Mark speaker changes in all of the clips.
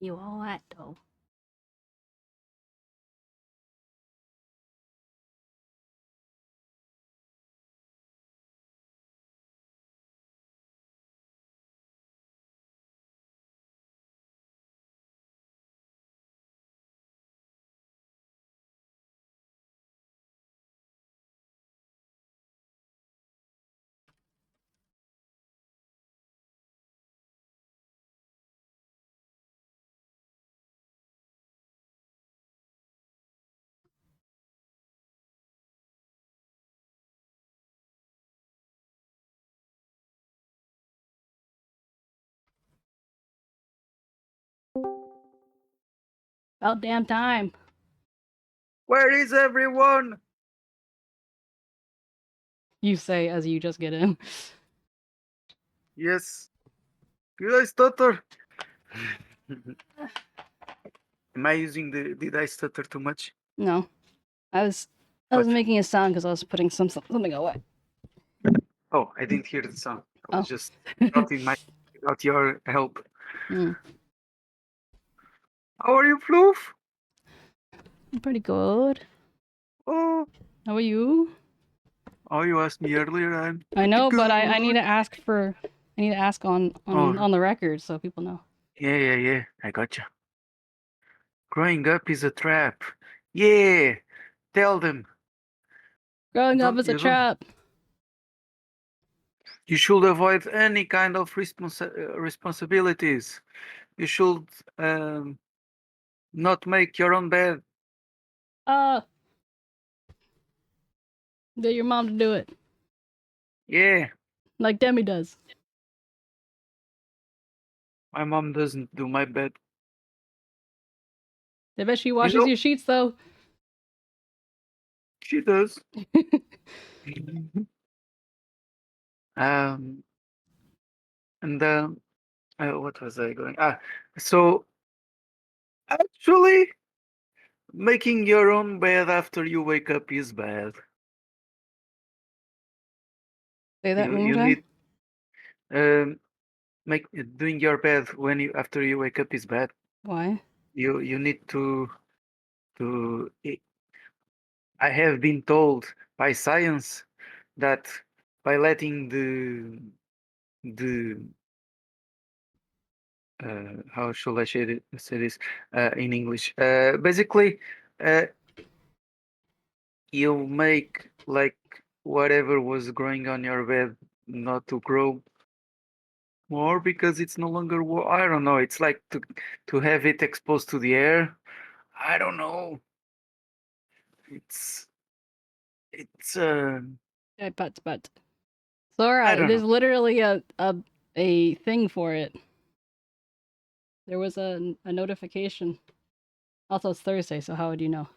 Speaker 1: You all right though? About damn time.
Speaker 2: Where is everyone?
Speaker 1: You say as you just get in.
Speaker 2: Yes. Did I stutter? Am I using did I stutter too much?
Speaker 1: No, I was making a sound because I was putting something away.
Speaker 2: Oh, I didn't hear the sound. I was
Speaker 1: Oh.
Speaker 2: just shouting without your help.
Speaker 1: Mm.
Speaker 2: How are you, Floof?
Speaker 1: I'm pretty good.
Speaker 2: Oh,
Speaker 1: How are you?
Speaker 2: you asked me earlier. I'm
Speaker 1: I
Speaker 2: pretty
Speaker 1: know, but I need
Speaker 2: good.
Speaker 1: to ask for on the record so people know.
Speaker 2: Yeah. I gotcha. Growing up is a trap. Yeah. Tell them.
Speaker 1: Growing up is a
Speaker 2: You don't.
Speaker 1: trap.
Speaker 2: You should avoid any kind of responsibilities. You should not make your own bed.
Speaker 1: Get your mom to do it.
Speaker 2: Yeah.
Speaker 1: Like Demi does.
Speaker 2: My mom doesn't do my bed.
Speaker 1: I bet she
Speaker 2: You
Speaker 1: washes
Speaker 2: know,
Speaker 1: your sheets though.
Speaker 2: she does. um, and what was I going? So actually, making your own bed after you wake up is bad.
Speaker 1: Say that one more
Speaker 2: You
Speaker 1: time.
Speaker 2: need make doing your bed when you after you wake up is bad.
Speaker 1: Why?
Speaker 2: You need to. I have been told by science that by letting the how should I say this in English? Basically, uh, you make like whatever was growing on your bed not to grow more because it's no longer. I don't know. It's like to have it exposed to the air. I don't know. It's it's
Speaker 1: But
Speaker 2: I
Speaker 1: Laura,
Speaker 2: don't know.
Speaker 1: there's literally a thing for it. There was a notification. Also, it's Thursday, so how would you know?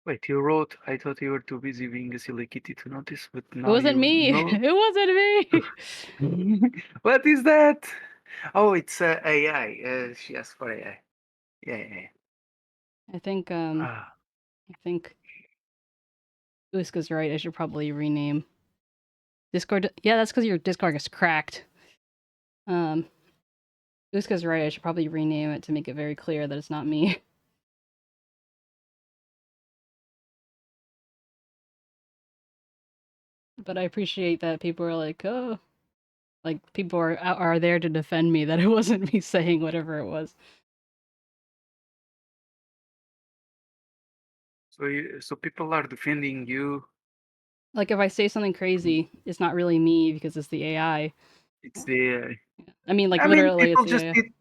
Speaker 2: Wait, you wrote. I thought you were too busy being a silly kitty to notice, but
Speaker 1: It
Speaker 2: now
Speaker 1: wasn't
Speaker 2: you
Speaker 1: me.
Speaker 2: know.
Speaker 1: It wasn't me.
Speaker 2: What is that? Oh, it's AI. She asked for AI. Yeah.
Speaker 1: I think
Speaker 2: Ah,
Speaker 1: I think Uska's right. I should probably rename Discord. Yeah, that's because your Discord is cracked. Um, Uska's right. I should probably rename it to make it very clear that it's not me. But I appreciate that people are like, oh, like people are there to defend me that it wasn't me saying whatever it was.
Speaker 2: so people are defending you.
Speaker 1: Like if I say something crazy, it's not really me because it's the AI.
Speaker 2: It's the AI.
Speaker 1: I mean, like
Speaker 2: I mean,
Speaker 1: literally, it's the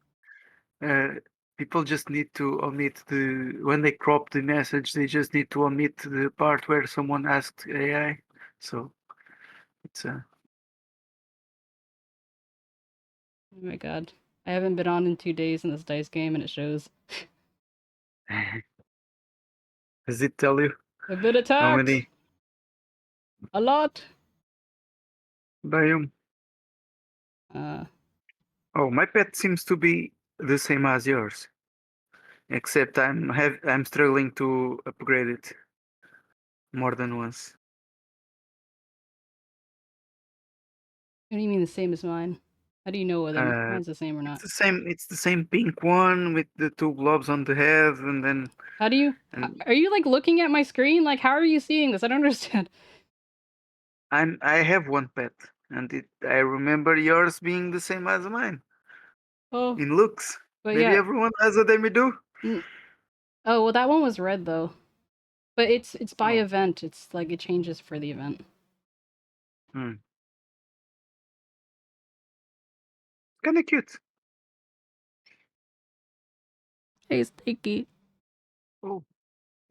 Speaker 1: AI.
Speaker 2: people just need to omit when they crop the message. They just need to omit the part where someone asked AI. So it's
Speaker 1: Oh my god, I haven't been on in 2 days in this dice game, and it shows.
Speaker 2: Does it tell you
Speaker 1: I've been
Speaker 2: how
Speaker 1: attacked
Speaker 2: many?
Speaker 1: a lot.
Speaker 2: Damn.
Speaker 1: Uh,
Speaker 2: Oh, my pet seems to be the same as yours, except I'm struggling to upgrade it more than once.
Speaker 1: what do you mean the same as mine? How do you know whether mine's the same or not?
Speaker 2: It's the same. It's the same pink one with the two blobs on the head, and then.
Speaker 1: How do you? Are you like looking at my screen? Like, how are you seeing this? I don't understand.
Speaker 2: I have one pet, and I remember yours being the same as mine
Speaker 1: Oh,
Speaker 2: in looks.
Speaker 1: but
Speaker 2: Maybe
Speaker 1: yeah.
Speaker 2: everyone has a 𝗟𝗏𝗀𝘀.
Speaker 1: Oh well, that one was red though. But it's by
Speaker 2: Oh.
Speaker 1: event. It's like it changes for the event.
Speaker 2: Kind of cute.
Speaker 1: Hey, Sticky.
Speaker 2: Oh,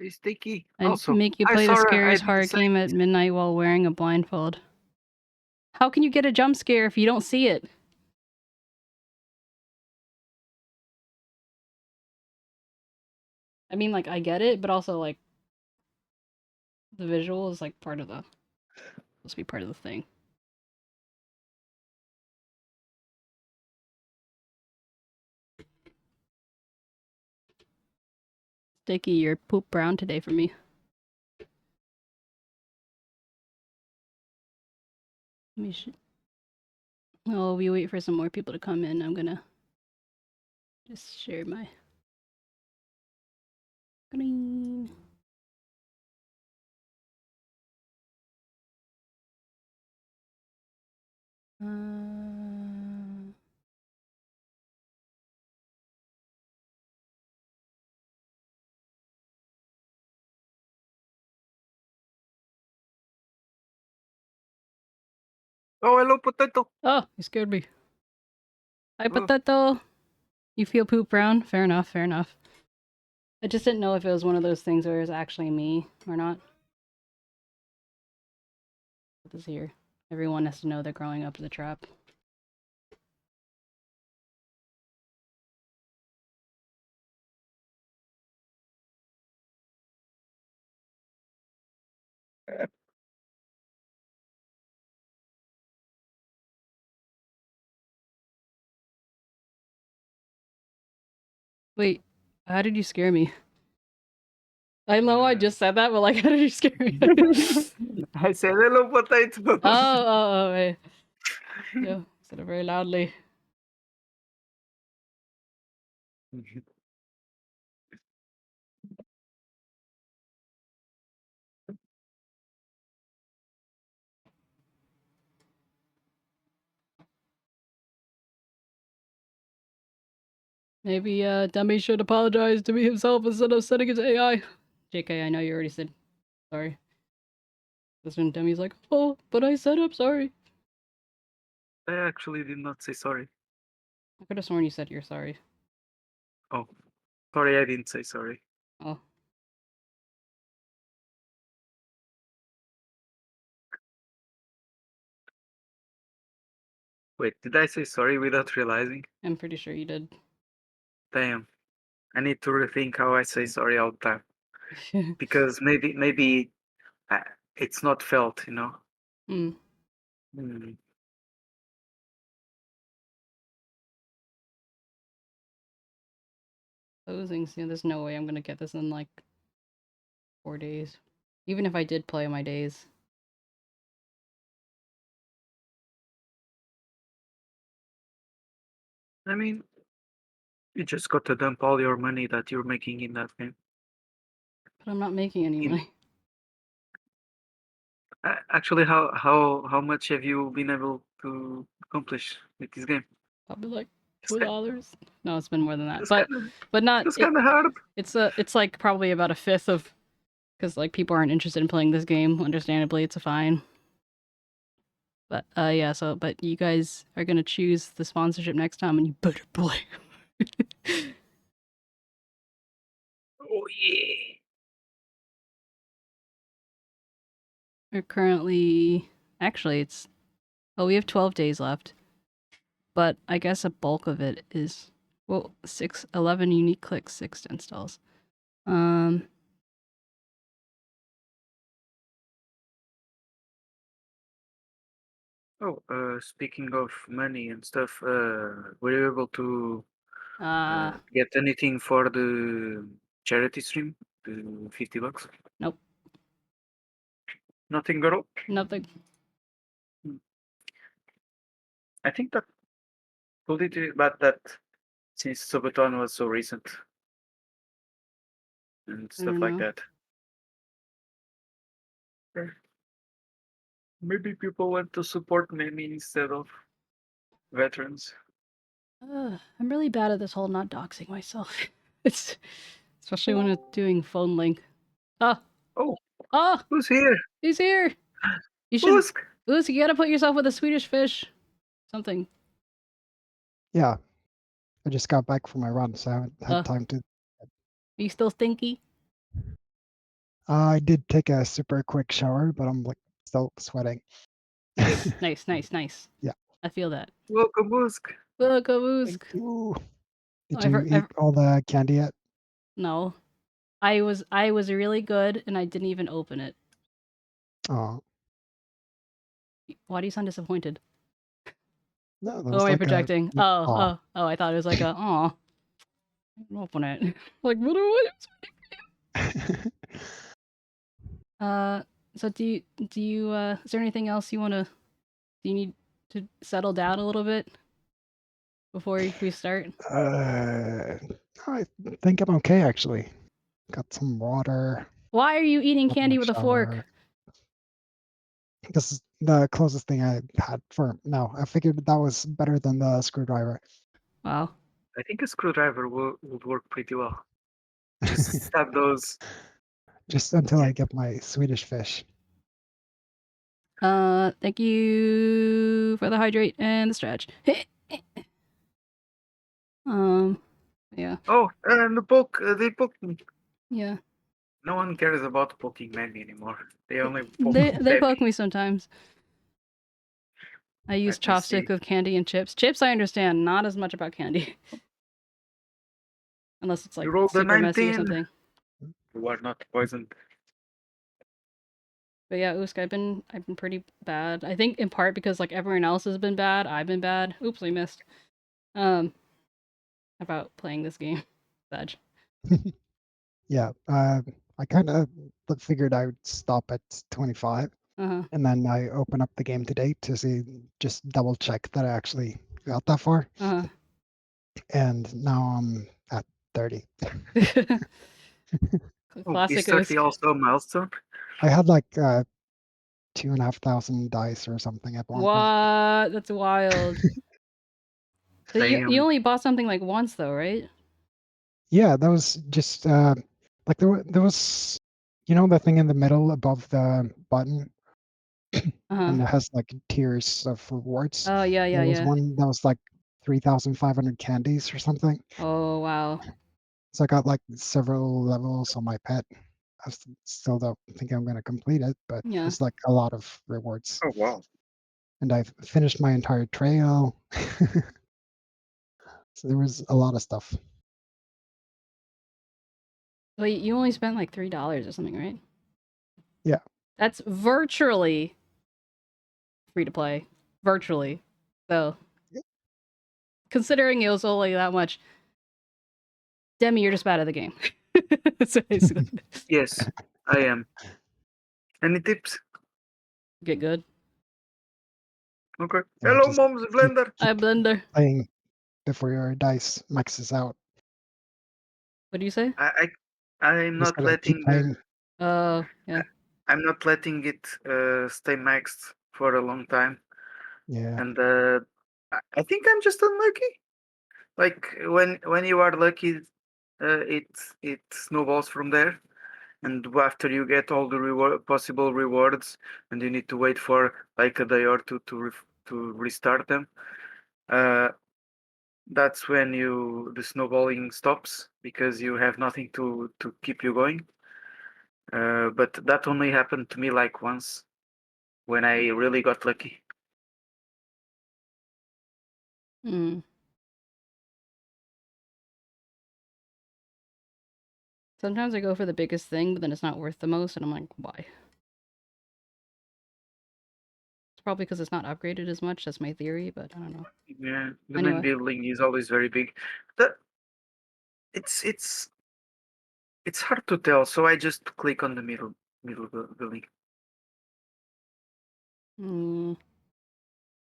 Speaker 2: it's sticky.
Speaker 1: I'd
Speaker 2: Also,
Speaker 1: make you
Speaker 2: I
Speaker 1: play
Speaker 2: saw
Speaker 1: the
Speaker 2: her. I
Speaker 1: scariest
Speaker 2: did the
Speaker 1: horror
Speaker 2: same.
Speaker 1: game at midnight while wearing a blindfold. How can you get a jump scare if you don't see it? I mean, like, I get it, but also, like, the visual is, like, part of the... supposed to be part of the thing. Sticky, you're poop brown today for me. Oh, we wait for some more people to come in. I'm gonna just share my screen.
Speaker 2: Oh, hello, potato.
Speaker 1: Oh, you scared me. Hi,
Speaker 2: Oh.
Speaker 1: potato. You feel poop brown? Fair enough, fair enough. I just didn't know if it was one of those things where it was actually me or not. What is here? Everyone has to know they're growing up to the trap. Wait, how did you scare me? I know I just said that, but like, how did you scare me?
Speaker 2: I said hello, potato.
Speaker 1: Oh, wait. Yeah, said it very loudly. Maybe Demi should apologize to me himself instead of sending it to AI. JK, I know you already said sorry. This one Demi's like, oh, but I said I'm sorry.
Speaker 2: I actually did not say sorry.
Speaker 1: I could have sworn you said you're sorry.
Speaker 2: Oh, sorry, I didn't say sorry.
Speaker 1: Oh.
Speaker 2: Wait, did I say sorry without realizing?
Speaker 1: I'm pretty sure you did.
Speaker 2: Damn. I need to rethink how I say sorry all the time. Because maybe it's not felt, you know?
Speaker 1: Hmm. Posing, see, there's no way I'm gonna get this in like 4 days. Even if I did play my days.
Speaker 2: I mean, you just got to dump all your money that you're making in that game.
Speaker 1: But I'm not making any money.
Speaker 2: Actually, how much have you been able to accomplish with this game?
Speaker 1: Probably like $2. No, it's been more than that.
Speaker 2: It's
Speaker 1: But
Speaker 2: kinda,
Speaker 1: but not
Speaker 2: it's kind of hard.
Speaker 1: it's like probably about a fifth of, because like people aren't interested in playing this game. Understandably, it's a fine. But yeah, so but you guys are gonna choose the sponsorship next time, and you better play.
Speaker 2: Oh yeah.
Speaker 1: We're currently actually we have 12 days left. But I guess a bulk of it is 11 unique clicks, 6 installs.
Speaker 2: Speaking of money and stuff, were you able to get anything for the charity stream? The $50?
Speaker 1: Nope.
Speaker 2: Nothing at all?
Speaker 1: Nothing.
Speaker 2: I think that completely, but that since Subaton was so recent and
Speaker 1: I
Speaker 2: stuff
Speaker 1: don't
Speaker 2: like
Speaker 1: know.
Speaker 2: that. Maybe people want to support Mimi instead of veterans.
Speaker 1: I'm really bad at this whole not doxing myself. It's especially when it's doing phone link. Oh,
Speaker 2: Oh, who's here?
Speaker 1: he's here. You should.
Speaker 2: Usk!
Speaker 1: Usk, you gotta put yourself with a Swedish fish. Something.
Speaker 3: Yeah, I just got back from my run, so I haven't had time to.
Speaker 1: Are you still stinky?
Speaker 3: I did take a super quick shower, but I'm like still sweating.
Speaker 1: Nice.
Speaker 3: Yeah.
Speaker 1: I feel that.
Speaker 2: Welcome, Usk.
Speaker 1: Welcome, Usk.
Speaker 3: Ooh. Did
Speaker 1: I've
Speaker 3: you
Speaker 1: heard-
Speaker 3: eat all the candy yet?
Speaker 1: No. I was really good and I didn't even open it.
Speaker 3: Oh,
Speaker 1: Why do you sound disappointed?
Speaker 3: no, that
Speaker 1: Oh,
Speaker 3: was
Speaker 1: am I
Speaker 3: like
Speaker 1: projecting?
Speaker 3: a, aw.
Speaker 1: Oh, I thought it was like a aw. Open it. Like, what do I so do you is there anything else do you need to settle down a little bit before we start?
Speaker 3: I think I'm okay actually. Got some water.
Speaker 1: Why are you eating
Speaker 3: Had
Speaker 1: candy
Speaker 3: my
Speaker 1: with a fork?
Speaker 3: shower. This is the closest thing I had for now. I figured that was better than the screwdriver.
Speaker 1: Wow.
Speaker 2: I think a screwdriver would work pretty well. Just stab those.
Speaker 3: Just until I get my Swedish fish.
Speaker 1: Thank you for the hydrate and the stretch. Yeah.
Speaker 2: Oh, and the poke. They poked me.
Speaker 1: Yeah.
Speaker 2: No one cares about poking Manny anymore. They only poke
Speaker 1: They
Speaker 2: Debbie.
Speaker 1: poke me sometimes. I use
Speaker 2: Let me
Speaker 1: chopstick
Speaker 2: see.
Speaker 1: with candy and chips. Chips I understand, not as much about candy. Unless it's like
Speaker 2: You rolled a
Speaker 1: super messy or
Speaker 2: 19.
Speaker 1: something.
Speaker 2: You are not poisoned.
Speaker 1: But yeah, Usk, I've been pretty bad. I think in part because like everyone else has been bad, I've been bad. Oops, I missed. About playing this game. Veg.
Speaker 3: Yeah, I kind of figured I would stop at 25,
Speaker 1: Uh-huh.
Speaker 3: and then I open up the game today to see, just double check that I actually got that far,
Speaker 1: Uh-huh.
Speaker 3: and now I'm at 30.
Speaker 1: Classic
Speaker 2: Is 30
Speaker 1: Usk.
Speaker 2: also a milestone?
Speaker 3: I had like 2,500 dice or something at one point.
Speaker 1: What? That's wild. So you only bought something like once though, right?
Speaker 3: Yeah, that was just like there was, you know, the thing in the middle above the button,
Speaker 1: Uh-huh.
Speaker 3: and it has like tiers of rewards.
Speaker 1: Oh yeah,
Speaker 3: There was
Speaker 1: yeah.
Speaker 3: one that was like 3,500 candies or something.
Speaker 1: Oh wow.
Speaker 3: So I got like several levels on my pet. I still don't think I'm going to complete it, but
Speaker 1: Yeah.
Speaker 3: it's like a lot of rewards.
Speaker 2: Oh, wow.
Speaker 3: And I've finished my entire trail. So there was a lot of stuff.
Speaker 1: Wait, you only spent like $3 or something, right?
Speaker 3: Yeah.
Speaker 1: That's virtually free to play. Virtually. So considering it was only that much, Demi, you're just bad at the game. So basically,
Speaker 2: Yes, I am. Any tips?
Speaker 1: get good.
Speaker 2: Okay.
Speaker 3: Yeah,
Speaker 2: Hello,
Speaker 3: just
Speaker 2: Mom's Blender.
Speaker 1: I blender.
Speaker 3: playing before your dice maxes out.
Speaker 1: What do you say?
Speaker 2: I'm
Speaker 3: Just
Speaker 2: not
Speaker 3: gotta keep
Speaker 2: letting
Speaker 3: playing.
Speaker 1: Oh, yeah.
Speaker 2: I'm not letting it stay maxed for a long time.
Speaker 3: Yeah.
Speaker 2: And I think I'm just unlucky. Like when you are lucky, it snowballs from there. And after you get all the possible rewards, and you need to wait for like a day or two to restart them, that's when the snowballing stops because you have nothing to keep you going. But that only happened to me like once when I really got lucky.
Speaker 1: Mm. Sometimes I go for the biggest thing, but then it's not worth the most, and I'm like, why? It's probably because it's not upgraded as much. That's my theory, but I don't know.
Speaker 2: Yeah, the
Speaker 1: Anyway.
Speaker 2: main building is always very big. That it's hard to tell, so I just click on the middle building.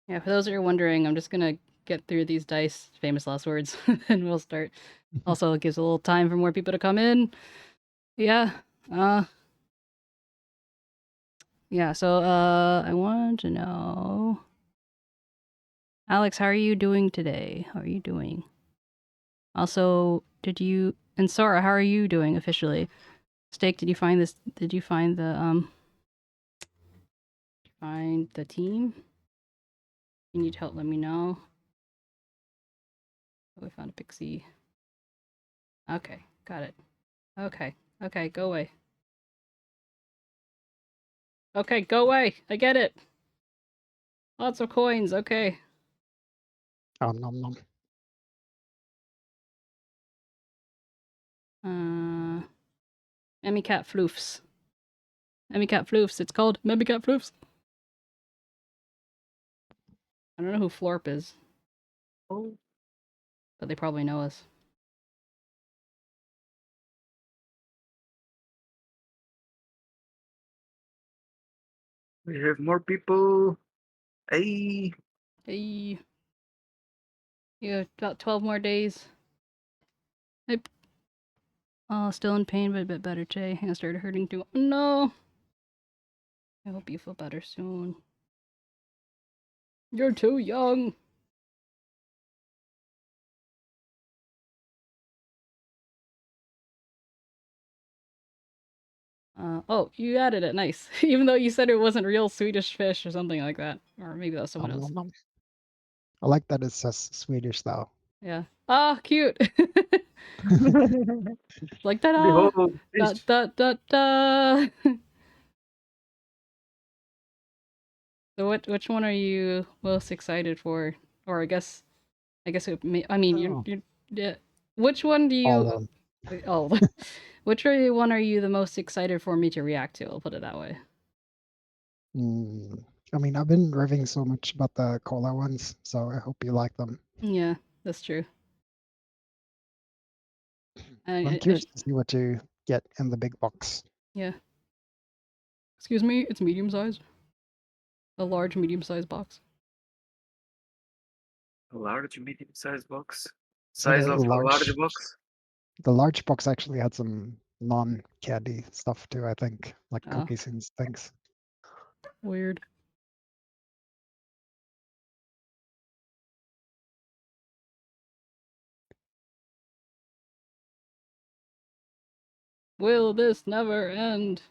Speaker 1: Yeah, for those that are wondering, I'm just gonna get through these dice, famous last words, and we'll start. Also, it gives a little time for more people to come in. Yeah. Yeah, so I want to know, Alex, how are you doing today? How are you doing? Also, and 𝗟𝗶, how are you doing officially? Steak, did you find this? Did you find the team? If you need help, let me know. Oh, we found a pixie. Okay, got it. Okay, go away. Okay, go away. I get it. Lots of coins. Okay.
Speaker 3: Nom nom.
Speaker 1: 𝗟𝗶𝗀𝗀𝘀 floofs. 𝗟𝗶𝗀𝗀𝘀 floofs. It's called 𝗟𝗶𝗀𝗀𝗀𝘀 floofs. I don't know who Florp is.
Speaker 2: Oh.
Speaker 1: But they probably know us.
Speaker 2: We have more people. Hey.
Speaker 1: Hey. You have about 12 more days. Oh, still in pain, but a bit better today. I started hurting too. No! I hope you feel better soon. You're too young! Oh, you added it. Nice. Even though you said it wasn't real Swedish fish or something like that. Or maybe that was someone else.
Speaker 3: Nom. I like that it says Swedish though.
Speaker 1: Yeah. Ah, cute! Like that.
Speaker 2: Behold,
Speaker 1: Da
Speaker 2: fish.
Speaker 1: da da da. So which one are you most excited for? Or I guess I mean you're yeah. Which one do
Speaker 3: All
Speaker 1: you?
Speaker 3: of them.
Speaker 1: Oh, which one are you the most excited for me to react to? I'll put it that way.
Speaker 3: I mean, I've been raving so much about the cola ones, so I hope you like them.
Speaker 1: Yeah, that's true.
Speaker 3: I'm curious to see what you get in the big box.
Speaker 1: Yeah. Excuse me, it's medium size. A large medium-sized box.
Speaker 2: A large, medium-sized box.
Speaker 3: So
Speaker 2: Size of a large box.
Speaker 3: The large box actually had some non-candy stuff too, I think, like cookies and things.
Speaker 1: Weird. Will this never end?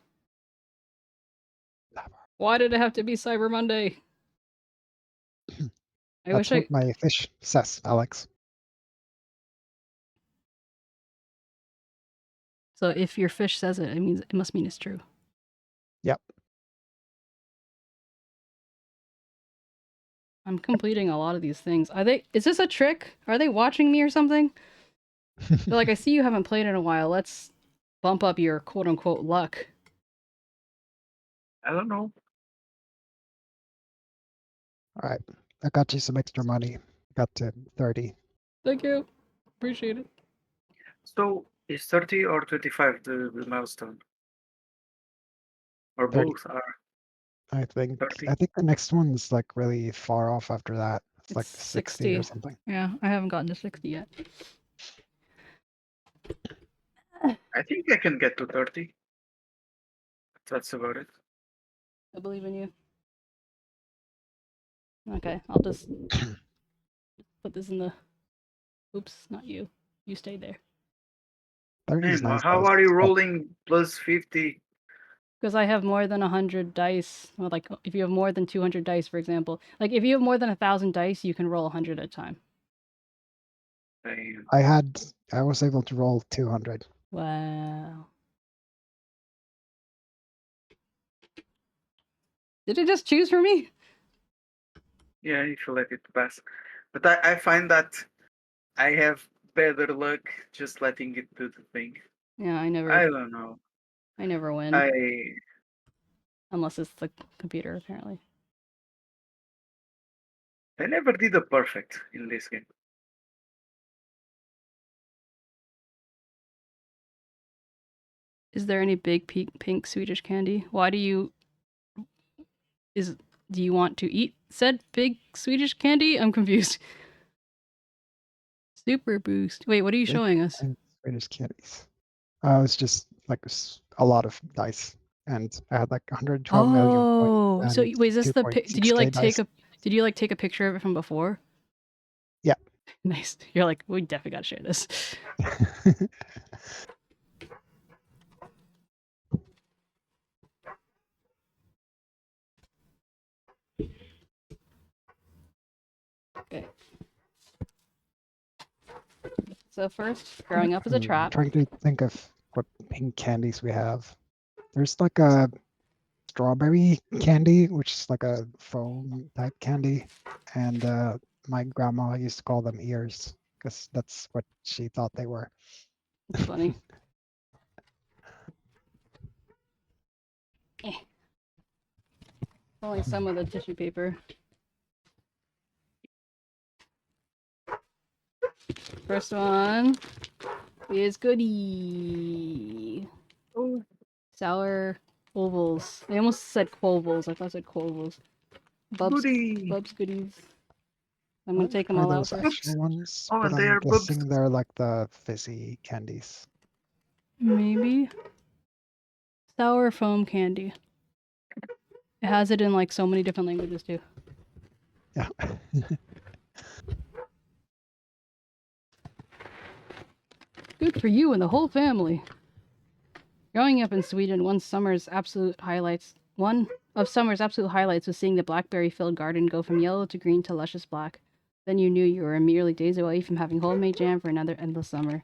Speaker 3: Never.
Speaker 1: Why did it have to be Cyber Monday?
Speaker 3: That's what my fish says, Alex.
Speaker 1: So if your fish says it, it must mean it's true.
Speaker 3: Yep.
Speaker 1: I'm completing a lot of these things. Is this a trick? Are they watching me or something? They're like, I see you haven't played in a while. Let's bump up your quote-unquote luck.
Speaker 2: I don't know.
Speaker 3: All right. I got you some extra money. Got to 30.
Speaker 1: Thank you. Appreciate it.
Speaker 2: So is 30 or 25 the milestone? Or
Speaker 3: 30.
Speaker 2: both are?
Speaker 3: I think
Speaker 2: 30.
Speaker 3: the next one's like really far off after that. It's like 60 or something.
Speaker 1: Yeah, I haven't gotten to 60 yet.
Speaker 2: I think I can get to 30. That's about it.
Speaker 1: I believe in you. Okay, I'll just put this in the... Oops, not you. You stay there.
Speaker 3: 30 is
Speaker 2: Man,
Speaker 3: nice.
Speaker 2: how are you rolling plus 50?
Speaker 1: Because I have more than 100 dice. Well, like, if you have more than 200 dice, for example. Like, if you have more than 1,000 dice, you can roll 100 at a time.
Speaker 2: Damn.
Speaker 3: I was able to roll 200.
Speaker 1: Wow. Did it just choose for me?
Speaker 2: Yeah, if you let it pass. But I find that I have better luck just letting it do the thing.
Speaker 1: Yeah, I
Speaker 2: don't know.
Speaker 1: I never win. Unless it's the computer, apparently.
Speaker 2: I never did a perfect in this game.
Speaker 1: Is there any big pink Swedish candy? Why do you... Do you want to eat said big Swedish candy? I'm confused. Super boost. Wait, what are you
Speaker 3: Big
Speaker 1: showing us?
Speaker 3: and Swedish candies. It's just like a lot of dice, and I had like 112 million points
Speaker 1: Oh, so
Speaker 3: and
Speaker 1: wait, is this the did you
Speaker 3: 2.6k
Speaker 1: like
Speaker 3: dice.
Speaker 1: take a picture of it from before?
Speaker 3: Yeah.
Speaker 1: Nice. You're like, we definitely gotta share this. Okay. So first, growing up as a
Speaker 3: I'm
Speaker 1: trap.
Speaker 3: trying to think of what pink candies we have. There's like a strawberry candy, which is like a foam type candy, and my grandma used to call them ears because that's what she thought they were.
Speaker 1: It's funny. Eh. Only some of the tissue paper. First one is goody.
Speaker 2: Oh,
Speaker 1: Sour ovals. I almost said quovals. I thought I said quovals.
Speaker 2: goody.
Speaker 1: Bubs goodies. I'm
Speaker 3: I
Speaker 1: gonna
Speaker 3: don't
Speaker 1: take them
Speaker 3: try
Speaker 1: all out
Speaker 3: those
Speaker 1: first.
Speaker 3: actual ones,
Speaker 2: Oh,
Speaker 3: but
Speaker 2: and they
Speaker 3: I'm
Speaker 2: are bubs.
Speaker 3: guessing they're like the fizzy candies.
Speaker 1: Maybe. Sour foam candy. It has it in like so many different languages too.
Speaker 3: Yeah.
Speaker 1: Good for you and the whole family. Growing up in Sweden, one of summer's absolute highlights was seeing the blackberry-filled garden go from yellow to green to luscious black. Then you knew you were merely days away from having homemade jam for another endless summer.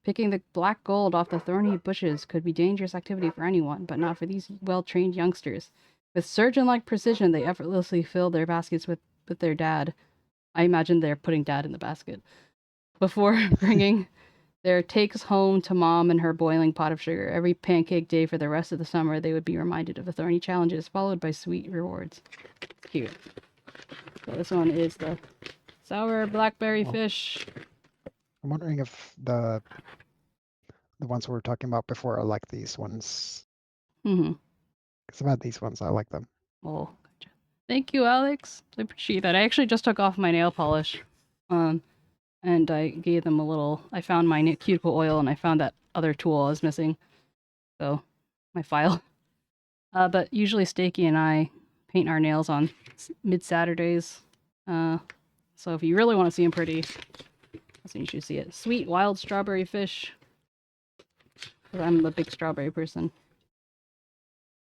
Speaker 1: Picking the black gold off the thorny bushes could be dangerous activity for anyone, but not for these well-trained youngsters. With surgeon-like precision, they effortlessly filled their baskets with their dad. I imagine they're putting dad in the basket. Before bringing their takes home to mom and her boiling pot of sugar. Every pancake day for the rest of the summer, they would be reminded of the thorny challenges, followed by sweet rewards. Cute. So this one is the sour blackberry
Speaker 3: Well,
Speaker 1: fish.
Speaker 3: I'm wondering if the ones we were talking about before are like these ones.
Speaker 1: Mm-hmm.
Speaker 3: Because I've had these ones, I like them.
Speaker 1: Oh, gotcha. Thank you, Alex. I appreciate that. I actually just took off my nail polish. And I gave them a little. I found my cuticle oil and I found that other tool I was missing. So, my file. But usually Stakey and I paint our nails on mid-Saturdays. So if you really want to see them pretty, that's when you should see it. Sweet wild strawberry fish. 'Cause I'm a big strawberry person.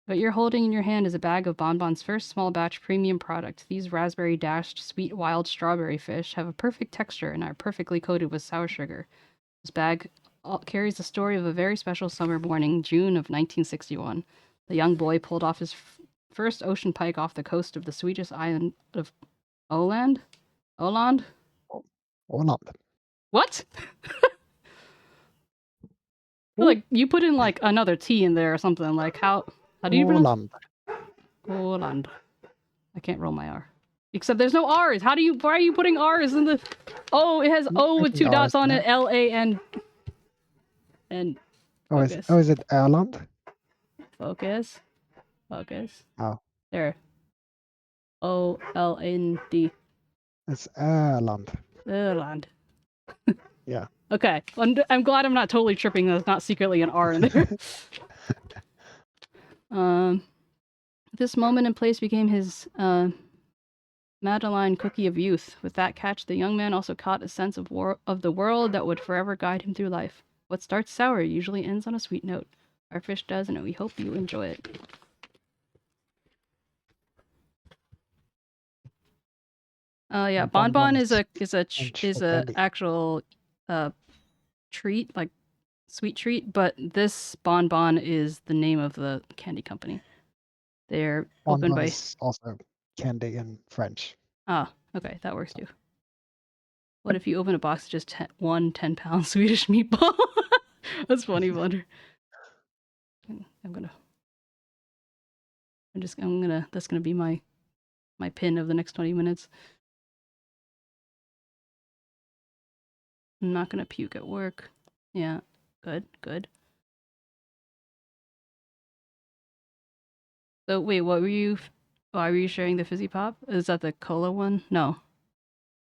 Speaker 1: What you're holding in your hand is a bag of Bonbon's first small batch premium product. These raspberry dashed sweet wild strawberry fish have a perfect texture and are perfectly coated with sour sugar. This bag carries the story of a very special summer morning, June of 1961. The young boy pulled off his first ocean pike off the coast of the Swedish island of Åland? Åland?
Speaker 3: Åland.
Speaker 1: What? Like you put in like another T in there or something. Like how do you pronounce
Speaker 3: Åland.
Speaker 1: Åland? I can't roll my R. Except there's no R's. Why are you putting R's in the Oh, it has O with two dots on it, L-A-N and focus.
Speaker 3: Is it Åland?
Speaker 1: Focus.
Speaker 3: Oh.
Speaker 1: There. O-L-N-D.
Speaker 3: It's Åland.
Speaker 1: Åland.
Speaker 3: Yeah.
Speaker 1: Okay. I'm glad I'm not totally tripping. There's not secretly an R in there. This moment and place became his Madeline cookie of youth. With that catch, the young man also caught a sense of the world that would forever guide him through life. What starts sour usually ends on a sweet note. Our fish does, and we hope you enjoy it. Yeah, bonbon is a actual treat, like sweet treat, but this bonbon is the name of the candy company. They're opened by
Speaker 3: also candy in French.
Speaker 1: Ah, okay, that works too. What if you open a box of just one 10-pound Swedish meatball? That's funny, Blunder. That's gonna be my pin of the next 20 minutes. I'm not gonna puke at work. Yeah, good. So wait, why were you sharing the fizzy pop? Is that the cola one? No.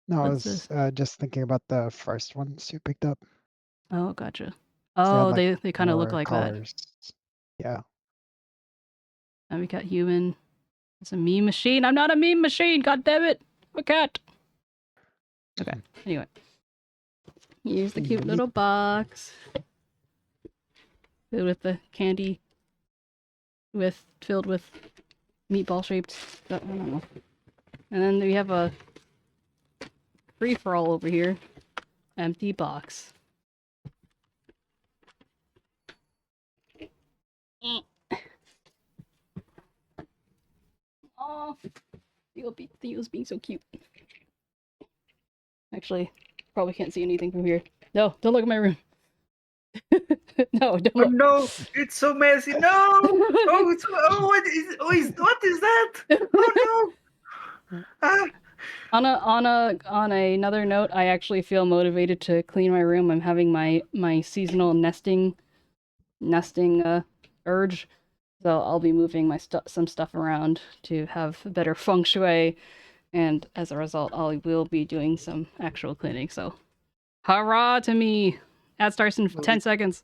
Speaker 3: No, I
Speaker 1: What's
Speaker 3: was
Speaker 1: this?
Speaker 3: just thinking about the first ones you picked up.
Speaker 1: Oh, gotcha.
Speaker 3: 'Cause they had,
Speaker 1: Oh,
Speaker 3: like,
Speaker 1: they kind of look
Speaker 3: more
Speaker 1: like that.
Speaker 3: colors. Yeah.
Speaker 1: And we got human. It's a meme machine. I'm not a meme machine. God damn it. I'm a cat. Okay. Anyway, here's the cute
Speaker 3: Yeet.
Speaker 1: little box filled with the candy, filled with meatball shaped stuff. I don't know. And then we have a free for all over here. Empty box. Oh, Theo's being so cute. Actually, probably can't see anything from here. No, don't look at my room. No, don't
Speaker 2: Oh
Speaker 1: look.
Speaker 2: no, it's so messy. No. Oh, what is that? Oh no. Ah.
Speaker 1: On another note, I actually feel motivated to clean my room. I'm having my seasonal nesting urge, so I'll be moving some stuff around to have better feng shui, and as a result, I will be doing some actual cleaning. So, hurrah to me! Ad starts in
Speaker 2: Will
Speaker 1: 10
Speaker 2: it,
Speaker 1: seconds.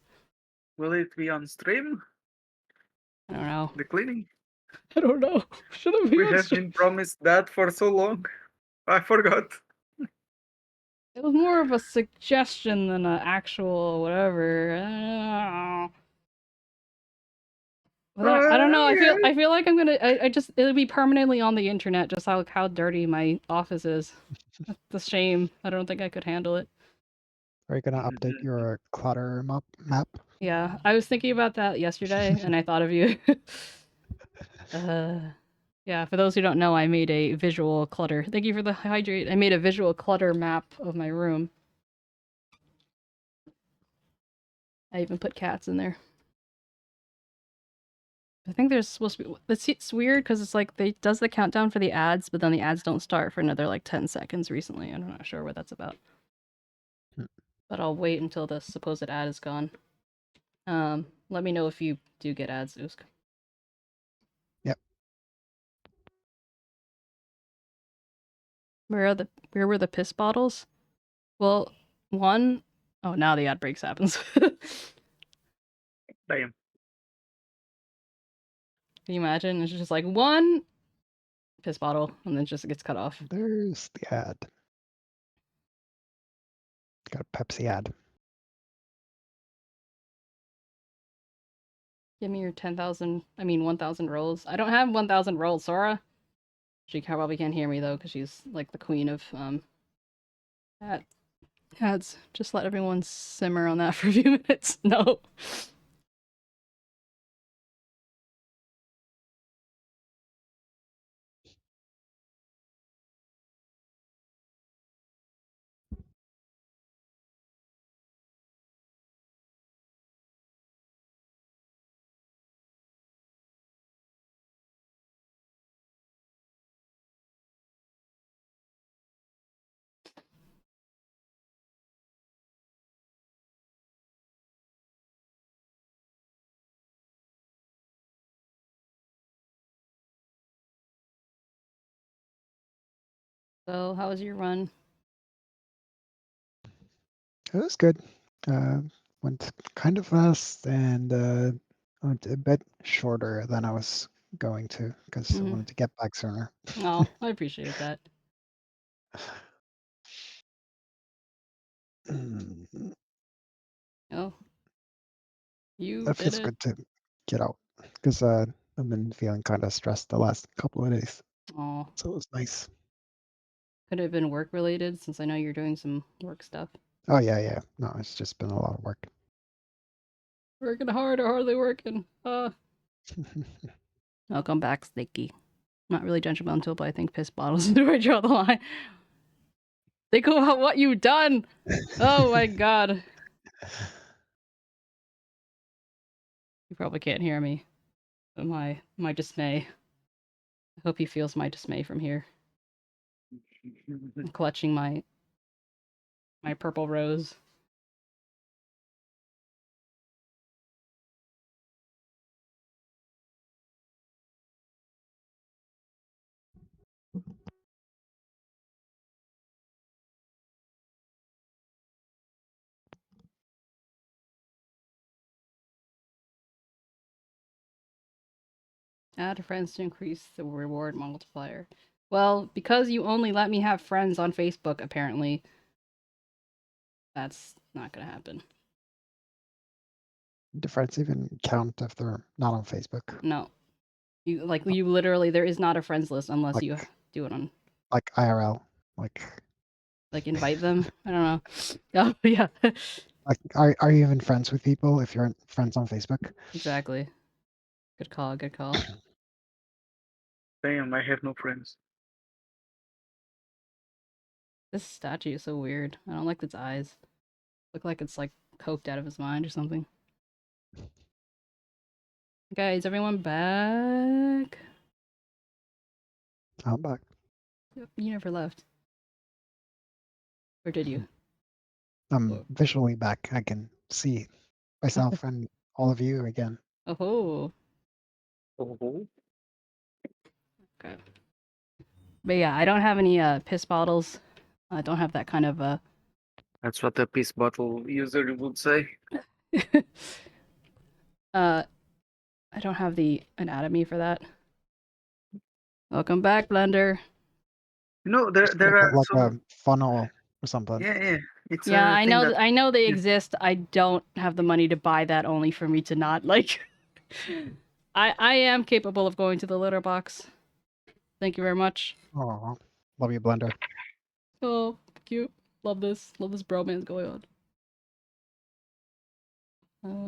Speaker 2: will it be on stream?
Speaker 1: I don't know.
Speaker 2: The cleaning?
Speaker 1: I don't know. Should it be
Speaker 2: We
Speaker 1: on
Speaker 2: have
Speaker 1: stream?
Speaker 2: been promised that for so long. I forgot.
Speaker 1: It was more of a suggestion than an actual whatever. But I don't know. I feel like I'm gonna. I just it'll be permanently on the internet. Just how dirty my office is. That's the shame. I don't think I could handle it.
Speaker 3: Are you gonna update your clutter map?
Speaker 1: Yeah, I was thinking about that yesterday, and I thought of you. Yeah. For those who don't know, I made a visual clutter. Thank you for the hydrate. I made a visual clutter map of my room. I even put cats in there. I think there's supposed to be. It's weird because it's like they does the countdown for the ads, but then the ads don't start for another like 10 seconds recently. I'm not sure what that's about. But I'll wait until the supposed ad is gone. Let me know if you do get ads, Usk.
Speaker 3: Yep.
Speaker 1: Where were the piss bottles? Well, one oh now the ad breaks happens.
Speaker 2: Damn.
Speaker 1: Can you imagine? It's just like one piss bottle and then just gets cut off.
Speaker 3: There's the ad. Got a Pepsi ad.
Speaker 1: Give me your 1,000 rolls. I don't have 1,000 rolls, Sora. She probably can't hear me though, because she's like the queen of ads. Just let everyone simmer on that for a few minutes. No. So, how was your run?
Speaker 3: It was good. Went kind of fast and went a bit shorter than I was going to because I wanted to get back sooner.
Speaker 1: Oh, I appreciate that. Oh, you
Speaker 3: That
Speaker 1: did
Speaker 3: feels
Speaker 1: it.
Speaker 3: good to get out because I've been feeling kind of stressed the last couple of days.
Speaker 1: Oh,
Speaker 3: So it was nice.
Speaker 1: could it have been work related since I know you're doing some work stuff.
Speaker 3: Oh yeah. No, it's just been a lot of work.
Speaker 1: Working hard or hardly working. I'll come back, Sticky. Not really judgmental, but I think piss bottles is where I draw the line. Think about what you've done. Oh my god. You probably can't hear me. But my dismay. I hope he feels my dismay from here. I'm clutching my purple rose. Add friends to increase the reward multiplier. Well, because you only let me have friends on Facebook, apparently, that's not gonna happen.
Speaker 3: Do friends even count if they're not on Facebook?
Speaker 1: No. You literally, there is not a friends list unless
Speaker 3: Like-
Speaker 1: you do it on,
Speaker 3: Like IRL, like
Speaker 1: invite them. I don't know. Oh yeah,
Speaker 3: like are you even friends with people if you're friends on Facebook?
Speaker 1: exactly. Good call. Good call.
Speaker 2: Damn, I have no friends.
Speaker 1: This statue is so weird. I don't like its eyes. Look like it's like coked out of his mind or something. Okay, is everyone back?
Speaker 3: I'm back.
Speaker 1: Yep, you never left. Or did you?
Speaker 3: I'm visually back. I can see myself and all of you again.
Speaker 1: Oh.
Speaker 2: Oh,
Speaker 1: Okay. But yeah, I don't have any piss bottles. I don't have that kind of
Speaker 2: that's what a piss bottle user would say.
Speaker 1: I don't have the anatomy for that. Welcome back, Blender.
Speaker 2: You know,
Speaker 3: Just
Speaker 2: there
Speaker 3: make it
Speaker 2: are
Speaker 3: like
Speaker 2: some.
Speaker 3: a funnel or something.
Speaker 2: Yeah. It's
Speaker 1: Yeah,
Speaker 2: a
Speaker 1: I
Speaker 2: thing
Speaker 1: know.
Speaker 2: that
Speaker 1: I know they
Speaker 2: yeah.
Speaker 1: exist. I don't have the money to buy that. Only for me to not like. I am capable of going to the litter box. Thank you very much.
Speaker 3: Oh, love you, Blender.
Speaker 1: Oh, cute. Love this. Love this bromance going on.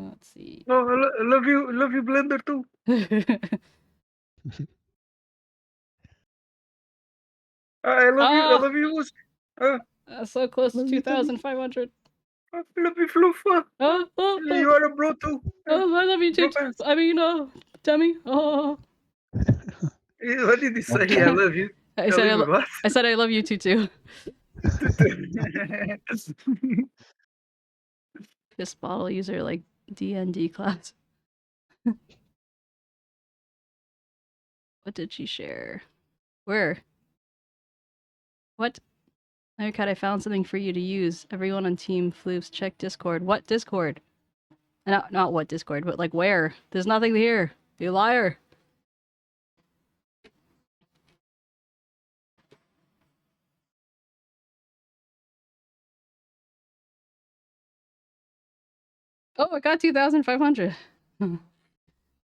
Speaker 1: Let's see.
Speaker 2: Oh, I love you, Blender too. I love you.
Speaker 1: So close to
Speaker 3: Love you, Tommy.
Speaker 1: 2,500.
Speaker 2: I love you, Floof. You are a bro too.
Speaker 1: Oh, I love you too.
Speaker 2: Bromance.
Speaker 1: I mean, Demi. Oh.
Speaker 2: What did he say?
Speaker 3: Okay.
Speaker 2: I love you.
Speaker 1: I
Speaker 2: Tell
Speaker 1: said
Speaker 2: him what?
Speaker 1: I said I love you too. This bottle user like DND class. What did she share? Where? What? Cat, I found something for you to use. Everyone on Team Floofs, check Discord. What Discord? Not what Discord, but like where? There's nothing here. You liar. Oh, I got 2,500.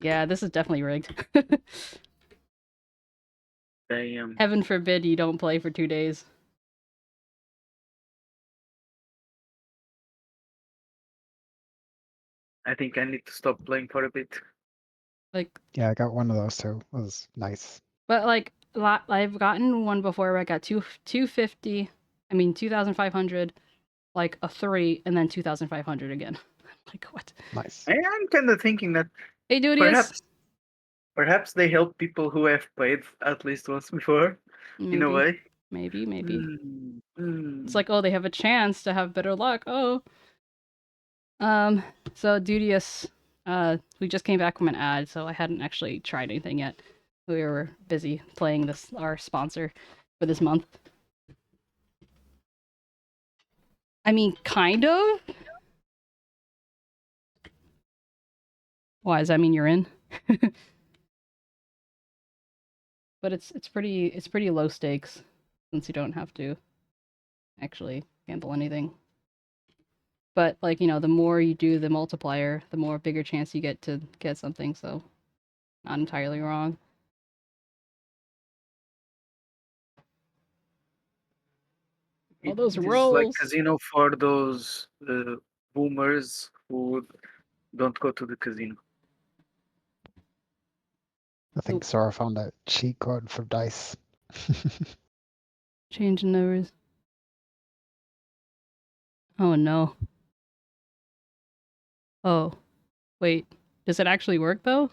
Speaker 1: Yeah, this is definitely rigged.
Speaker 2: Damn.
Speaker 1: Heaven forbid you don't play for 2 days.
Speaker 2: I think I need to stop playing for a bit.
Speaker 1: Like,
Speaker 3: Yeah, I got one of those too. It was nice.
Speaker 1: but like, I've gotten one before where I got 250. I mean 2,500, like a 3, and then 2,500 again. Like what?
Speaker 3: Nice.
Speaker 2: I'm kind of thinking that
Speaker 1: Hey, dude,
Speaker 2: perhaps they help people who have played at least once before, in a way.
Speaker 1: Maybe.
Speaker 2: Mm.
Speaker 1: It's like, oh, they have a chance to have better luck. Oh. So Dudius, we just came back from an ad, so I hadn't actually tried anything yet. We were busy playing our sponsor for this month. I mean, kind of. Why, does that mean you're in? But it's pretty low stakes since you don't have to actually gamble anything. But like, the more you do the multiplier, the more bigger chance you get to get something, so not entirely wrong. All those
Speaker 2: It is
Speaker 1: rolls.
Speaker 2: like casino for those boomers who don't go to the casino.
Speaker 3: I think Sarah found a cheat code for dice.
Speaker 1: Change numbers. Oh no. Oh, wait. Does it actually work though?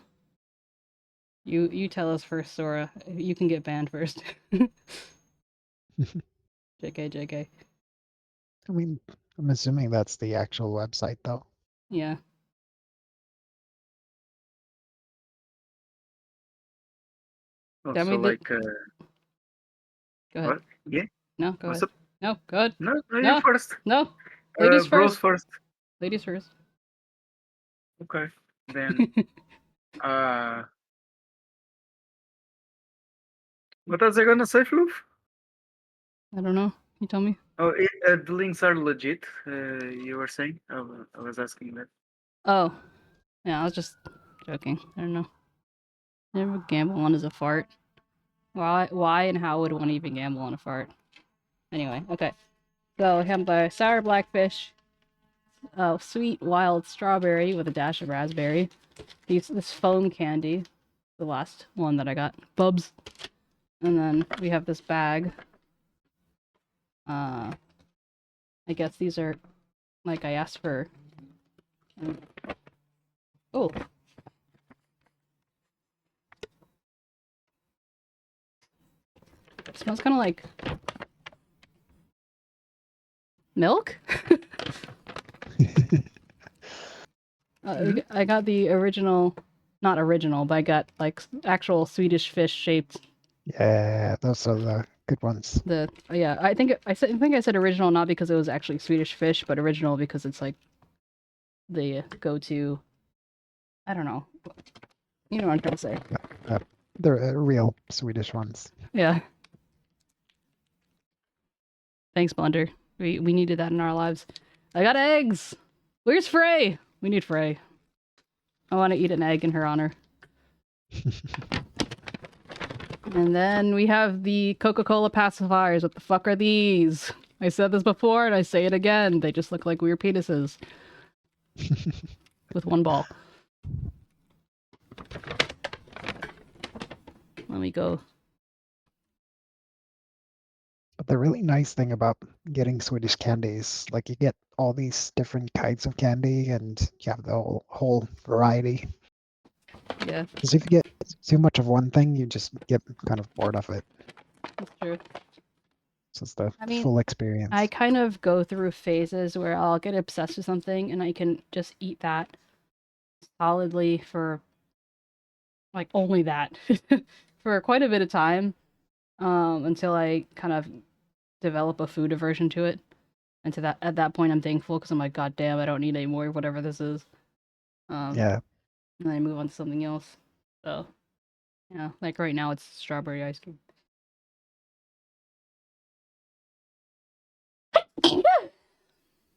Speaker 1: You tell us first, Sora. You can get banned first. JK.
Speaker 3: I mean, I'm assuming that's the actual website though.
Speaker 1: Yeah.
Speaker 2: Oh,
Speaker 1: Tell
Speaker 2: so
Speaker 1: me
Speaker 2: like,
Speaker 1: Go ahead.
Speaker 2: what? Yeah?
Speaker 1: No, go
Speaker 2: What's
Speaker 1: ahead.
Speaker 2: up?
Speaker 1: No, go ahead.
Speaker 2: No, you
Speaker 1: No.
Speaker 2: first.
Speaker 1: No. Ladies
Speaker 2: Bros
Speaker 1: first.
Speaker 2: first.
Speaker 1: Ladies first.
Speaker 2: Okay. Then, What was I gonna say, Floof?
Speaker 1: I don't know. You tell me.
Speaker 2: Oh, the links are legit. You were saying? I was asking that.
Speaker 1: Oh, yeah. I was just joking. I don't know. Never gamble on as a fart. Why and how would one even gamble on a fart? Anyway, okay. So we have the sour blackfish, sweet wild strawberry with a dash of raspberry. This foam candy, the last one that I got, Bubs. And then we have this bag. I guess these are like I asked for. Oh. It smells kind of like milk. I got the original, not original, but I got like actual Swedish fish shaped.
Speaker 3: Yeah, those are the good ones.
Speaker 1: Yeah, I think I said original not because it was actually Swedish fish, but original because it's like the go-to. I don't know. You know what I'm trying to say.
Speaker 3: They're real Swedish ones.
Speaker 1: Yeah. Thanks, Blender. We needed that in our lives. I got eggs. Where's Frey? We need Frey. I want to eat an egg in her honor. And then we have the Coca-Cola pacifiers. What the fuck are these? I said this before and I say it again. They just look like weird penises. With one ball. Let me go.
Speaker 3: But the really nice thing about getting Swedish candy is like you get all these different kinds of candy and you have the whole variety.
Speaker 1: Yeah,
Speaker 3: Because if you get too much of one thing, you just get kind of bored of it.
Speaker 1: that's true.
Speaker 3: So it's the
Speaker 1: I mean,
Speaker 3: full experience.
Speaker 1: I kind of go through phases where I'll get obsessed with something and I can just eat that solidly for like only that for quite a bit of time until I kind of develop a food aversion to it. And at that point I'm thankful because I'm like, God damn, I don't need any more whatever this is.
Speaker 3: Yeah.
Speaker 1: And then I move on to something else. So yeah, like right now it's strawberry ice cream.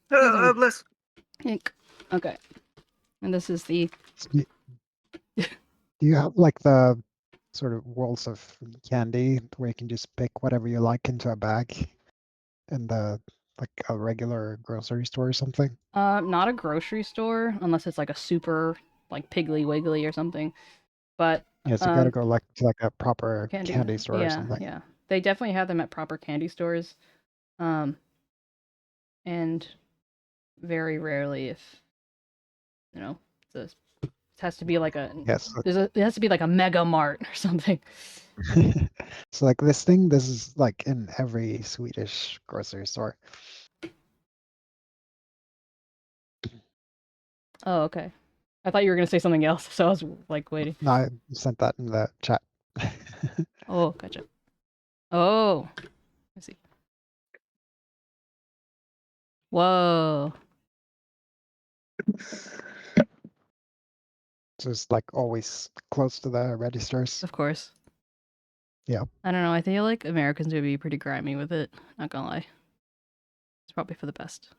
Speaker 2: Bless.
Speaker 1: Okay. And this is the
Speaker 3: Do you have like the sort of walls of candy where you can just pick whatever you like into a bag in the like a regular grocery store or something?
Speaker 1: not a grocery store unless it's like a super like Piggly Wiggly or something. But
Speaker 3: Yes, you gotta go like to like a proper candy store or
Speaker 1: yeah,
Speaker 3: something.
Speaker 1: yeah. They definitely have them at proper candy stores. And very rarely if you know, it has to be like a
Speaker 3: Yes.
Speaker 1: it has to be like a Mega Mart or something.
Speaker 3: So like this is like in every Swedish grocery store.
Speaker 1: Oh, okay. I thought you were gonna say something else, so I was like waiting.
Speaker 3: No, I sent that in the chat.
Speaker 1: Oh, gotcha. Oh, I see. Whoa.
Speaker 3: So it's like always close to the registers.
Speaker 1: Of course.
Speaker 3: Yeah.
Speaker 1: I don't know. I feel like Americans would be pretty grimy with it. Not gonna lie. It's probably for the best.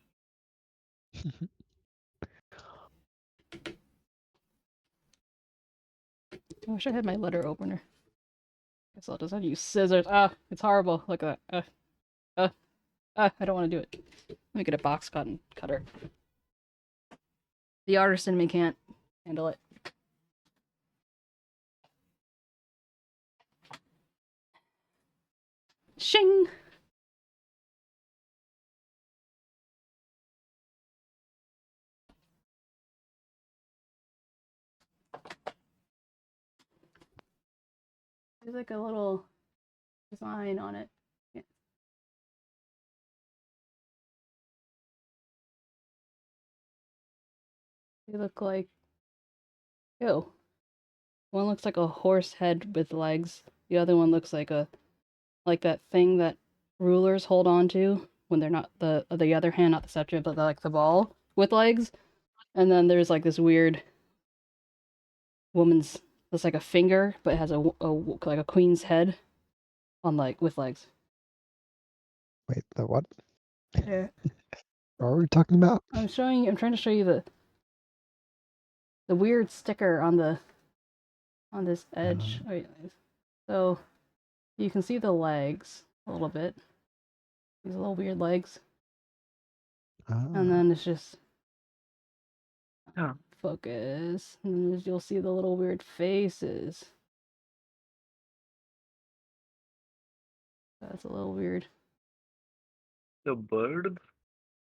Speaker 1: I wish I had my letter opener. Guess I'll just have to use scissors. Ah, it's horrible. Look at that. I don't want to do it. Let me get a box cutter. The artist in me can't handle it. Shing! There's like a little design on it. Yeah. They look like... Ew. One looks like a horse head with legs. The other one looks like that thing that rulers hold on to when they're not the other hand, not the scepter, but like the ball with legs. And then there's like this weird woman's, that's like a finger, but it has like a queen's head. on with legs.
Speaker 3: Wait, the what?
Speaker 1: Yeah.
Speaker 3: What are we talking about?
Speaker 1: I'm trying to show you the weird sticker on this edge. Wait, so you can see the legs a little bit. These little weird legs. And then it's just focus. And then you'll see the little weird faces. That's a little weird.
Speaker 2: The bird?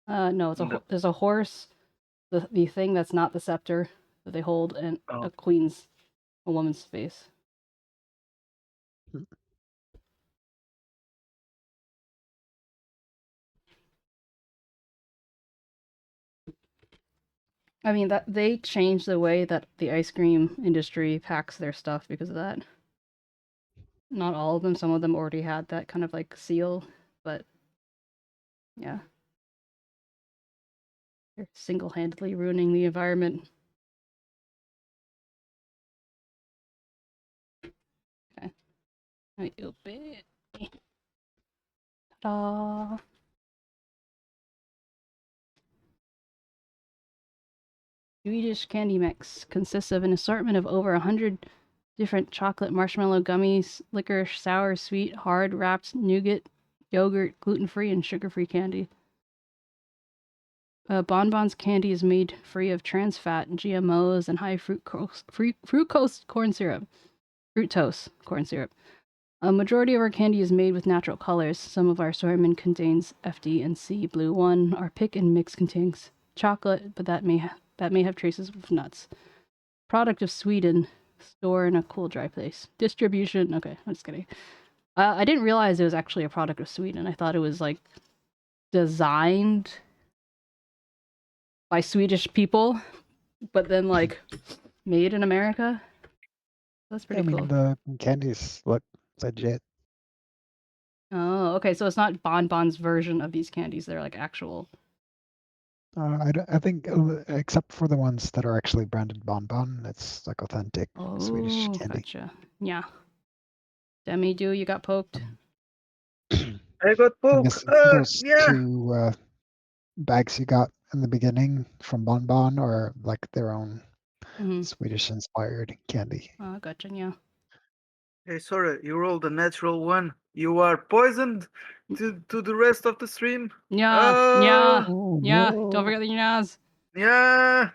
Speaker 1: No, it's there's a horse. The thing that's not the scepter that they hold, and a woman's face. I mean, that they changed the way that the ice cream industry packs their stuff because of that. Not all of them. Some of them already had that kind of like seal, but yeah. They're single-handedly ruining the environment. Okay. I open it. Ta-da! Swedish candy mix consists of an assortment of over 100 different chocolate, marshmallow, gummies, licorice, sour, sweet, hard, wrapped, nougat, yogurt, gluten-free, and sugar-free candy. Bonbons candy is made free of trans fat, GMOs, and high fructose corn syrup. Fructose corn syrup. A majority of our candy is made with natural colors. Some of our assortment contains FD and C. Blue one. Our pick and mix contains chocolate, but that may have traces of nuts. Product of Sweden. Store in a cool, dry place. Distribution. Okay, I'm just kidding. I didn't realize it was actually a product of Sweden. I thought it was like designed by Swedish people, but then like made in America. That's pretty cool.
Speaker 3: The candies look legit.
Speaker 1: Oh, okay. So it's not Bonbon's version of these candies. They're like actual.
Speaker 3: I think, except for the ones that are actually branded Bonbon, it's like authentic Swedish candy.
Speaker 1: Gotcha. Yeah. Demi-do, you got poked.
Speaker 2: I got poked.
Speaker 3: Those
Speaker 2: Yeah.
Speaker 3: 2 bags you got in the beginning from Bonbon are like their own Swedish-inspired candy.
Speaker 1: Oh, gotcha. Yeah.
Speaker 2: Hey, sorry, you rolled a natural one. You are poisoned to the rest of the stream.
Speaker 1: Yeah.
Speaker 3: Oh,
Speaker 1: Yeah.
Speaker 3: no.
Speaker 1: Don't forget the nyas.
Speaker 2: Yeah.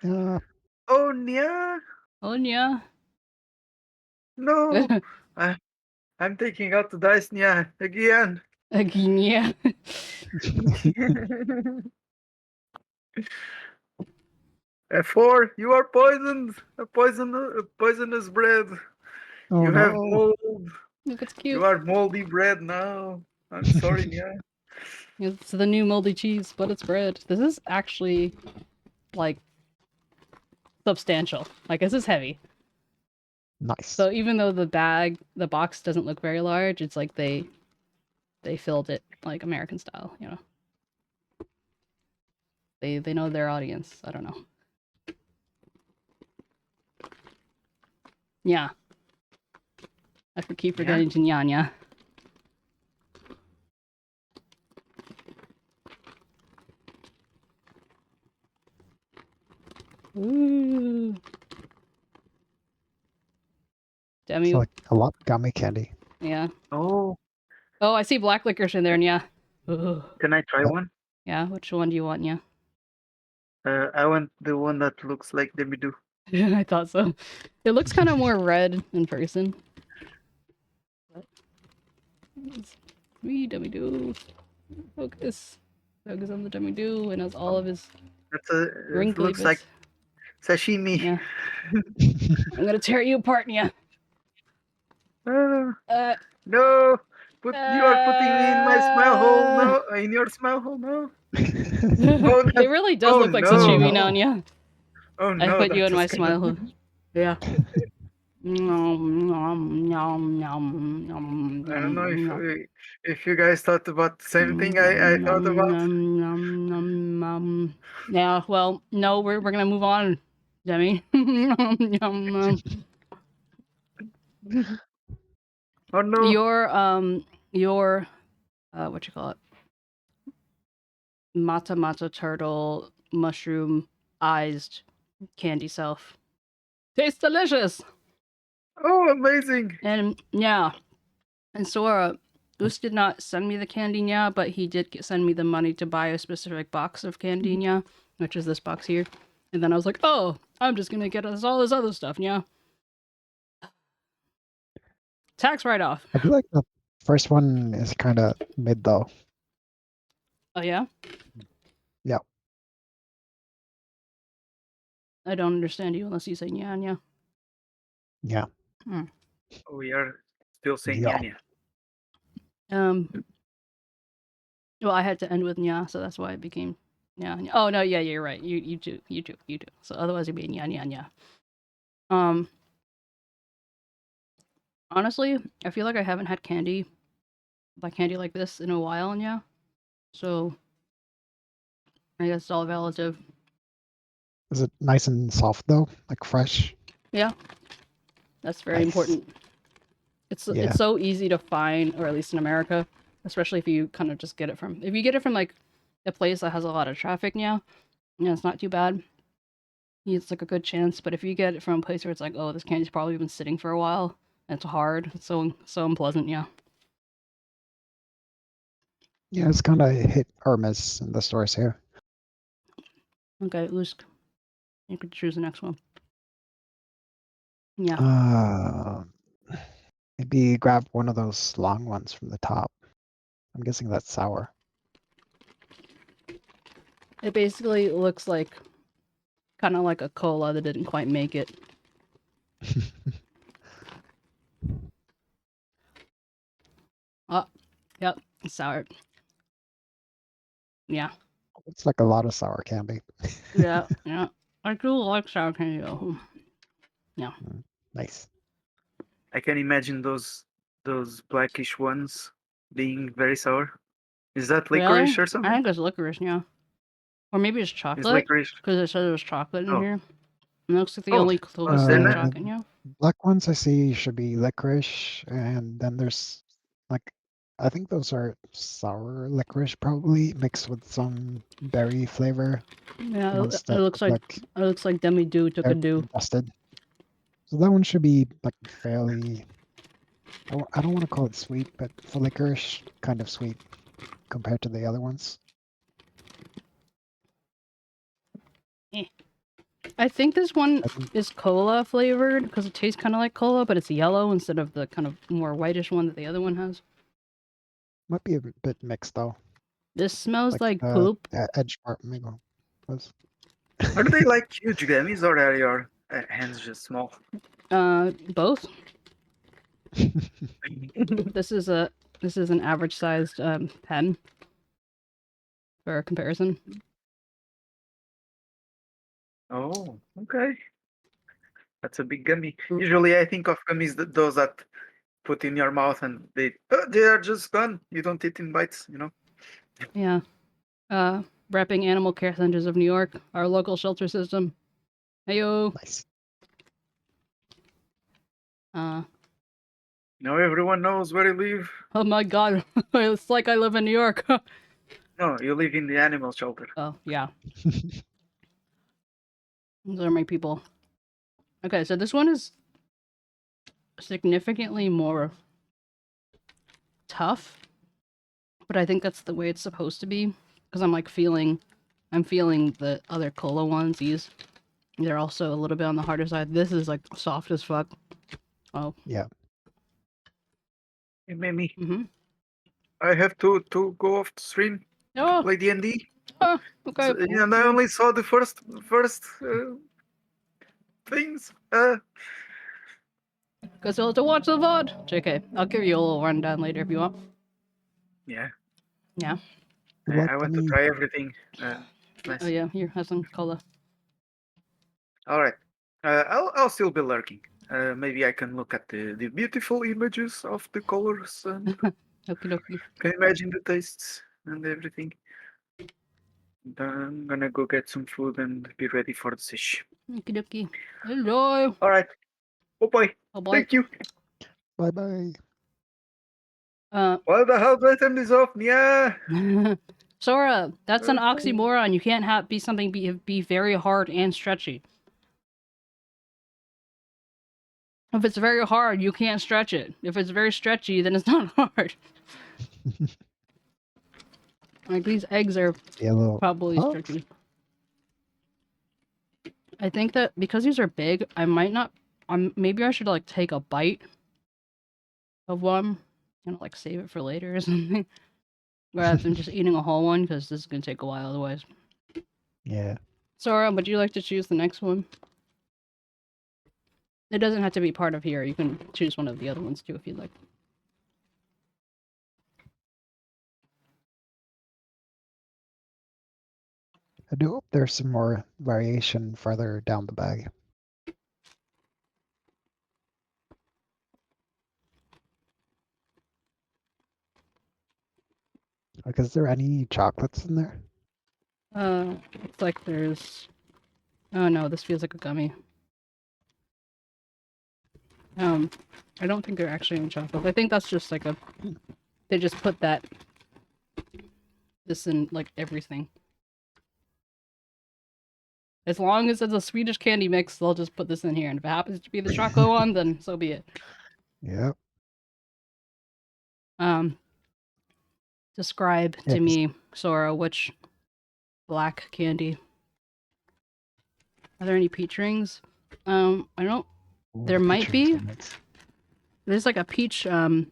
Speaker 3: Yeah.
Speaker 2: Oh, yeah.
Speaker 1: Oh, yeah.
Speaker 2: No. I'm taking out the dice, yeah, again.
Speaker 1: Again, yeah.
Speaker 2: F4, you are poisoned. A poisonous bread.
Speaker 3: Oh,
Speaker 2: you have
Speaker 3: no.
Speaker 2: mold.
Speaker 1: Look, it's cute.
Speaker 2: You are moldy bread now. I'm sorry, yeah.
Speaker 1: It's the new moldy cheese, but it's bread. This is actually like substantial. Like this is heavy.
Speaker 3: Nice.
Speaker 1: So even though the box doesn't look very large, it's like they filled it like American style, you know. They know their audience. I don't know. Yeah. I keep forgetting to Nyanya. Ooh. Demi.
Speaker 3: It's like a lot of gummy candy.
Speaker 1: Yeah.
Speaker 2: Oh.
Speaker 1: Oh, I see black licorice in there, yeah. Ooh.
Speaker 2: Can I try one?
Speaker 1: Yeah, which one do you want, yeah?
Speaker 2: I want the one that looks like Demi-do.
Speaker 1: I thought so. It looks kind of more red in person. Me, Demi-do. Focus. Focus on the Demi-do, and has all of his
Speaker 2: it looks like sashimi.
Speaker 1: Yeah. I'm gonna tear you apart, yeah.
Speaker 2: No. You are putting me in my smile hole now. In your smile hole now.
Speaker 1: It really does look like sashimi now, yeah.
Speaker 2: Oh no!
Speaker 1: I put you in my smile hole. Yeah. I
Speaker 2: don't know if you guys thought about the same thing I thought about.
Speaker 1: Yeah. Well, no, we're gonna move on, Demi.
Speaker 2: Oh no!
Speaker 1: Your what you call it? Mata turtle mushroom eyes candy self. Tastes delicious.
Speaker 2: Oh, amazing!
Speaker 1: And yeah, and Sora, Us did not send me the candy, yeah, but he did send me the money to buy a specific box of candy, yeah, which is this box here. And then I was like, oh, I'm just gonna get us all this other stuff, yeah. Tax write-off.
Speaker 3: I feel like the first one is kind of mid though.
Speaker 1: Oh yeah?
Speaker 3: Yeah.
Speaker 1: I don't understand you unless you say nya nya.
Speaker 3: Yeah.
Speaker 2: We are still saying
Speaker 3: Yeah.
Speaker 2: nya.
Speaker 1: Well, I had to end with nya, so that's why it became nya nya. Oh no, yeah, you're right. You too. So otherwise it'd be nya nya nya. Honestly, I feel like I haven't had candy like this in a while, yeah. So I guess it's all relative.
Speaker 3: Is it nice and soft though? Like fresh?
Speaker 1: Yeah. That's very
Speaker 3: Nice.
Speaker 1: important.
Speaker 3: Yeah.
Speaker 1: It's so easy to find, or at least in America, especially if you kind of just get it from like a place that has a lot of traffic now, it's not too bad. It's like a good chance. But if you get it from a place where it's like, oh, this candy's probably been sitting for a while, and it's hard, it's so unpleasant, yeah.
Speaker 3: Yeah, it's kind of hit or miss in the stores here.
Speaker 1: Okay, Usk, you could choose the next one. Yeah.
Speaker 3: Maybe grab one of those long ones from the top. I'm guessing that's sour.
Speaker 1: It basically looks like kind of like a cola that didn't quite make it. Oh, yep, it's sour. Yeah.
Speaker 3: It's like a lot of sour candy.
Speaker 1: Yeah. I do like sour candy though. Yeah.
Speaker 3: Nice.
Speaker 2: I can imagine those blackish ones being very sour. Is that
Speaker 1: Really?
Speaker 2: licorice or
Speaker 1: I
Speaker 2: something?
Speaker 1: think it's licorice, yeah. Or maybe it's
Speaker 2: Is
Speaker 1: chocolate,
Speaker 2: licorice?
Speaker 1: because it said there was chocolate in
Speaker 2: Oh.
Speaker 1: here. And it looks like the
Speaker 2: Oh,
Speaker 1: only clue was
Speaker 2: then
Speaker 1: the
Speaker 2: I-
Speaker 1: chocolate, yeah.
Speaker 3: Black ones I see should be licorice, and then there's like, I think those are sour licorice probably mixed with some berry flavor.
Speaker 1: Yeah,
Speaker 3: The ones
Speaker 1: it
Speaker 3: that
Speaker 1: looks like Demi Do took a do.
Speaker 3: dusted. So that one should be like fairly. I don't want to call it sweet, but for licorice, kind of sweet compared to the other ones.
Speaker 1: I think this one
Speaker 3: I think
Speaker 1: is cola flavored because it tastes kind of like cola, but it's yellow instead of the kind of more whitish one that the other one has.
Speaker 3: might be a bit mixed though.
Speaker 1: This smells like
Speaker 3: the
Speaker 1: poop.
Speaker 3: edge part maybe was.
Speaker 2: Are they like huge gummies or are your hands just small?
Speaker 1: Both. This is an average sized pen for comparison.
Speaker 2: Oh, okay. That's a big gummy. Usually I think of gummies those that put in your mouth and they are just gone. You don't eat in bites, you know?
Speaker 1: Yeah. Repping Animal Care Centers of New York, our local shelter system. Heyo.
Speaker 3: Nice.
Speaker 2: Now everyone knows where you live.
Speaker 1: Oh my god. It's like I live in New York.
Speaker 2: No, you live in the animal shelter.
Speaker 1: Oh, yeah. Those are my people. Okay, so this one is significantly more tough, but I think that's the way it's supposed to be because I'm feeling the other cola ones. They're also a little bit on the harder side. This is like soft as fuck. Oh.
Speaker 3: Yeah.
Speaker 2: Hey, Mimi.
Speaker 1: Mm-hmm.
Speaker 2: I have to go off the stream to
Speaker 1: Oh.
Speaker 2: play D&D.
Speaker 1: Oh, okay.
Speaker 2: So, and I only saw the first things.
Speaker 1: Guess you'll have to watch the VOD. JK, I'll give you a little rundown later if you want.
Speaker 2: Yeah.
Speaker 1: Yeah.
Speaker 2: I want to try everything. Nice.
Speaker 1: Oh yeah, here, have some cola.
Speaker 2: All right. I'll still be lurking. Maybe I can look at the beautiful images of the colors and
Speaker 1: Okie dokie.
Speaker 2: can imagine the tastes and everything. Then I'm gonna go get some food and be ready for the session.
Speaker 1: Okie dokie. Enjoy.
Speaker 2: All right. Oh boy.
Speaker 1: Oh boy.
Speaker 2: Thank you.
Speaker 3: Bye bye.
Speaker 2: Why the hell do I turn this off? Yeah.
Speaker 1: Sora, that's an oxymoron. You can't have be very hard and stretchy. If it's very hard, you can't stretch it. If it's very stretchy, then it's not hard. Like these eggs are probably stretchy. I think that because these are big, I might not. Maybe I should like take a bite of one and like save it for later or something, rather than just eating a whole one because this is gonna take a while otherwise.
Speaker 3: Yeah.
Speaker 1: Sora, would you like to choose the next one? It doesn't have to be part of here. You can choose one of the other ones too if you'd like.
Speaker 3: I do hope there's some more variation further down the bag. Like, is there any chocolates in there?
Speaker 1: Looks like there's. Oh no, this feels like a gummy. I don't think they're actually in chocolate. I think that's just like a. They just put this in like everything. As long as it's a Swedish candy mix, they'll just put this in here. And if it happens to be the chocolate one, then so be it.
Speaker 3: Yep.
Speaker 1: Describe to me, Sora, which black candy. Are there any peach rings? I don't. There might be. There's like a peach, not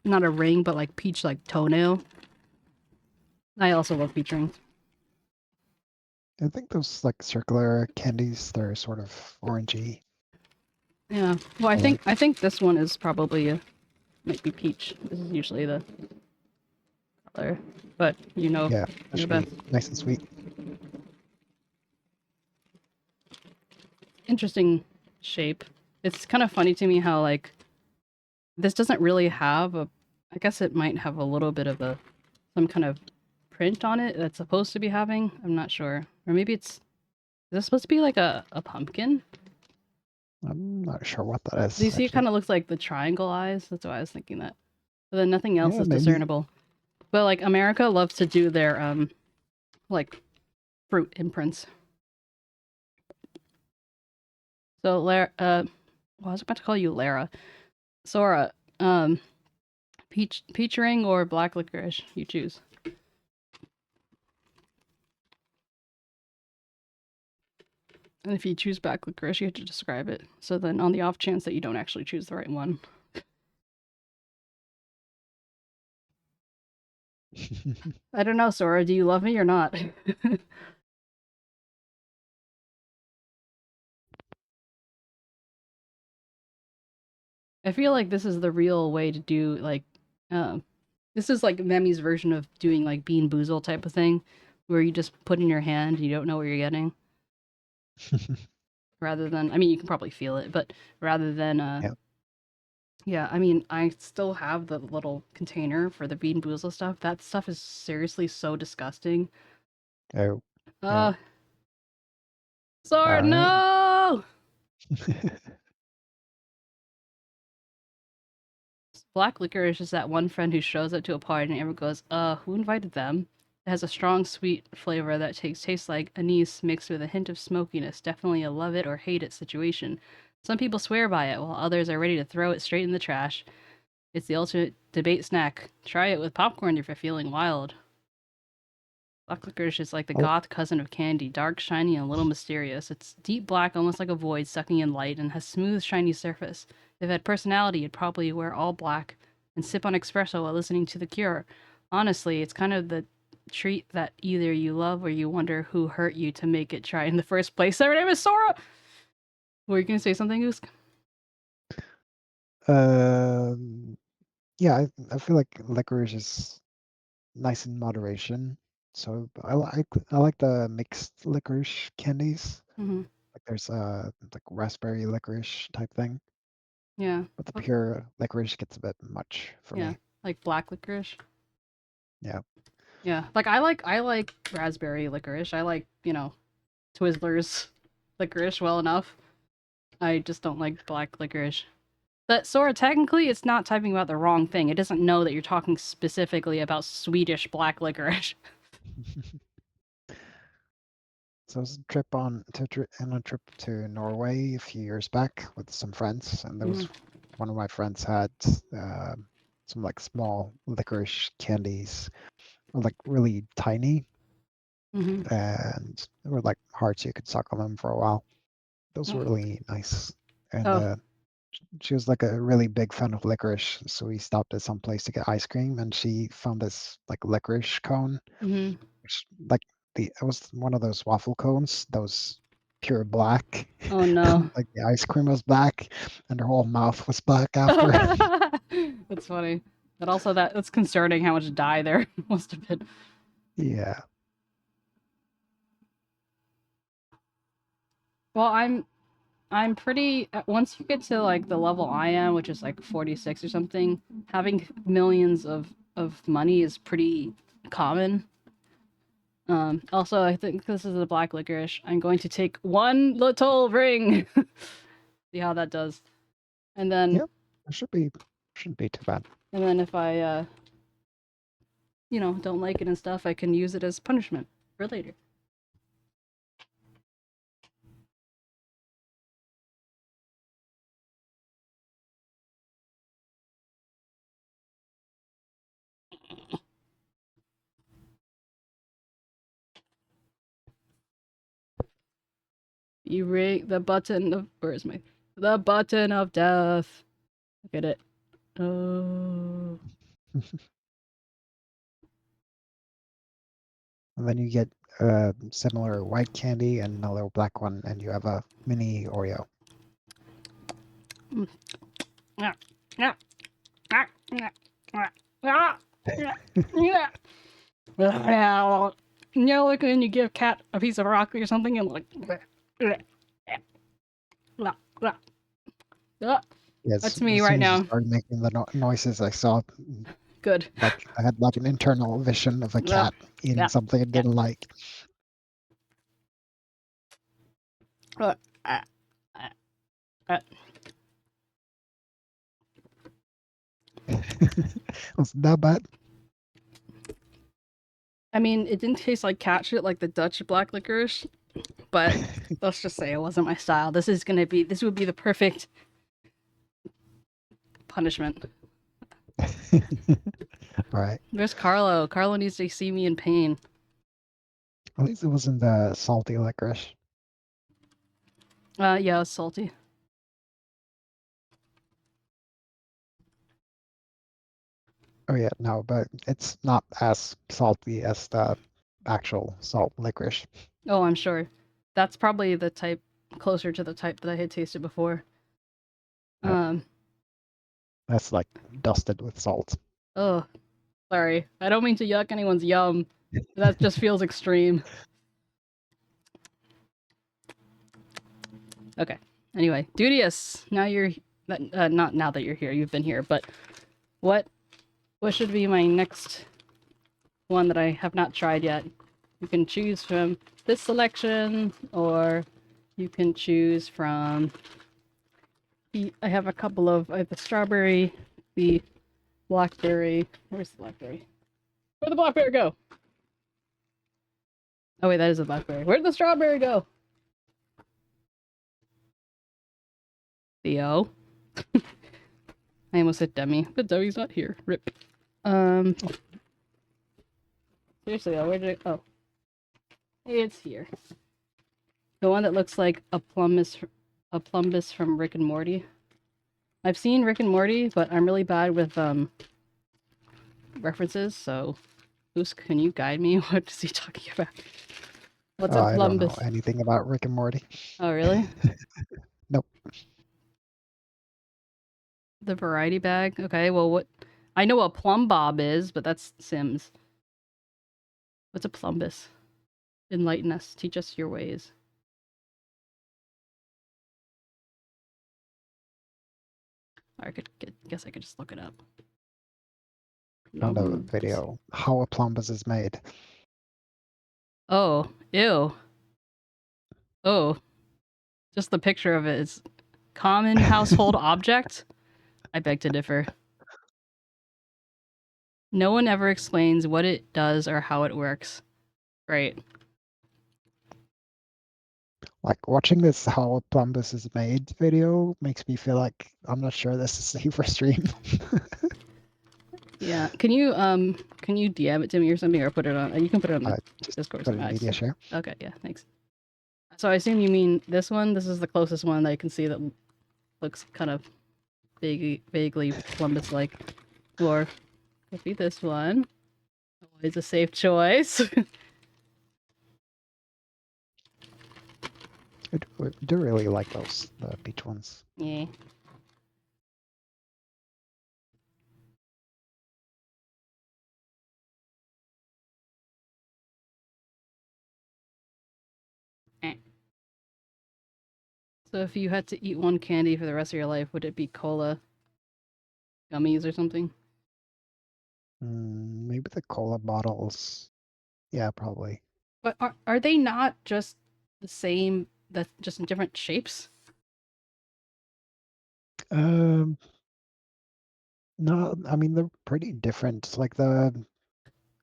Speaker 1: a ring, but like peach like toenail. I also love peach rings.
Speaker 3: I think those like circular candies, they're sort of orangey.
Speaker 1: Yeah. Well, I think this one is probably might be peach. This is usually the color, but you know.
Speaker 3: Yeah, nice and sweet.
Speaker 1: Interesting shape. It's kind of funny to me how like this doesn't really have a. I guess it might have a little bit of some kind of print on it that's supposed to be having. I'm not sure, or maybe it's. Is this supposed to be like a pumpkin?
Speaker 3: I'm not sure what that is.
Speaker 1: Do you see? It kind of looks like the triangle eyes. That's why I was thinking that. But then nothing else is discernible. But like America loves to do their like fruit imprints. So well, I was about to call you Lara. Sora, peach ring or black licorice? You choose. And if you choose black licorice, you have to describe it. So then on the off chance that you don't actually choose the right one. I don't know, Sora. Do you love me or not? I feel like this is the real way to do like, this is like Memi's version of doing like Bean Boozle type of thing, where you just put in your hand, you don't know what you're getting. Rather than, I mean, you can probably feel it, but rather than, yeah, I mean, I still have the little container for the Bean Boozle stuff. That stuff is seriously so disgusting.
Speaker 3: Oh.
Speaker 1: Sorry, no! Black licorice is that one friend who shows up to a party and everyone goes, who invited them? It has a strong, sweet flavor that tastes like anise mixed with a hint of smokiness. Definitely a love it or hate it situation. Some people swear by it, while others are ready to throw it straight in the trash. It's the ultimate debate snack. Try it with popcorn if you're feeling wild. Black licorice is like the goth cousin of candy, dark, shiny, and a little mysterious. It's deep black, almost like a void, sucking in light, and has smooth, shiny surface. If it had personality, it'd probably wear all black and sip on espresso while listening to The Cure. Honestly, it's kind of the treat that either you love or you wonder who hurt you to make it try in the first place. Her name is Sora! Were you going to say something, Usk?
Speaker 3: Yeah, I feel like licorice is nice in moderation. So I like the mixed licorice candies. Like there's like raspberry licorice type thing.
Speaker 1: Yeah.
Speaker 3: But the pure licorice gets a bit much for me.
Speaker 1: Like black licorice.
Speaker 3: Yeah.
Speaker 1: Yeah. Like I like raspberry licorice. I like, you know, Twizzlers licorice well enough. I just don't like black licorice. But Sora, technically, it's not typing about the wrong thing. It doesn't know that you're talking specifically about Swedish black licorice.
Speaker 3: So I was on a trip to Norway a few years back with some friends, and there was one of my friends had some like small licorice candies, like really tiny,
Speaker 1: Mm-hmm.
Speaker 3: and they were like hard, so you could suck on them for a while. Those were really nice. And
Speaker 1: Oh.
Speaker 3: she was like a really big fan of licorice, so we stopped at some place to get ice cream, and she found this like licorice cone,
Speaker 1: Mm-hmm.
Speaker 3: which like it was one of those waffle cones, those pure black.
Speaker 1: Oh no.
Speaker 3: Like the ice cream was black, and her whole mouth was black after.
Speaker 1: That's funny. But also that's concerning how much dye there must have been.
Speaker 3: Yeah.
Speaker 1: Well, I'm pretty. Once you get to like the level I am, which is like 46 or something, having millions of money is pretty common. Also, I think this is the black licorice. I'm going to take one little ring. See how that does, and then
Speaker 3: Yep. It shouldn't be too bad.
Speaker 1: and then if I don't like it and stuff, I can use it as punishment for later. You ring the button of the button of death. Look at it. Oh.
Speaker 3: And then you get similar white candy and a little black one, and you have a mini Oreo.
Speaker 1: You know, like when you give a cat a piece of broccoli or something, and like.
Speaker 3: Yes,
Speaker 1: That's me
Speaker 3: as
Speaker 1: right
Speaker 3: soon as you
Speaker 1: now.
Speaker 3: started making the noises, I saw
Speaker 1: Good.
Speaker 3: like I had like an internal vision of a cat eating something it didn't like. Was that bad?
Speaker 1: I mean, it didn't taste like cat shit like the Dutch black licorice, but let's just say it wasn't my style. This would be the perfect punishment.
Speaker 3: Right.
Speaker 1: Where's Carlo? Carlo needs to see me in pain.
Speaker 3: At least it wasn't the salty licorice.
Speaker 1: Yeah, it was salty.
Speaker 3: Oh yeah, no, but it's not as salty as the actual salt licorice.
Speaker 1: Oh, I'm sure. That's probably the type closer to the type that I had tasted before.
Speaker 3: That's like dusted with salt.
Speaker 1: Oh, sorry. I don't mean to yuck anyone's yum. That just feels extreme. Okay. Anyway, Dudious, now you're not now that you're here. You've been here, but what should be my next one that I have not tried yet? You can choose from this selection, or you can choose from. I have a couple of. I have the strawberry, the blackberry. Where's the blackberry? Where'd the blackberry go? Oh wait, that is a blackberry. Where'd the strawberry go? Theo. I almost said Demi, but Demi's not here. Rip. Seriously though, where did it? Oh, it's here. The one that looks like a plumbus from Rick and Morty. I've seen Rick and Morty, but I'm really bad with references. So, Goose, can you guide me? What is he talking about? What's a plumbus?
Speaker 3: I don't know anything about Rick and Morty.
Speaker 1: Oh, really?
Speaker 3: Nope.
Speaker 1: The variety bag. Okay, well, what? I know what plumb bob is, but that's Sims. What's a plumbus? Enlighten us. Teach us your ways. I guess I could just look it up.
Speaker 3: Found a video how a plumbus is made.
Speaker 1: Oh, ew. Oh, just the picture of it is common household object. I beg to differ. No one ever explains what it does or how it works. Right.
Speaker 3: Like watching this how Plumbus is made video makes me feel like I'm not sure this is safe for stream.
Speaker 1: Yeah. Can you DM it to me or something, or put it on? You can put it on the
Speaker 3: Just
Speaker 1: Discord.
Speaker 3: put it in media share.
Speaker 1: Okay. Yeah. Thanks. So I assume you mean this one. This is the closest one that I can see that looks kind of vaguely Columbus-like, or could be this one. Always a safe choice.
Speaker 3: I do really like those, the beach ones.
Speaker 1: Yeah. So if you had to eat one candy for the rest of your life, would it be cola gummies or something?
Speaker 3: Maybe the cola bottles. Yeah, probably.
Speaker 1: But are they not just the same, that just in different shapes?
Speaker 3: No, I mean they're pretty different. Like the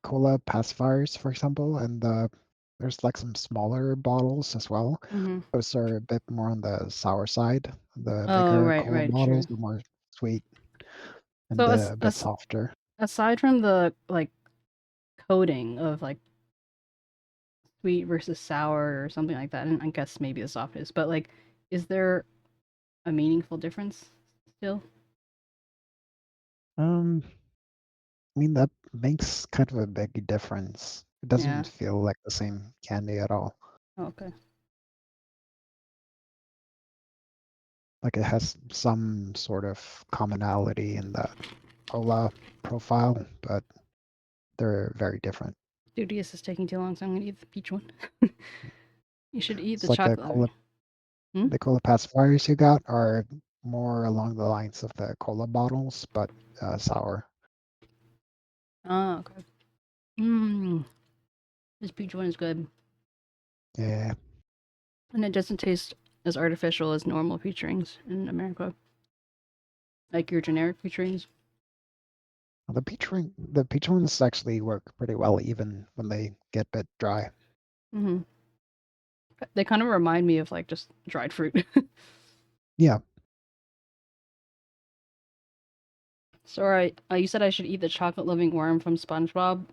Speaker 3: cola pacifiers, for example, and there's like some smaller bottles as well.
Speaker 1: Mm-hmm.
Speaker 3: Those are a bit more on the sour side. The
Speaker 1: Oh,
Speaker 3: bigger
Speaker 1: right,
Speaker 3: cola
Speaker 1: true.
Speaker 3: bottles are more sweet and
Speaker 1: So
Speaker 3: a bit softer.
Speaker 1: aside from the like coating of like sweet versus sour or something like that, and I guess maybe the softness, but like, is there a meaningful difference still?
Speaker 3: I mean that makes kind of a big difference. It
Speaker 1: Yeah.
Speaker 3: doesn't feel like the same candy at all.
Speaker 1: Oh, okay.
Speaker 3: Like it has some sort of commonality in the cola profile, but they're very different.
Speaker 1: Dudious is taking too long, so I'm gonna eat the peach one. You should eat
Speaker 3: It's
Speaker 1: the
Speaker 3: like
Speaker 1: chocolate.
Speaker 3: the cola pacifiers you got are more along the lines of the cola bottles, but sour.
Speaker 1: Oh, okay. Mmm. This peach one is good.
Speaker 3: Yeah.
Speaker 1: And it doesn't taste as artificial as normal peach rings in America. Like your generic peach rings.
Speaker 3: The peach ones actually work pretty well even when they get a bit dry.
Speaker 1: Mm-hmm. They kind of remind me of like just dried fruit.
Speaker 3: Yeah.
Speaker 1: Sorry, you said I should eat the chocolate living worm from SpongeBob.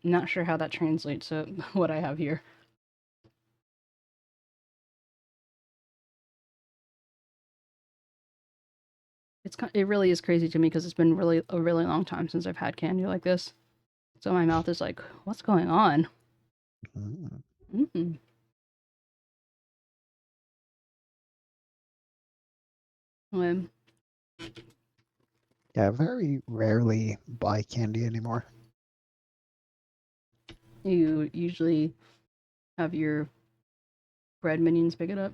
Speaker 1: Not sure how that translates to what I have here. It really is crazy to me because it's been a really long time since I've had candy like this. So my mouth is like, what's going on?
Speaker 3: Mm.
Speaker 1: Mm-hmm.
Speaker 3: Yeah, I very rarely buy candy anymore.
Speaker 1: You usually have your bread minions pick it up.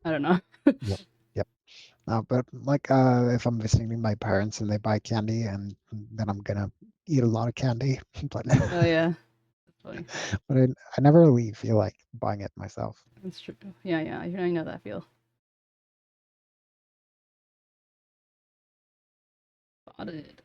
Speaker 1: I don't know.
Speaker 3: Yep. Yep. But like if I'm visiting my parents and they buy candy, and then I'm gonna eat a lot of candy. But
Speaker 1: Oh yeah, that's funny.
Speaker 3: but I never really feel like buying it myself.
Speaker 1: That's true. Yeah, yeah, I know that feel. Spotted.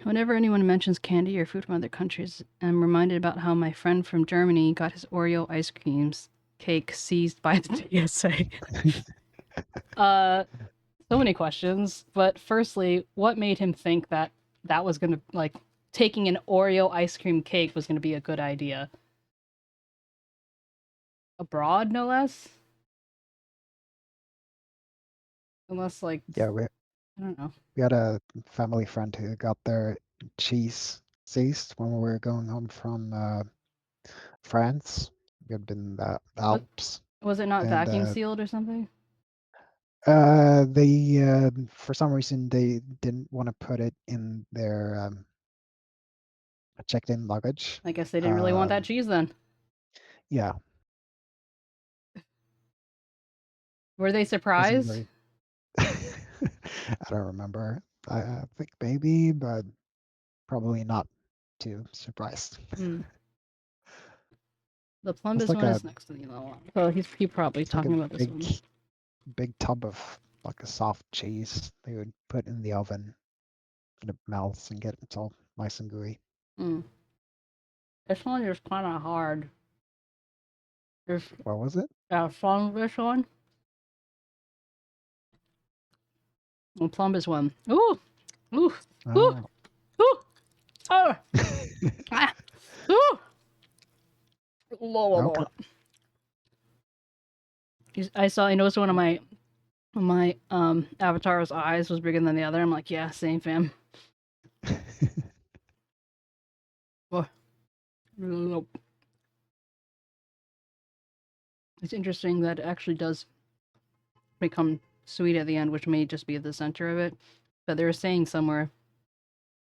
Speaker 1: Whenever anyone mentions candy or food from other countries, I'm reminded about how my friend from Germany got his Oreo ice creams cake seized by the TSA. So many questions. But firstly, what made him think that that was gonna like taking an Oreo ice cream cake was gonna be a good idea? Abroad, no less. Unless like
Speaker 3: Yeah,
Speaker 1: I don't know.
Speaker 3: we had a family friend who got their cheese seized when we were going home from France. We had been in the Alps,
Speaker 1: Was it not
Speaker 3: and
Speaker 1: vacuum sealed or something?
Speaker 3: they for some reason they didn't want to put it in their checked-in luggage.
Speaker 1: I guess they didn't really want that cheese then.
Speaker 3: Yeah,
Speaker 1: Were they
Speaker 3: wasn't
Speaker 1: surprised?
Speaker 3: very. I don't remember. I think maybe, but probably not. too. Surprised.
Speaker 1: Mm. The Plumbus
Speaker 3: It's like
Speaker 1: one
Speaker 3: a
Speaker 1: is next to the yellow one. So he probably
Speaker 3: it's like
Speaker 1: talking
Speaker 3: a
Speaker 1: about this one.
Speaker 3: big tub of like a soft cheese they would put in the oven and it melts and get it's all nice and gooey.
Speaker 1: Mm. This one is kind of hard. This
Speaker 3: What was it?
Speaker 1: Plumbus one. The Plumbus one. Ooh, ooh, ooh,
Speaker 3: Oh.
Speaker 1: ooh, oh, ah, ooh.
Speaker 3: Okay.
Speaker 1: I noticed one of my avatar's eyes was bigger than the other. I'm like, yeah, same fam. Oh, nope. It's interesting that it actually does become sweet at the end, which may just be at the center of it. But they were saying somewhere,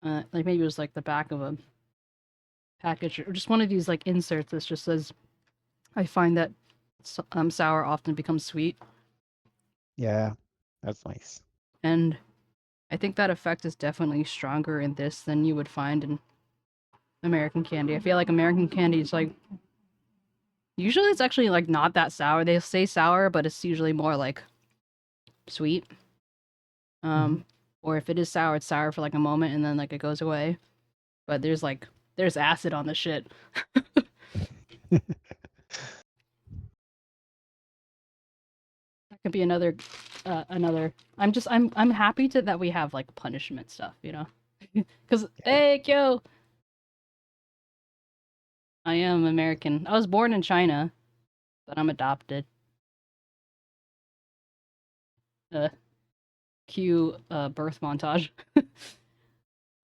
Speaker 1: like maybe it was like the back of a package or just one of these like inserts that just says, I find that sour often becomes sweet.
Speaker 3: Yeah, that's nice.
Speaker 1: And I think that effect is definitely stronger in this than you would find in American candy. I feel like American candy is like, usually it's actually like not that sour. They say sour, but it's usually more like sweet. Or if it is sour, it's sour for like a moment and then like it goes away. But there's acid on the shit. That could be another. I'm happy that we have like punishment stuff, you know, because hey yo, I am American. I was born in China, but I'm adopted. Cue birth montage.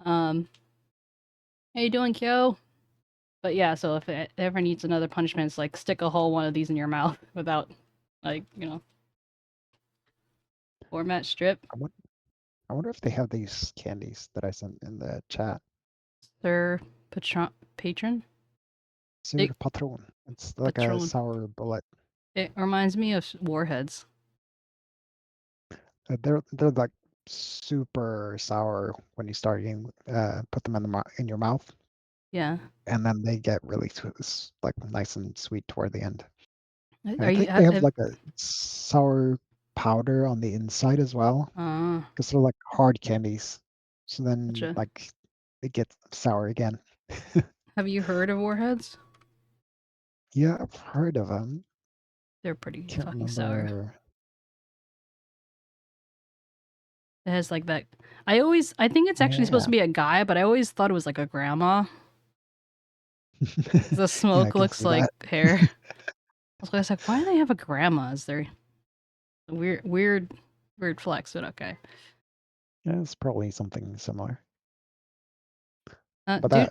Speaker 1: How you doing, Kyo? But yeah, so if it ever needs another punishment, it's like stick a whole one of these in your mouth without, like, you know, format strip.
Speaker 3: I wonder if they have these candies that I sent in the chat.
Speaker 1: Patron?
Speaker 3: 𝗟𝗶𝗀𝘀. It's like a
Speaker 1: Patron.
Speaker 3: sour bullet.
Speaker 1: It reminds me of Warheads.
Speaker 3: They're like super sour when you start eating. Put them in your mouth,
Speaker 1: Yeah.
Speaker 3: and then they get really like nice and sweet toward the end.
Speaker 1: Are
Speaker 3: I
Speaker 1: you?
Speaker 3: think they have like a sour powder on the inside as well, because they're like hard candies. So then
Speaker 1: Gotcha.
Speaker 3: like it gets sour again.
Speaker 1: Have you heard of Warheads?
Speaker 3: Yeah, I've heard of them.
Speaker 1: They're pretty
Speaker 3: Can't
Speaker 1: fucking sour.
Speaker 3: remember.
Speaker 1: It has like that. I think it's actually supposed to be a guy, but I always thought it was like a grandma. The smoke looks like hair. I was like, why do they have a grandma as their weird flex? But okay.
Speaker 3: Yeah, it's probably something similar.
Speaker 1: But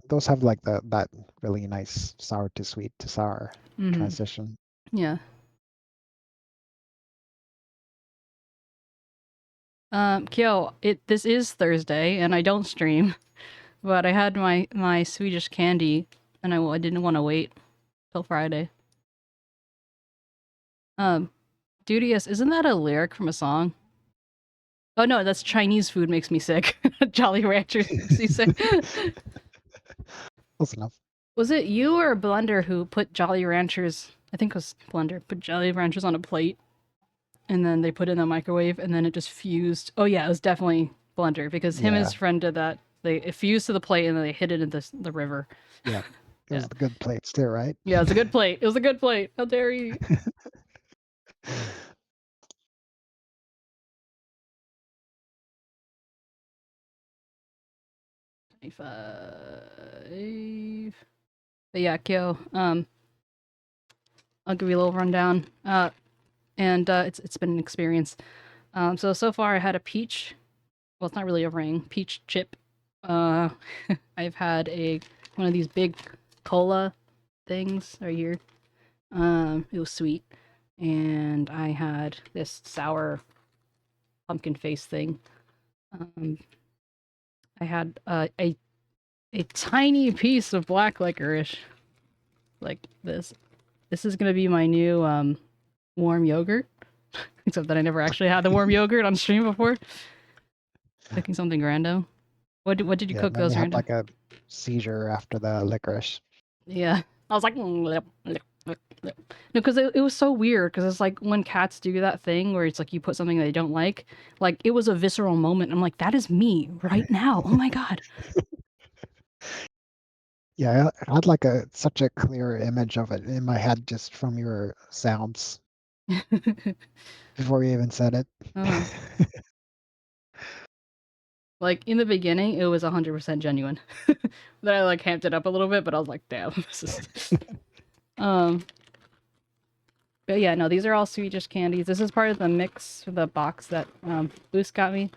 Speaker 3: those have like that really nice sour to sweet to sour transition.
Speaker 1: Yeah. Kyo, this is Thursday and I don't stream, but I had my Swedish candy and I didn't want to wait till Friday. Dudious, isn't that a lyric from a song? Oh no, that's Chinese food makes me sick. Jolly Ranchers makes me sick.
Speaker 3: Close enough.
Speaker 1: Was it you or Blender who put Jolly Ranchers? I think it was Blender. Put Jolly Ranchers on a plate, and then they put it in the microwave, and then it just fused. Oh yeah, it was definitely Blender because him and his friend did that. It fused to the plate, and then they hit it in the river.
Speaker 3: Yeah, it was the good plates too, right?
Speaker 1: Yeah, it was a good plate. It was a good plate. How dare you? 25. But yeah, Kyo. I'll give you a little rundown. It's been an experience. So far I had a peach. Well, it's not really a ring. Peach chip. I've had one of these big cola things right here. It was sweet, and I had this sour pumpkin face thing. I had a tiny piece of black licorice, like this. This is gonna be my new warm yogurt, except that I never actually had the warm yogurt on stream before. Cooking something random. What did you
Speaker 3: Yeah,
Speaker 1: cook
Speaker 3: then
Speaker 1: those
Speaker 3: they had
Speaker 1: random?
Speaker 3: like a seizure after the licorice.
Speaker 1: Yeah, I was like, no, because it was so weird. Because it's like when cats do that thing where it's like you put something they don't like it was a visceral moment. I'm like, that is me right now. Oh my god.
Speaker 3: Yeah, I had like such a clear image of it in my head just from your sounds before you even said it.
Speaker 1: uh, like in the beginning, it was 100% genuine. Then I like hamped it up a little bit, but I was like, damn, this is. But yeah, no, these are all Swedish candies. This is part of the mix, the box that Boost got me.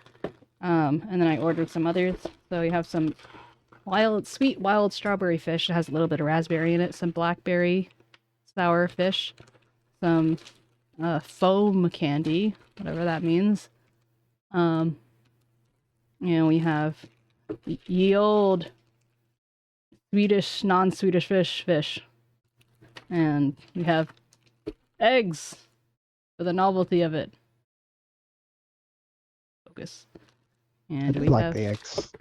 Speaker 1: And then I ordered some others. So we have some sweet wild strawberry fish. It has a little bit of raspberry in it. Some blackberry sour fish. Some foam candy, whatever that means. And we have ye old Swedish, non-Swedish fish. And we have eggs for the novelty of it. Focus.
Speaker 3: I
Speaker 1: And
Speaker 3: do
Speaker 1: we
Speaker 3: like
Speaker 1: have...
Speaker 3: the eggs.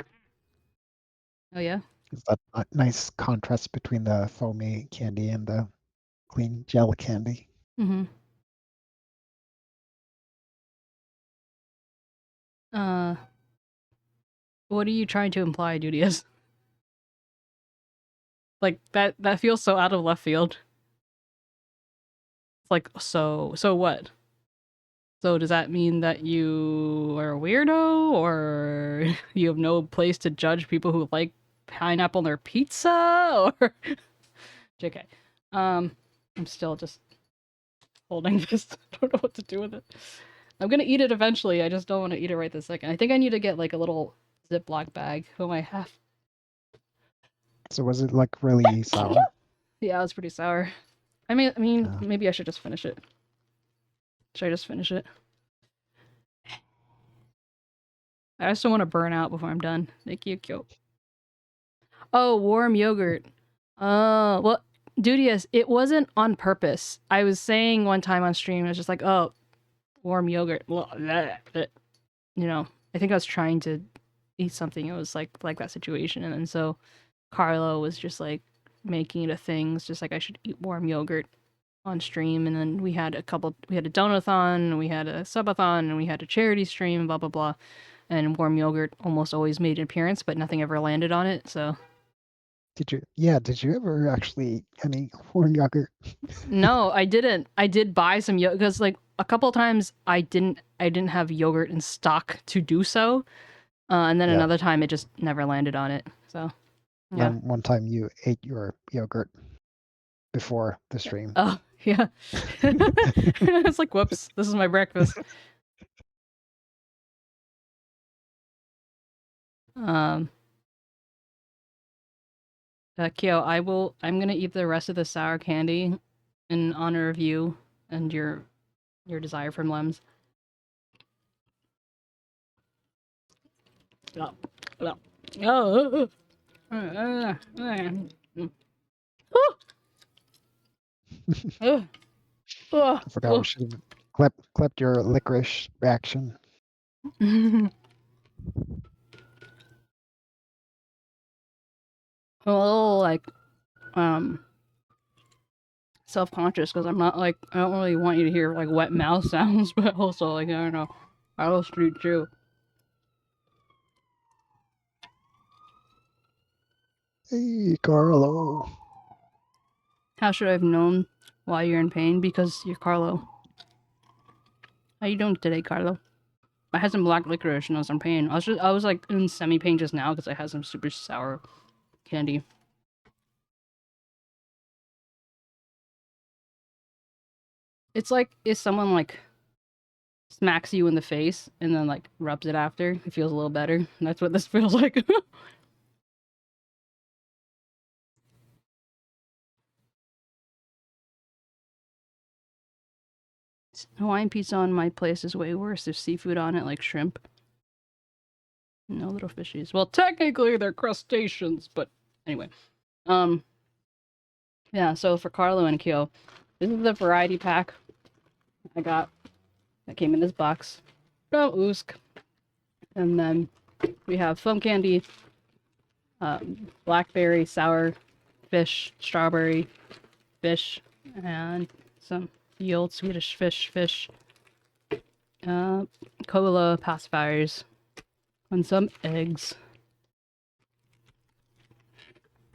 Speaker 1: Oh yeah?
Speaker 3: It's that nice contrast between the foamy candy and the clean gel candy.
Speaker 1: Mm-hmm. What are you trying to imply, Dudius? Like, that feels so out of left field. It's like, so what? So does that mean that you are a weirdo, or you have no place to judge people who like pineapple on their pizza, or... JK. I'm still just holding this. I don't know what to do with it. I'm gonna eat it eventually, I just don't want to eat it right this second. I think I need to get like a little Ziploc bag. Who I have.
Speaker 3: So was it like really sour?
Speaker 1: Yeah, it was pretty sour. I mean, maybe I should just finish it. Should I just finish it? I just don't want to burn out before I'm done. Thank you, Kyo. Oh, warm yogurt. Well, Dudius, it wasn't on purpose. I was saying one time on stream, I was just like, oh, warm yogurt. You know, I think I was trying to eat something. It was like that situation. And then so Carlo was just like making it a thing. It's just like I should eat warm yogurt on stream. And then we had a donathon, we had a subathon, and we had a charity stream, blah, blah, blah. And warm yogurt almost always made an appearance, but nothing ever landed on it, so...
Speaker 3: Did you ever actually eat any warm yogurt?
Speaker 1: No, I didn't. I did buy some yogurt, because, like, a couple times I didn't have yogurt in stock to do so, and then another time it just never landed on it, so... Yeah.
Speaker 3: One time you ate your yogurt before the stream.
Speaker 1: Oh, yeah. It's like, whoops, this is my breakfast. Kyo, I'm gonna eat the rest of the sour candy in honor of you and your desire for lemons. Oh.
Speaker 3: I forgot we should have clipped your licorice reaction.
Speaker 1: Well, like, self-conscious because I'm not like, I don't really want you to hear like wet mouth sounds, but also like, I don't know, I will street too.
Speaker 3: Hey, Carlo.
Speaker 1: How should I have known why you're in pain? Because you're Carlo. How you doing today, Carlo? I had some black licorice and I was in pain. I was like in semi-pain just now because I had some super sour candy. It's like if someone like smacks you in the face and then like rubs it after. It feels a little better. That's what this feels like. Hawaiian pizza on my place is way worse. There's seafood on it, like shrimp. No little fishies. Well, technically they're crustaceans, but anyway. Yeah, so for Carlo and Kyo, this is the variety pack I got that came in this box from Usk. And then We have foam candy, blackberry, sour fish, strawberry fish, and some the old Swedish fish, cola pacifiers, and some eggs.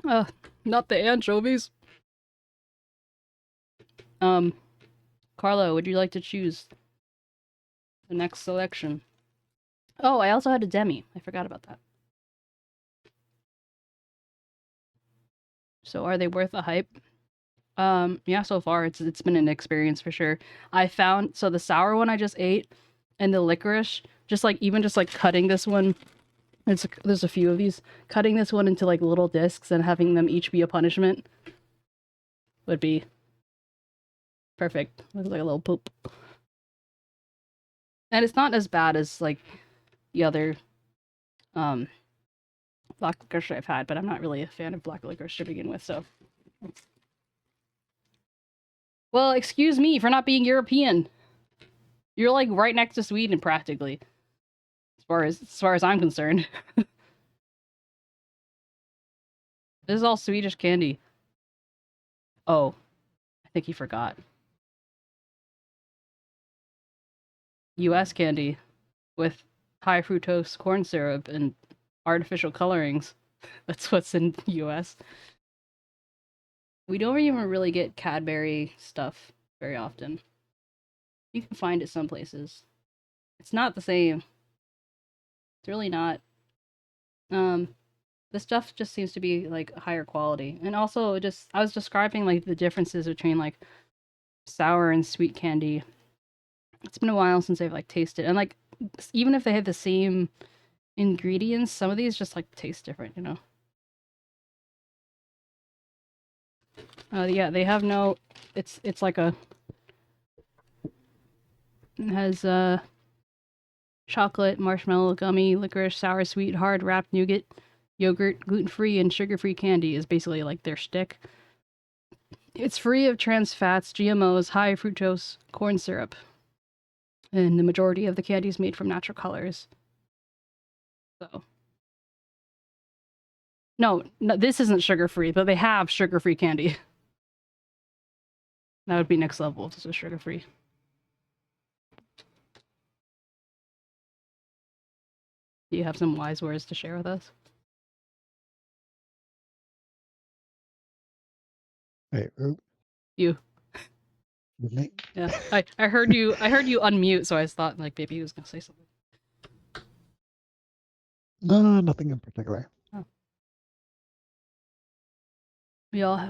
Speaker 1: Not the anchovies. Carlo, would you like to choose the next selection? Oh, I also had a demi. I forgot about that. So are they worth a hype? Yeah, so far it's been an experience for sure. I found, so the sour one I just ate and the licorice, just like cutting this one, there's a few of these, cutting this one into like little discs and having them each be a punishment would be perfect. Looks like a little poop. And it's not as bad as like the other black licorice I've had, but I'm not really a fan of black licorice to begin with, so. Well, excuse me for not being European. You're like right next to Sweden practically. As far as I'm concerned. This is all Swedish candy. Oh, I think he forgot. US candy with high fructose corn syrup and artificial colorings. That's what's in US. We don't even really get Cadbury stuff very often. You can find it some places. It's not the same. It's really not. The stuff just seems to be like higher quality. And also I was describing like the differences between like sour and sweet candy. It's been a while since I've like tasted, and like even if they have the same ingredients, some of these just like taste different, you know. Yeah, they have no, it's like it has chocolate, marshmallow, gummy, licorice, sour, sweet, hard, wrapped nougat, yogurt, gluten-free, and sugar-free candy is basically like their shtick. It's free of trans fats, GMOs, high fructose corn syrup, and the majority of the candy is made from natural colors. So, no, this isn't sugar-free, but they have sugar-free candy. That would be next level if this was sugar-free. Do you have some wise words to share with us?
Speaker 3: Hey,
Speaker 1: You.
Speaker 3: me?
Speaker 1: Yeah, I heard you unmute, so I thought like maybe he was gonna say something.
Speaker 3: No, nothing in particular.
Speaker 1: Oh.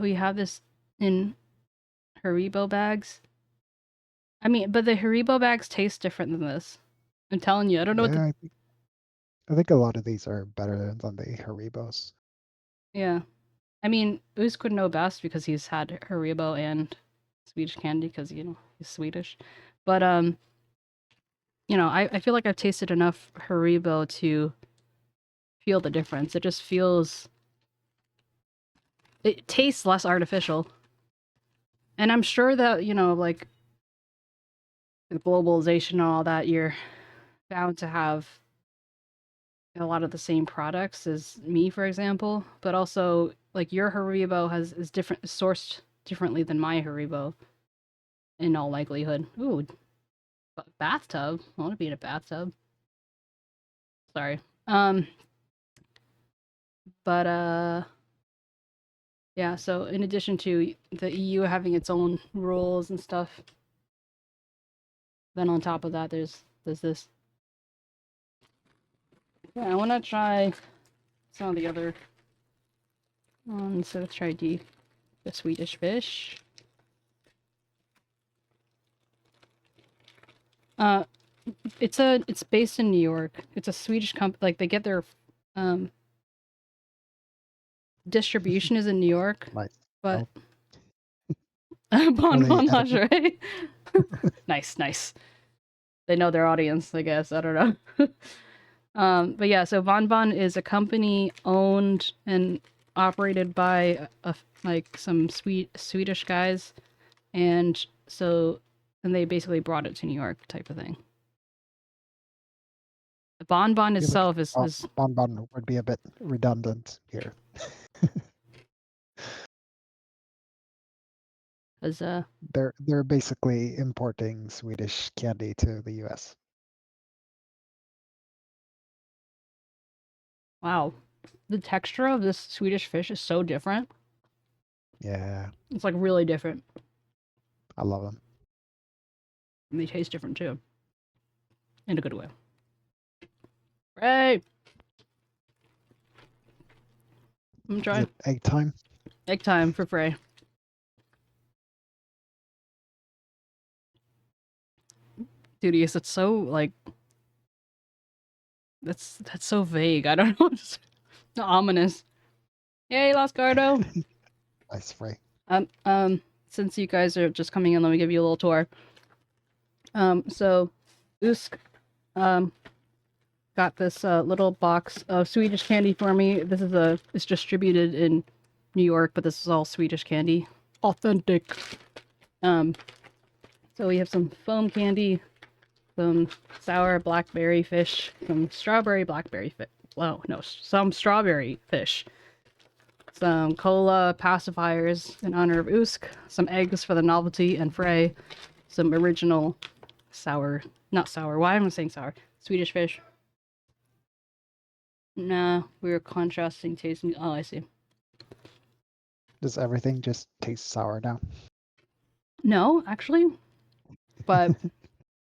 Speaker 1: We have this in Haribo bags. I mean, but the Haribo bags taste different than this. I'm telling you, I don't know what the...
Speaker 3: I think a lot of these are better than the Haribos.
Speaker 1: Yeah. I mean, Uskhar would know best because he's had Haribo and Swedish candy because, you know, he's Swedish. But, you know, I feel like I've tasted enough Haribo to feel the difference. It just feels... It tastes less artificial. And I'm sure that, you know, like, with globalization and all that, you're bound to have a lot of the same products as me, for example. But also, like, your Haribo is different, sourced differently than my Haribo, in all likelihood. Ooh, bathtub. I want to be in a bathtub. Sorry. But yeah, so in addition to the EU having its own rules and stuff, then on top of that, there's this. Yeah, I want to try some of the other ones. So let's try the Swedish fish. It's based in New York. It's a Swedish company. Like they get their distribution is in New York,
Speaker 3: Nice.
Speaker 1: but
Speaker 3: Oh.
Speaker 1: Bon
Speaker 3: Are they
Speaker 1: lingerie. Nice. They know their audience, I guess. I don't know. But yeah, so Bon is a company owned and operated by like some Swedish guys, and they basically brought it to New York, type of thing. The bonbon
Speaker 3: feel like
Speaker 1: itself is
Speaker 3: bonbon would be a bit redundant here. They're basically importing Swedish candy to the US.
Speaker 1: wow. The texture of this Swedish fish is so different.
Speaker 3: Yeah,
Speaker 1: It's like really different.
Speaker 3: I love them.
Speaker 1: And they taste different too. In a good way. Right. I'm
Speaker 3: Is
Speaker 1: trying.
Speaker 3: it egg time?
Speaker 1: Egg time for Frey. Dude, it's so like that's so vague. I don't know. It's ominous. Yay, Lost Gardo.
Speaker 3: Nice, Frey.
Speaker 1: Since you guys are just coming in, let me give you a little tour. So Usk got this little box of Swedish candy for me. It's distributed in New York, but this is all Swedish candy. Authentic. So we have some foam candy, some sour blackberry fish, some strawberry blackberry fish. Well, no, some strawberry fish. Some cola pacifiers in honor of Usk, some eggs for the novelty and Frey, some original not sour, why am I saying sour? Swedish fish. Nah, we were contrasting tasting. Oh, I see.
Speaker 3: Does everything just taste sour now?
Speaker 1: No, actually. But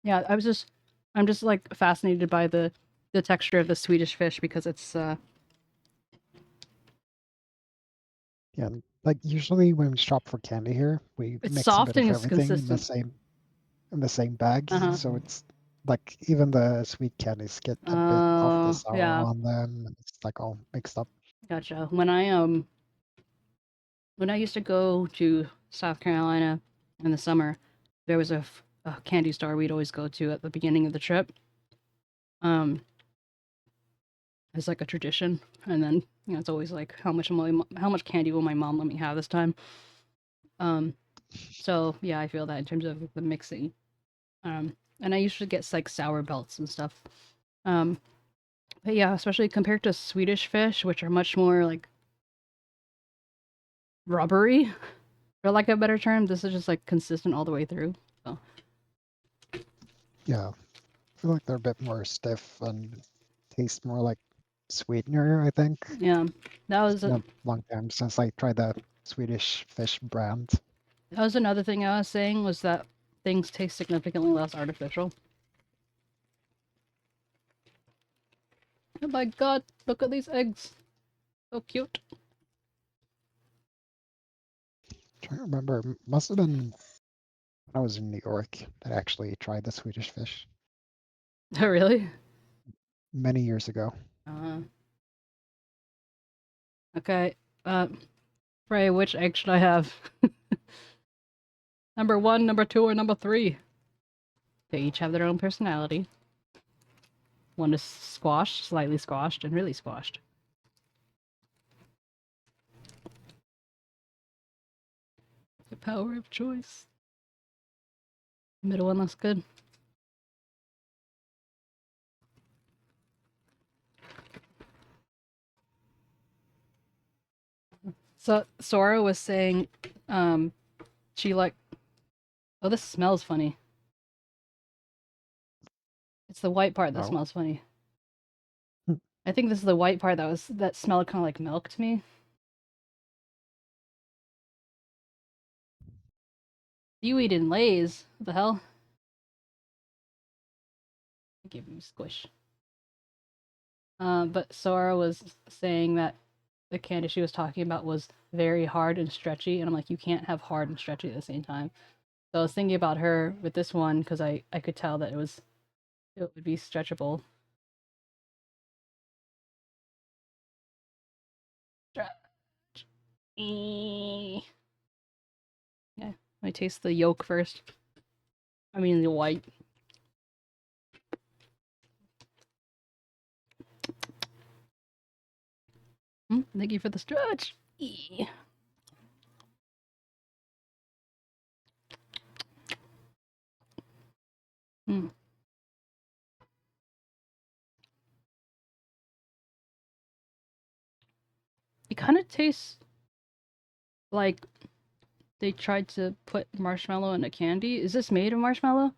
Speaker 1: yeah, I'm just like fascinated by the texture of the Swedish fish because it's
Speaker 3: Yeah, like usually when we shop for candy here, we
Speaker 1: it's
Speaker 3: mix a bit
Speaker 1: soft
Speaker 3: of
Speaker 1: and it's
Speaker 3: everything
Speaker 1: consistent.
Speaker 3: in the same bag.
Speaker 1: Uh-huh.
Speaker 3: So it's like even the sweet candies get a bit of the sour
Speaker 1: Yeah.
Speaker 3: on them. It's like all mixed up.
Speaker 1: Gotcha. When I used to go to South Carolina in the summer, there was a candy store we'd always go to at the beginning of the trip. It's like a tradition, and then it's always like how much candy will my mom let me have this time. So yeah, I feel that in terms of the mixing. And I usually get like sour belts and stuff. But yeah, especially compared to Swedish fish, which are much more like rubbery, for lack of a better term. This is just like consistent all the way through. So
Speaker 3: Yeah, I feel like they're a bit more stiff and taste more like sweetener, I think.
Speaker 1: yeah, that
Speaker 3: It's
Speaker 1: was
Speaker 3: been a long time since I tried the Swedish fish brand.
Speaker 1: another thing I was saying was that things taste significantly less artificial. Oh my god, look at these eggs. So cute.
Speaker 3: Trying to remember, must have been when I was in New York that I actually tried the Swedish fish
Speaker 1: Oh, really?
Speaker 3: many years ago.
Speaker 1: Okay. Frey, which egg should I have? Number 1, number 2, or number 3? They each have their own personality. One is squashed, slightly squashed, and really squashed. The power of choice. The middle one looks good. So Sora was saying, she like, oh, this smells funny. It's the white part that
Speaker 3: Oh.
Speaker 1: smells funny. I think this is the white part that smelled kind of like milk to me. You eating Lay's? What the hell? I gave him a squish. But Sora was saying that the candy she was talking about was very hard and stretchy, and I'm like, you can't have hard and stretchy at the same time. So I was thinking about her with this one because I could tell that it would be stretchable. Stretch. Yeah, I taste the yolk first. I mean the white. Thank you for the stretch. It kind of tastes like they tried to put marshmallow in a candy. Is this made of marshmallow?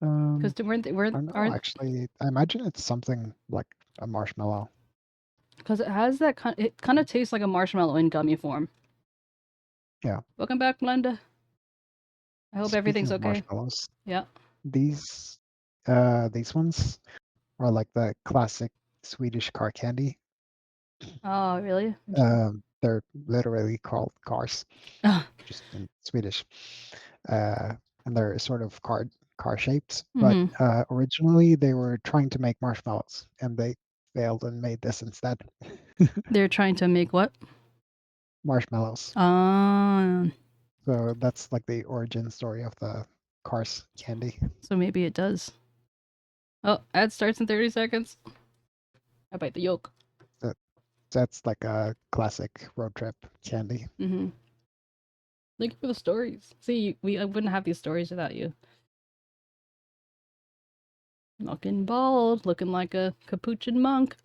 Speaker 1: Because
Speaker 3: I don't know,
Speaker 1: aren't
Speaker 3: actually. I imagine it's something like a marshmallow.
Speaker 1: because it has that it kind of tastes like a marshmallow in gummy form.
Speaker 3: Yeah.
Speaker 1: Welcome back, Melinda. I hope
Speaker 3: Speaking
Speaker 1: everything's
Speaker 3: of
Speaker 1: okay.
Speaker 3: marshmallows,
Speaker 1: Yeah.
Speaker 3: these ones are like the classic Swedish car candy.
Speaker 1: Oh, really?
Speaker 3: They're literally called cars,
Speaker 1: Oh.
Speaker 3: just in Swedish. And they're sort of car shaped, but
Speaker 1: Mm-hmm.
Speaker 3: originally they were trying to make marshmallows, and they failed and made this instead.
Speaker 1: They're trying to make what?
Speaker 3: Marshmallows.
Speaker 1: So
Speaker 3: that's like the origin story of the cars candy.
Speaker 1: maybe it does. Oh, ad starts in 30 seconds. I bite the yolk.
Speaker 3: That's like a classic road trip candy.
Speaker 1: Mm-hmm. Thank you for the stories. See, I wouldn't have these stories without you. Looking bald, looking like a capuchin monk.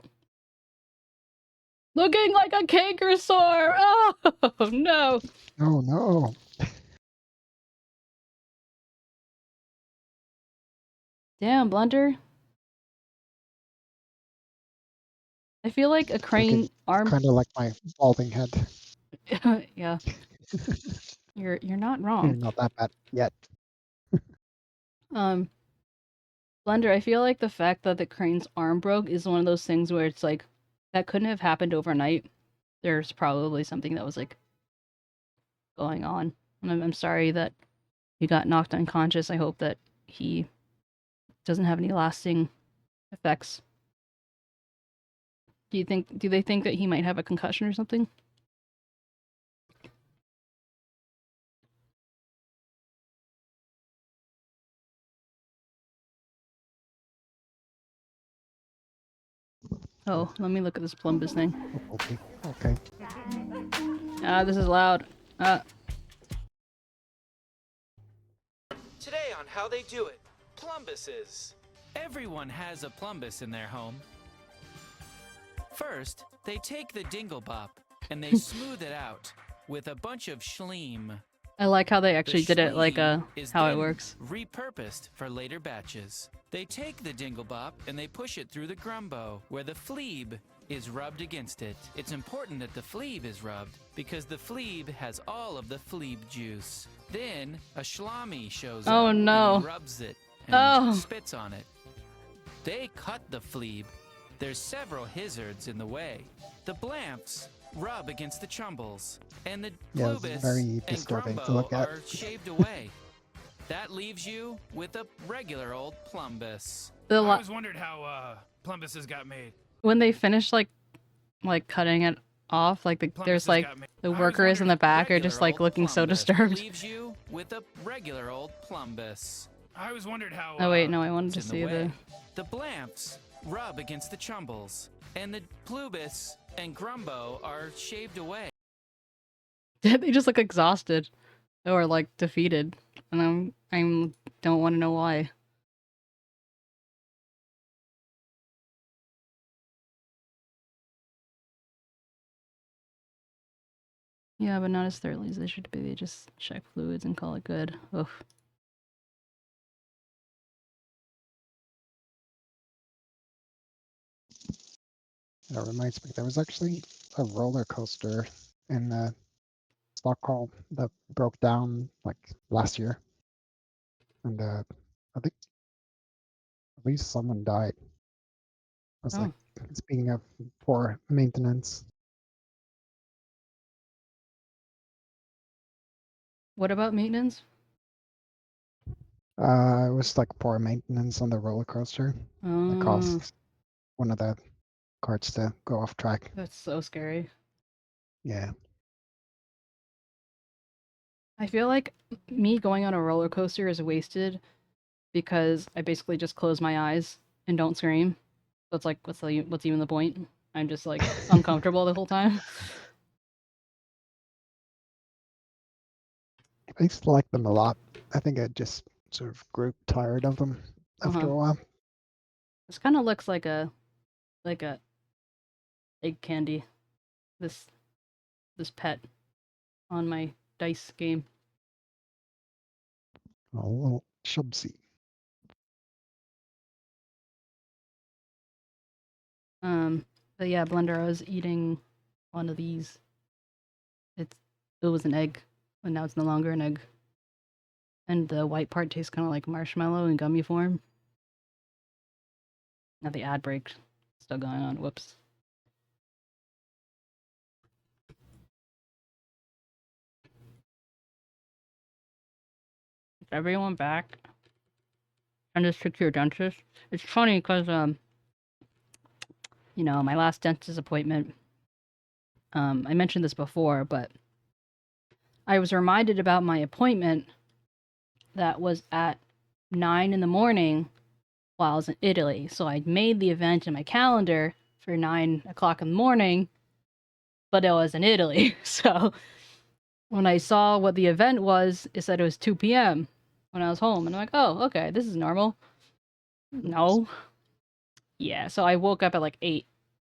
Speaker 1: Looking like a canker sore! Oh, no!
Speaker 3: Oh, no.
Speaker 1: Damn, Blunder. I feel like a crane arm...
Speaker 3: Kind of like my balding head.
Speaker 1: Yeah. You're not wrong.
Speaker 3: You're not that bad yet.
Speaker 1: Blunder, I feel like the fact that the crane's arm broke is one of those things where it's like, that couldn't have happened overnight. There's probably something that was like going on. And I'm sorry that he got knocked unconscious. I hope that he doesn't have any lasting effects. Do they think that he might have a concussion or something? Oh, let me look at this Plumbus thing.
Speaker 3: Okay.
Speaker 1: This is loud.
Speaker 4: Today on How They Do It, plumbuses. Everyone has a plumbus in their home. First, they take the dingle bop and they smooth it out with a bunch of schleem.
Speaker 1: I like how they actually did it like how it works.
Speaker 4: Repurposed for later batches. They take the dingle bop and they push it through the grumbo, where the fleeb is rubbed against it. It's important that the fleeb is rubbed because the fleeb has all of the fleeb juice. Then a shlami shows up and he rubs it and spits on it. They cut the fleeb. There's several hizzards in the way. The blamps rub against the chumbles, and the plubis and grumbo are shaved away. That leaves you with a regular old plumbus.
Speaker 5: I always wondered how plumbuses got made.
Speaker 1: When they finish like cutting it off, like there's like the workers in the back are just like looking so disturbed.
Speaker 4: Leaves you with a regular old plumbus.
Speaker 5: I always wondered how.
Speaker 1: Oh wait, no, I wanted to see
Speaker 4: the blamps rub against the chumbles, and the plubis and grumbo are shaved away.
Speaker 1: They just look exhausted or like defeated, and I don't want to know why. Yeah, but not as thoroughly as they should be. They just check fluids and call it good. Oof.
Speaker 3: That reminds me, there was actually a roller coaster in Stockholm that broke down like last year, and I think at least someone died. I was like, speaking of poor maintenance.
Speaker 1: What about maintenance?
Speaker 3: It was like poor maintenance on the roller coaster. That caused one of the carts to go off track.
Speaker 1: That's so scary.
Speaker 3: Yeah.
Speaker 1: I feel like me going on a roller coaster is wasted because I basically just close my eyes and don't scream. So it's like, what's even the point? I'm just like uncomfortable the whole time.
Speaker 3: I used to like them a lot. I think I just sort of grew tired of them after a while.
Speaker 1: This kind of looks like a egg candy. This pet on my dice game.
Speaker 3: A little 𝗟𝗶𝗀𝗀.
Speaker 1: But yeah, Blender, I was eating one of these. It was an egg, and now it's no longer an egg. And the white part tastes kind of like marshmallow in gummy form. Now the ad break still going on. Whoops. Is everyone back? And this trip to your dentist? It's funny because you know, my last dentist appointment. I mentioned this before, but I was reminded about my appointment that was at 9 in the morning while I was in Italy. So I made the event in my calendar for 9 o'clock in the morning, but it was in Italy. So when I saw what the event was, it said it was 2 p.m. when I was home. And I'm like, oh, okay, this is normal. No. Yeah, so I woke up at like 8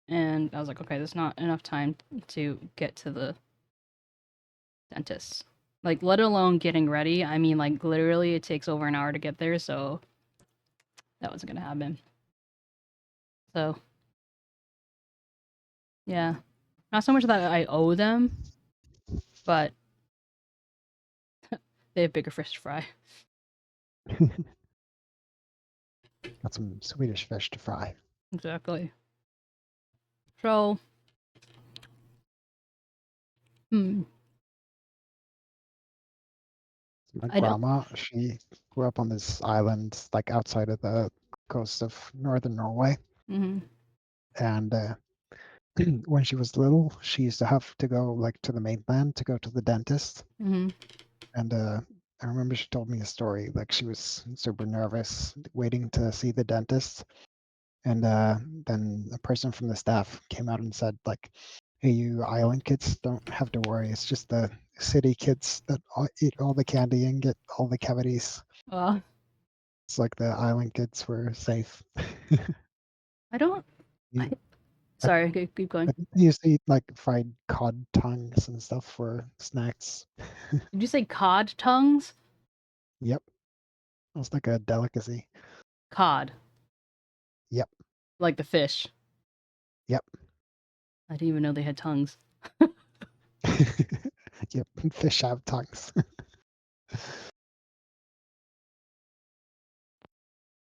Speaker 1: and I was like, okay, there's not enough time to get to the dentist. Like, let alone getting ready. I mean, like, literally, it takes over an hour to get there, so that wasn't gonna happen. So, yeah. Not so much that I owe them, but they have bigger fish to fry.
Speaker 3: Got some Swedish fish to fry.
Speaker 1: Exactly. So,
Speaker 3: My
Speaker 1: I don't...
Speaker 3: grandma, she grew up on this island, like outside of the coast of northern Norway.
Speaker 1: Mm-hmm.
Speaker 3: And when she was little, she used to have to go like to the mainland to go to the dentist.
Speaker 1: Mm-hmm.
Speaker 3: And I remember she told me a story, like she was super nervous waiting to see the dentist. And then a person from the staff came out and said, like, hey, you island kids don't have to worry. It's just the city kids that eat all the candy and get all the cavities.
Speaker 1: Well,
Speaker 3: It's like the island kids were safe.
Speaker 1: I don't...
Speaker 3: You-
Speaker 1: Sorry, keep
Speaker 3: I
Speaker 1: going.
Speaker 3: think they used to eat like fried cod tongues and stuff for snacks.
Speaker 1: Did you say cod tongues?
Speaker 3: Yep. It was like a delicacy.
Speaker 1: Cod.
Speaker 3: Yep.
Speaker 1: Like the fish.
Speaker 3: Yep.
Speaker 1: I didn't even know they had tongues.
Speaker 3: Yep. Fish have tongues.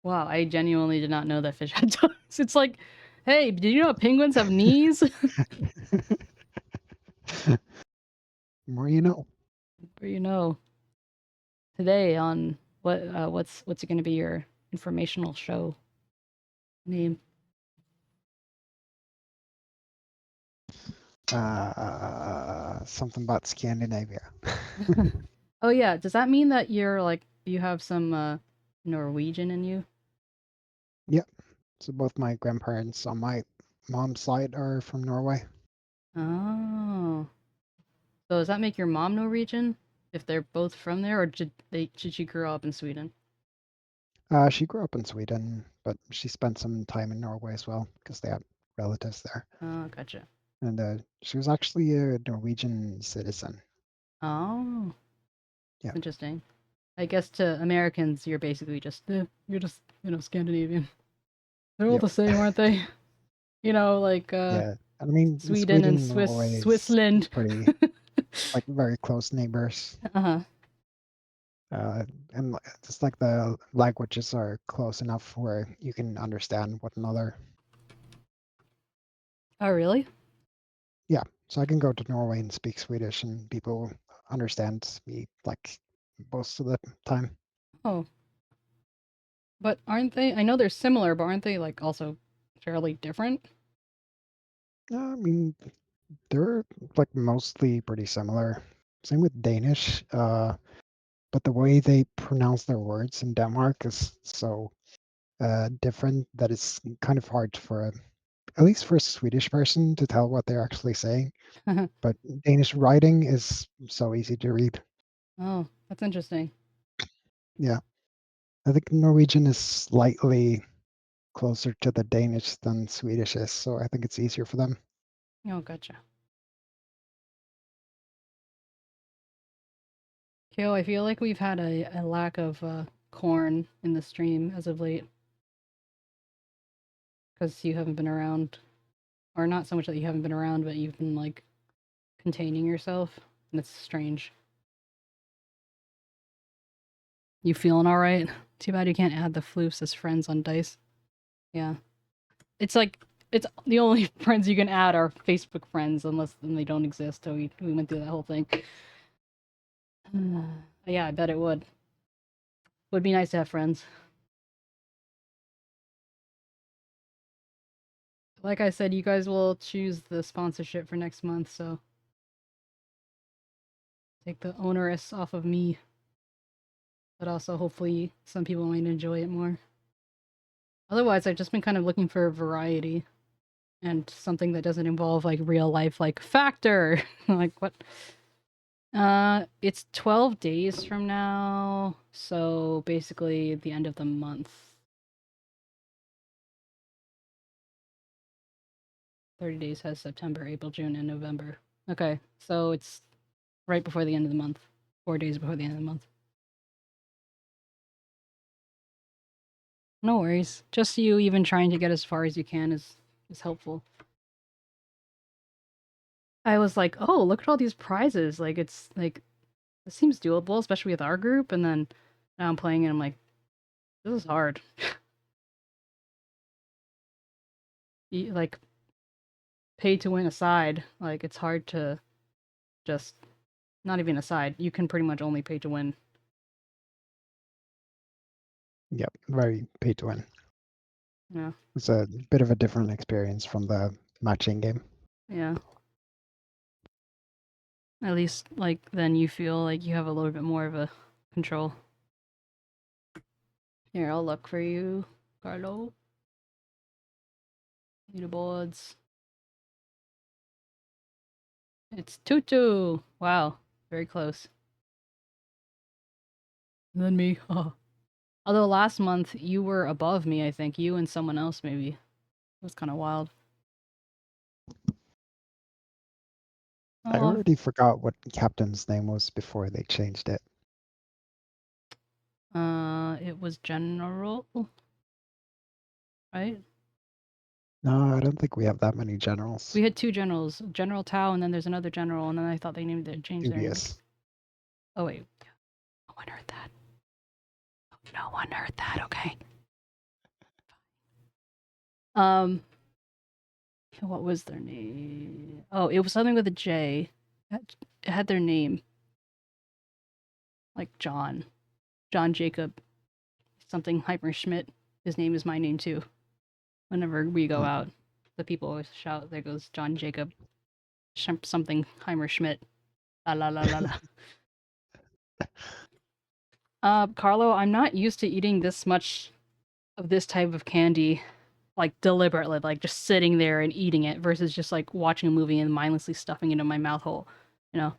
Speaker 1: Wow, I genuinely did not know that fish had tongues. It's like, hey, did you know penguins have knees?
Speaker 3: More you know.
Speaker 1: Or you know. Today on what's it going to be your informational show name?
Speaker 3: Something about Scandinavia.
Speaker 1: Oh yeah, does that mean that you have some Norwegian in you?
Speaker 3: Yep. So both my grandparents on my mom's side are from Norway.
Speaker 1: Oh. So does that make your mom Norwegian if they're both from there, or did she grow up in Sweden?
Speaker 3: She grew up in Sweden, but she spent some time in Norway as well because they have relatives there.
Speaker 1: Oh, gotcha.
Speaker 3: And she was actually a Norwegian citizen.
Speaker 1: Oh.
Speaker 3: Yeah.
Speaker 1: Interesting. I guess to Americans, you're basically just Scandinavian. They're all
Speaker 3: Yep.
Speaker 1: the same, aren't they? You know, like
Speaker 3: Yeah. I mean,
Speaker 1: Sweden and
Speaker 3: Norway is
Speaker 1: Switzerland.
Speaker 3: pretty like very close neighbors.
Speaker 1: Uh-huh.
Speaker 3: And just like the languages are close enough where you can understand one another.
Speaker 1: Oh, really?
Speaker 3: Yeah, so I can go to Norway and speak Swedish and people understand me like most of the time.
Speaker 1: Oh. But aren't they? I know they're similar, but aren't they like also fairly different?
Speaker 3: I mean, they're like mostly pretty similar. Same with Danish, but the way they pronounce their words in Denmark is so different that it's kind of hard for at least for a Swedish person to tell what they're actually saying. But Danish writing is so easy to read.
Speaker 1: Oh, that's interesting.
Speaker 3: Yeah. I think Norwegian is slightly closer to the Danish than Swedish is, so I think it's easier for them.
Speaker 1: Oh, gotcha. Kyo, I feel like we've had a lack of corn in the stream as of late. Because you haven't been around. Or not so much that you haven't been around, but you've been, like, containing yourself. And it's strange. You feeling alright? Too bad you can't add the floofs as friends on Dice. Yeah. It's like, it's the only friends you can add are Facebook friends, unless then they don't exist, so we went through that whole thing. Yeah, I bet it would. Would be nice to have friends. Like I said, you guys will choose the sponsorship for next month, so take the onerous off of me. But also, hopefully, some people might enjoy it more. Otherwise, I've just been kind of looking for variety. And something that doesn't involve, like, real life, like, Factor! Like, what? It's 12 days from now, so basically the end of the month. 30 days has September, April, June, and November. Okay, so it's right before the end of the month. 4 days before the end of the month. No worries. Just you even trying to get as far as you can is helpful. I was like, oh, look at all these prizes. Like, it's, like, this seems doable, especially with our group, and then now I'm playing and I'm like, this is hard. Like, pay to win aside, like, it's hard to just, not even aside, you can pretty much only pay to win.
Speaker 3: Yep, very pay to win.
Speaker 1: Yeah,
Speaker 3: It's a bit of a different experience from the matching game.
Speaker 1: yeah. At least, like, then you feel like you have a little bit more of a control. Here, I'll look for you, Carlo. Leaderboards. It's Tutu! Wow, very close. And then me, oh. Although last month, you were above me, I think. You and someone else, maybe. It was kind of wild.
Speaker 3: I
Speaker 1: Oh,
Speaker 3: already forgot what captain's name was before they changed it.
Speaker 1: it was General, right?
Speaker 3: No, I don't think we have that many generals.
Speaker 1: We had 2 generals, General Tao, and then there's another general, and then I thought they changed their name.
Speaker 3: Dubious.
Speaker 1: Oh wait, no one heard that. No one heard that. Okay. What was their name? Oh, it was something with a J. It had their name, like John Jacob, something 𝗟𝗶𝗀𝗀𝘀. His name is my name too. Whenever we go out, the people always shout, "There goes John Jacob, something 𝗟𝗓𝗀𝗀𝗀." La la la la la. Carlo, I'm not used to eating this much of this type of candy, like, deliberately, like, just sitting there and eating it versus just, like, watching a movie and mindlessly stuffing it in my mouth hole. You know?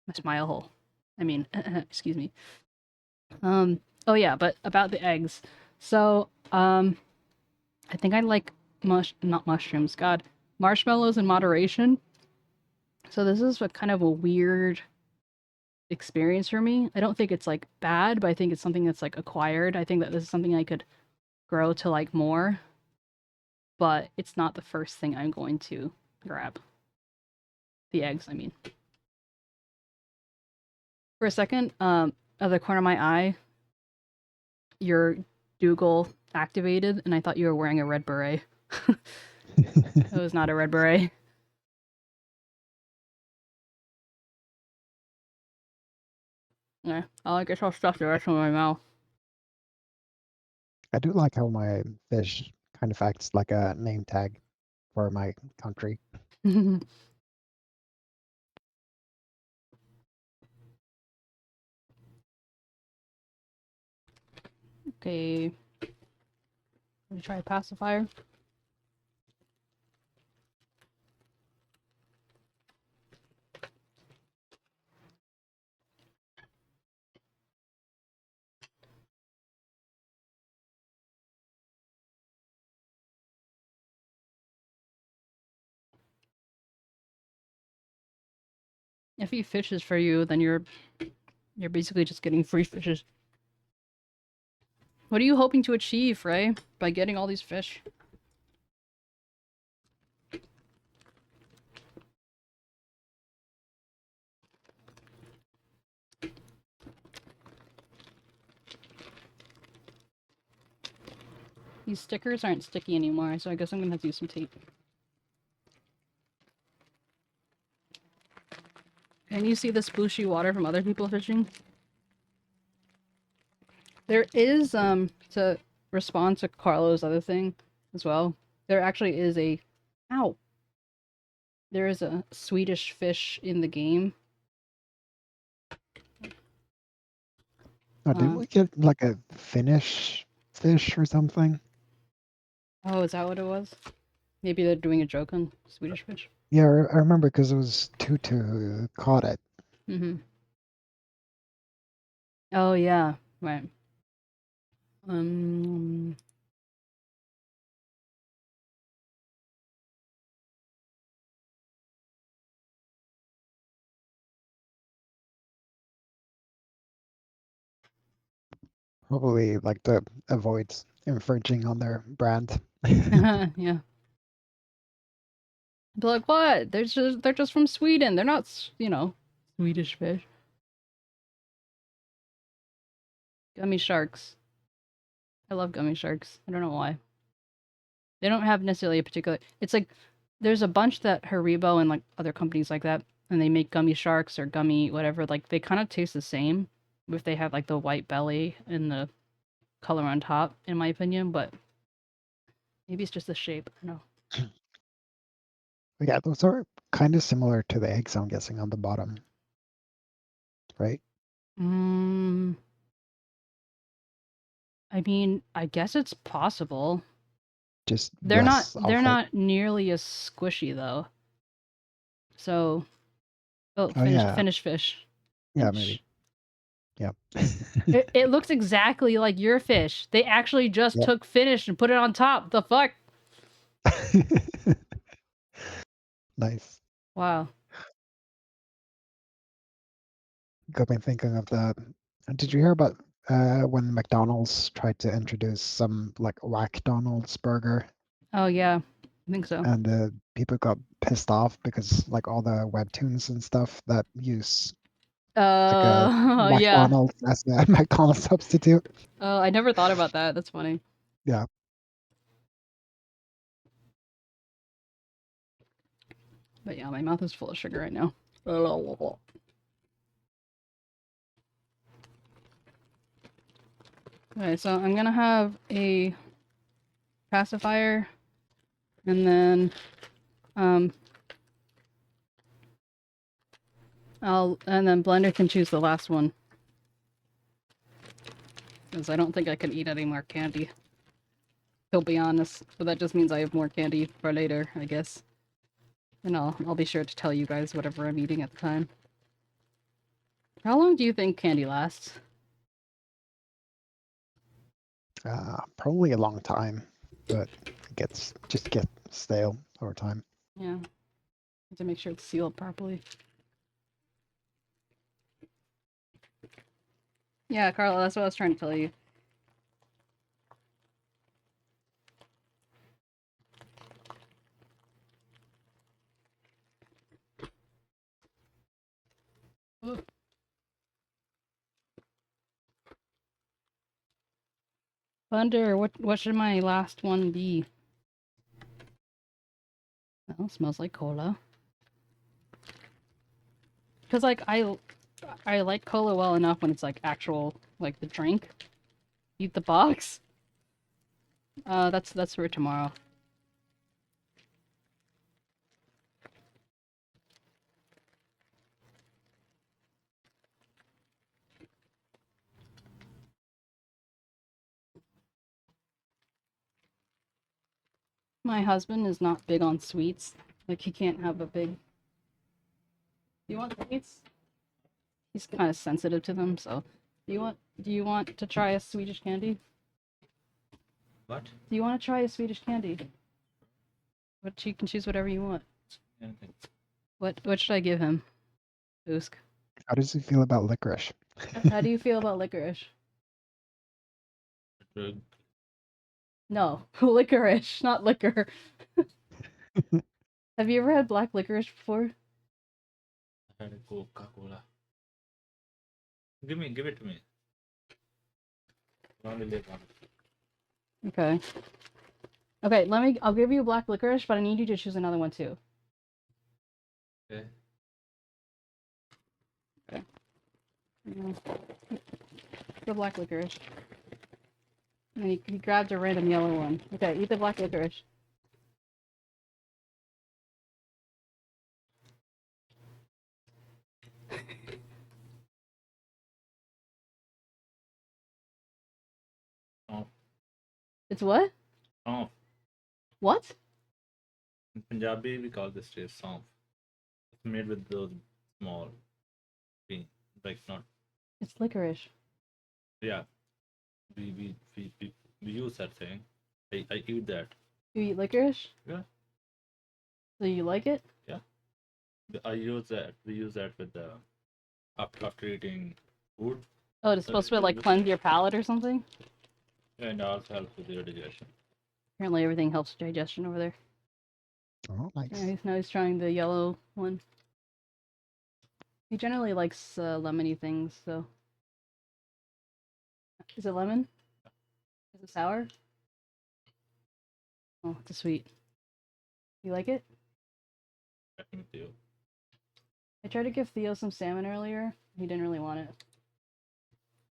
Speaker 1: My smile hole. I mean, excuse me. Oh yeah, but about the eggs. So, I think I like not mushrooms, God. Marshmallows in moderation. So this is a kind of a weird experience for me. I don't think it's, like, bad, but I think it's something that's, like, acquired. I think that this is something I could grow to like more, but it's not the first thing I'm going to grab. The eggs, I mean. For a second, out of the corner of my eye, your Dougal activated, and I thought you were wearing a red beret. It was not a red beret. Yeah, I guess I'll stuff the rest of my mouth.
Speaker 3: I do like how my fish kind of acts like a name tag for my country.
Speaker 1: Okay. Let me try a pacifier. If he fishes for you, then you're basically just getting free fishes. What are you hoping to achieve, Ray, by getting all these fish? These stickers aren't sticky anymore, so I guess I'm gonna have to use some tape. Can you see the splooshy water from other people fishing? There is, to respond to Carlo's other thing as well, there actually is a... Ow! There is a Swedish fish in the game.
Speaker 3: Oh, didn't we get like a Finnish fish or something?
Speaker 1: Oh, is that what it was? Maybe they're doing a joke on Swedish fish?
Speaker 3: Yeah, I remember because it was Tutu who caught it.
Speaker 1: Mm-hmm. Oh, yeah. Right.
Speaker 3: Probably like to avoid infringing on their brand.
Speaker 1: Yeah. Be like, what? They're just from Sweden. They're not, you know, Swedish fish. Gummy sharks. I love gummy sharks. I don't know why. They don't have necessarily a particular... It's like, there's a bunch that Haribo and like other companies like that, and they make gummy sharks or gummy whatever, like they kind of taste the same if they have like the white belly and the color on top, in my opinion, but maybe it's just the shape. I don't know.
Speaker 3: Yeah, those are kind of similar to the eggs, I'm guessing, on the bottom. Right?
Speaker 1: I mean, I guess it's possible.
Speaker 3: Just
Speaker 1: They're
Speaker 3: less
Speaker 1: not
Speaker 3: of it.
Speaker 1: not nearly as squishy though. So, oh,
Speaker 3: Oh yeah,
Speaker 1: finished fish.
Speaker 3: yeah,
Speaker 1: Finch.
Speaker 3: maybe. Yeah.
Speaker 1: It looks exactly like your fish. They actually just
Speaker 3: Yep.
Speaker 1: took finish and put it on top. The fuck?
Speaker 3: Nice.
Speaker 1: Wow.
Speaker 3: Got me thinking of the. Did you hear about when McDonald's tried to introduce some like Whack-Donald's burger,
Speaker 1: Oh yeah, I think so.
Speaker 3: and people got pissed off because like all the webtoons and stuff that use like a
Speaker 1: Yeah.
Speaker 3: McDonald's as a McDonald's substitute.
Speaker 1: Oh, I never thought about that. That's funny.
Speaker 3: Yeah.
Speaker 1: But yeah, my mouth is full of sugar right now. Okay, so I'm gonna have a pacifier, and then Blender can choose the last one, because I don't think I can eat any more candy. To be honest, so that just means I have more candy for later, I guess. And I'll be sure to tell you guys whatever I'm eating at the time. How long do you think candy lasts?
Speaker 3: Probably a long time, but it just get stale over time.
Speaker 1: Yeah. Have to make sure it's sealed properly. Yeah, Carla, that's what I was trying to tell you. Ooh. Thunder, what should my last one be? Oh, smells like cola. Because like I like cola well enough when it's like actual like the drink. Eat the box. That's for tomorrow. My husband is not big on sweets. Like he can't have a big... Do you want sweets? He's kind of sensitive to them, so do you want to try a Swedish candy?
Speaker 6: What?
Speaker 1: Do you want to try a Swedish candy? But you can choose whatever you want.
Speaker 6: Anything.
Speaker 1: What should I give him? Usk.
Speaker 3: How does he feel about licorice?
Speaker 1: How do you feel about licorice?
Speaker 6: Good.
Speaker 1: No, licorice, not liquor. Have you ever had black licorice before?
Speaker 6: I had a Coca-Cola. Give it to me. Only live on it.
Speaker 1: Okay. Okay, I'll give you black licorice, but I need you to choose another one too.
Speaker 6: Okay.
Speaker 1: The black licorice. And he grabbed a random yellow one. Okay, eat the black licorice.
Speaker 6: Oh.
Speaker 1: It's what?
Speaker 6: Oh.
Speaker 1: What?
Speaker 6: In Punjabi, we call this taste saunf. It's made with those small beans, like not.
Speaker 1: It's licorice.
Speaker 6: Yeah, we use that thing. I eat that.
Speaker 1: You eat licorice?
Speaker 6: Yeah.
Speaker 1: So you like it?
Speaker 6: Yeah. I use that. We use that with the after eating food,
Speaker 1: Oh, it's supposed to like cleanse your palate or something?
Speaker 6: and also helps with your digestion.
Speaker 1: Apparently everything helps digestion over there.
Speaker 3: Oh, nice.
Speaker 1: Yeah, now he's trying the yellow one. He generally likes lemony things, so. Is it lemon? Is it sour? Oh, it's a sweet. You like it?
Speaker 6: Checking with you.
Speaker 1: I tried to give Theo some salmon earlier. He didn't really want it.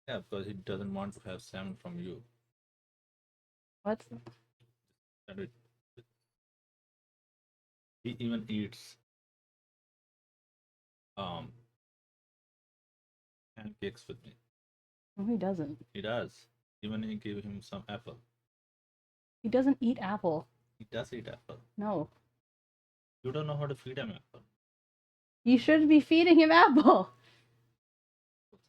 Speaker 6: Yeah, because he doesn't want to have salmon from you.
Speaker 1: What?
Speaker 6: And he even eats pancakes with me.
Speaker 1: No, he doesn't.
Speaker 6: He does. Even he gave him some apple.
Speaker 1: He doesn't eat apple.
Speaker 6: He does eat apple.
Speaker 1: No.
Speaker 6: You don't know how to feed him apple.
Speaker 1: You should be feeding him apple.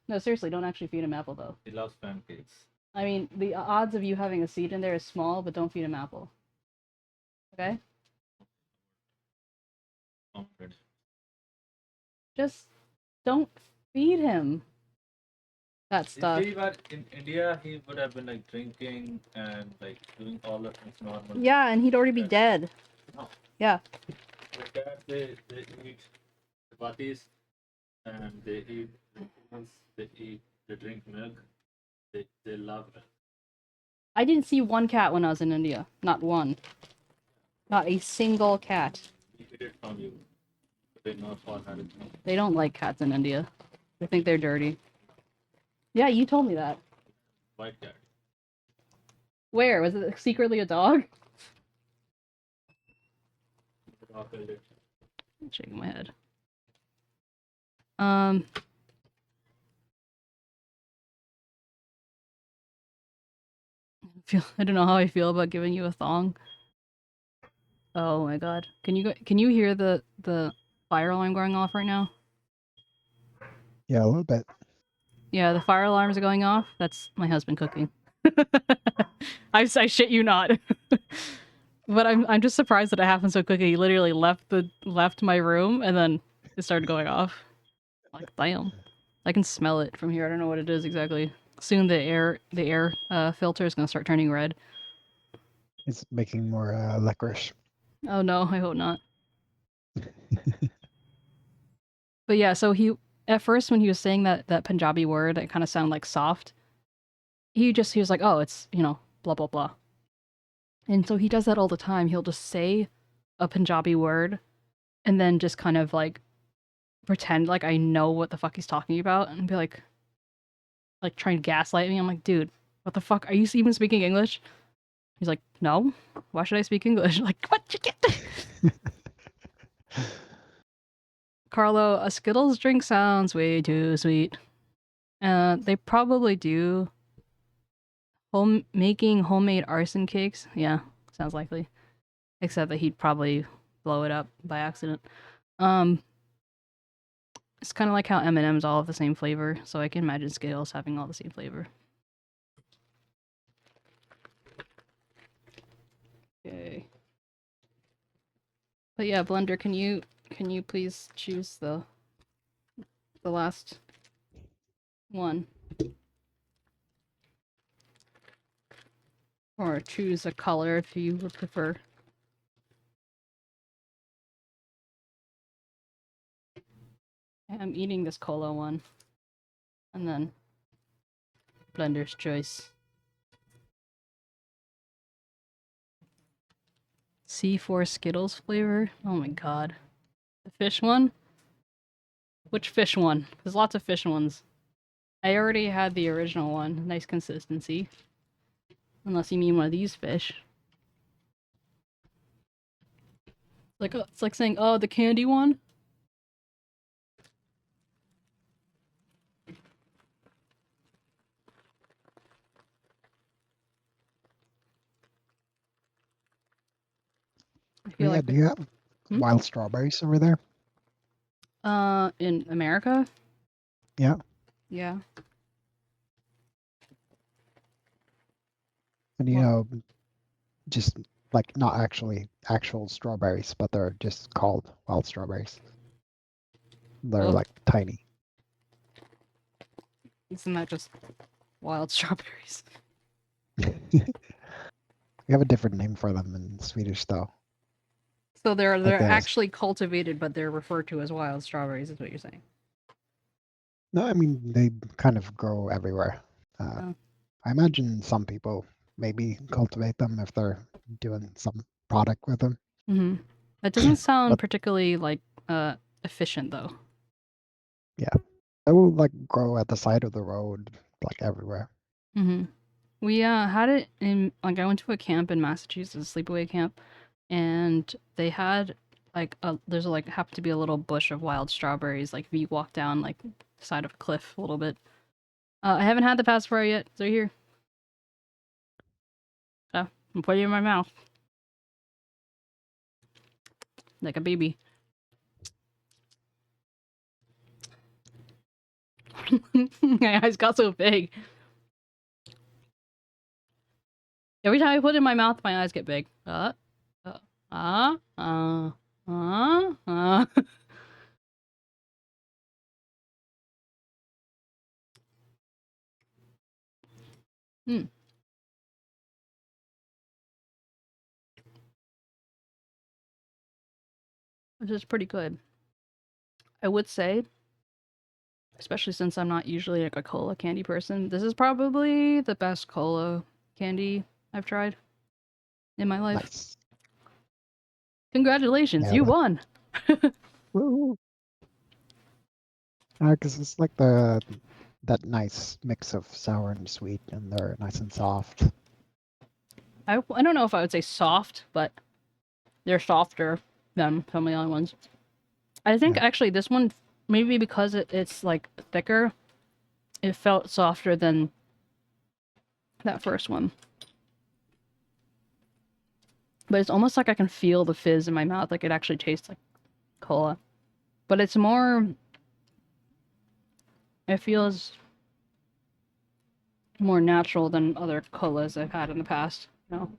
Speaker 1: No, seriously, don't actually feed him apple, though.
Speaker 6: He loves pancakes.
Speaker 1: I mean, the odds of you having a seed in there is small, but don't feed him apple. Okay?
Speaker 6: Confident.
Speaker 1: Just don't feed him that stuff.
Speaker 6: If he were in India, he would have been like drinking and like doing all the things normal.
Speaker 1: Yeah, and he'd already be dead.
Speaker 6: No.
Speaker 1: Yeah.
Speaker 6: The cats, they eat chapatis and they eat vegetables, they drink milk. They love milk.
Speaker 1: I didn't see one cat when I was in India. Not one. Not a single cat.
Speaker 6: We eat it from you. They know for having.
Speaker 1: They don't like cats in India. They think they're dirty. Yeah, you told me that.
Speaker 6: White cat.
Speaker 1: Where? Was it secretly a dog? I'm shaking my head. I don't know how I feel about giving you a thong. Oh my god. Can you hear the fire alarm going off right now?
Speaker 3: Yeah, a little bit.
Speaker 1: Yeah, the fire alarms are going off. That's my husband cooking. I shit you not. But I'm just surprised that it happened so quickly. He literally left my room and then it started going off. Like, damn. I can smell it from here. I don't know what it is exactly. Soon the air filter is gonna start turning red.
Speaker 3: It's making more licorice.
Speaker 1: Oh no, I hope not. But yeah, so at first when he was saying that Punjabi word, it kind of sounded like soft. He was like, oh, it's, blah, blah, blah. And so he does that all the time. He'll just say a Punjabi word and then just kind of like pretend like I know what the fuck he's talking about and be like trying to gaslight me. I'm like, dude, what the fuck? Are you even speaking English? He's like, no. Why should I speak English? Like, what you get? Carlo, a Skittles drink sounds way too sweet. They probably do. Making homemade arson cakes? Yeah, sounds likely. Except that he'd probably blow it up by accident. It's kind of like how M&M's all have the same flavor, so I can imagine Skittles having all the same flavor. Okay. But yeah, Blender, can you please choose the the last one. Or choose a color if you would prefer. I'm eating this cola one. And then Blender's Choice. C4 Skittles flavor? Oh my god. The fish one? Which fish one? There's lots of fish ones. I already had the original one. Nice consistency. Unless you mean one of these fish. Like, it's like saying, oh, the candy one? I feel
Speaker 3: Yeah,
Speaker 1: like
Speaker 3: do you have
Speaker 1: Hmm?
Speaker 3: wild strawberries over there?
Speaker 1: in America?
Speaker 3: Yeah.
Speaker 1: Yeah.
Speaker 3: And you
Speaker 1: What?
Speaker 3: know, just like not actually actual strawberries, but they're just called wild strawberries. They're
Speaker 1: Oh.
Speaker 3: like tiny.
Speaker 1: Isn't that just wild strawberries?
Speaker 3: We have a different name for them in Swedish though.
Speaker 1: So they're
Speaker 3: Like a,
Speaker 1: actually cultivated, but they're referred to as wild strawberries, is what you're saying.
Speaker 3: no, I mean they kind of grow everywhere.
Speaker 1: Oh.
Speaker 3: I imagine some people maybe cultivate them if they're doing some product with them.
Speaker 1: Mm-hmm. That doesn't sound
Speaker 3: But-
Speaker 1: particularly like efficient though.
Speaker 3: They will like grow at the side of the road, like everywhere.
Speaker 1: Mm-hmm. We had it in like I went to a camp in Massachusetts, a sleepaway camp, and they had like there's like happened to be a little bush of wild strawberries. Like if you walk down like the side of a cliff a little bit. I haven't had the pacifier yet. They're here. So I'm putting it in my mouth like a baby. My eyes got so big. Every time I put it in my mouth, my eyes get big. Uh. Hmm. Which is pretty good. I would say, especially since I'm not usually like a cola candy person, this is probably the best cola candy I've tried in my life.
Speaker 3: Nice.
Speaker 1: Congratulations,
Speaker 3: Yeah,
Speaker 1: you won!
Speaker 3: Woo! Because it's like that nice mix of sour and sweet, and they're nice and soft.
Speaker 1: I don't know if I would say soft, but they're softer than some of the other ones. I think
Speaker 3: Yeah.
Speaker 1: actually this one, maybe because it's like thicker, it felt softer than that first one. But it's almost like I can feel the fizz in my mouth, like it actually tastes like cola. But it's more... It feels more natural than other colas I've had in the past, you know?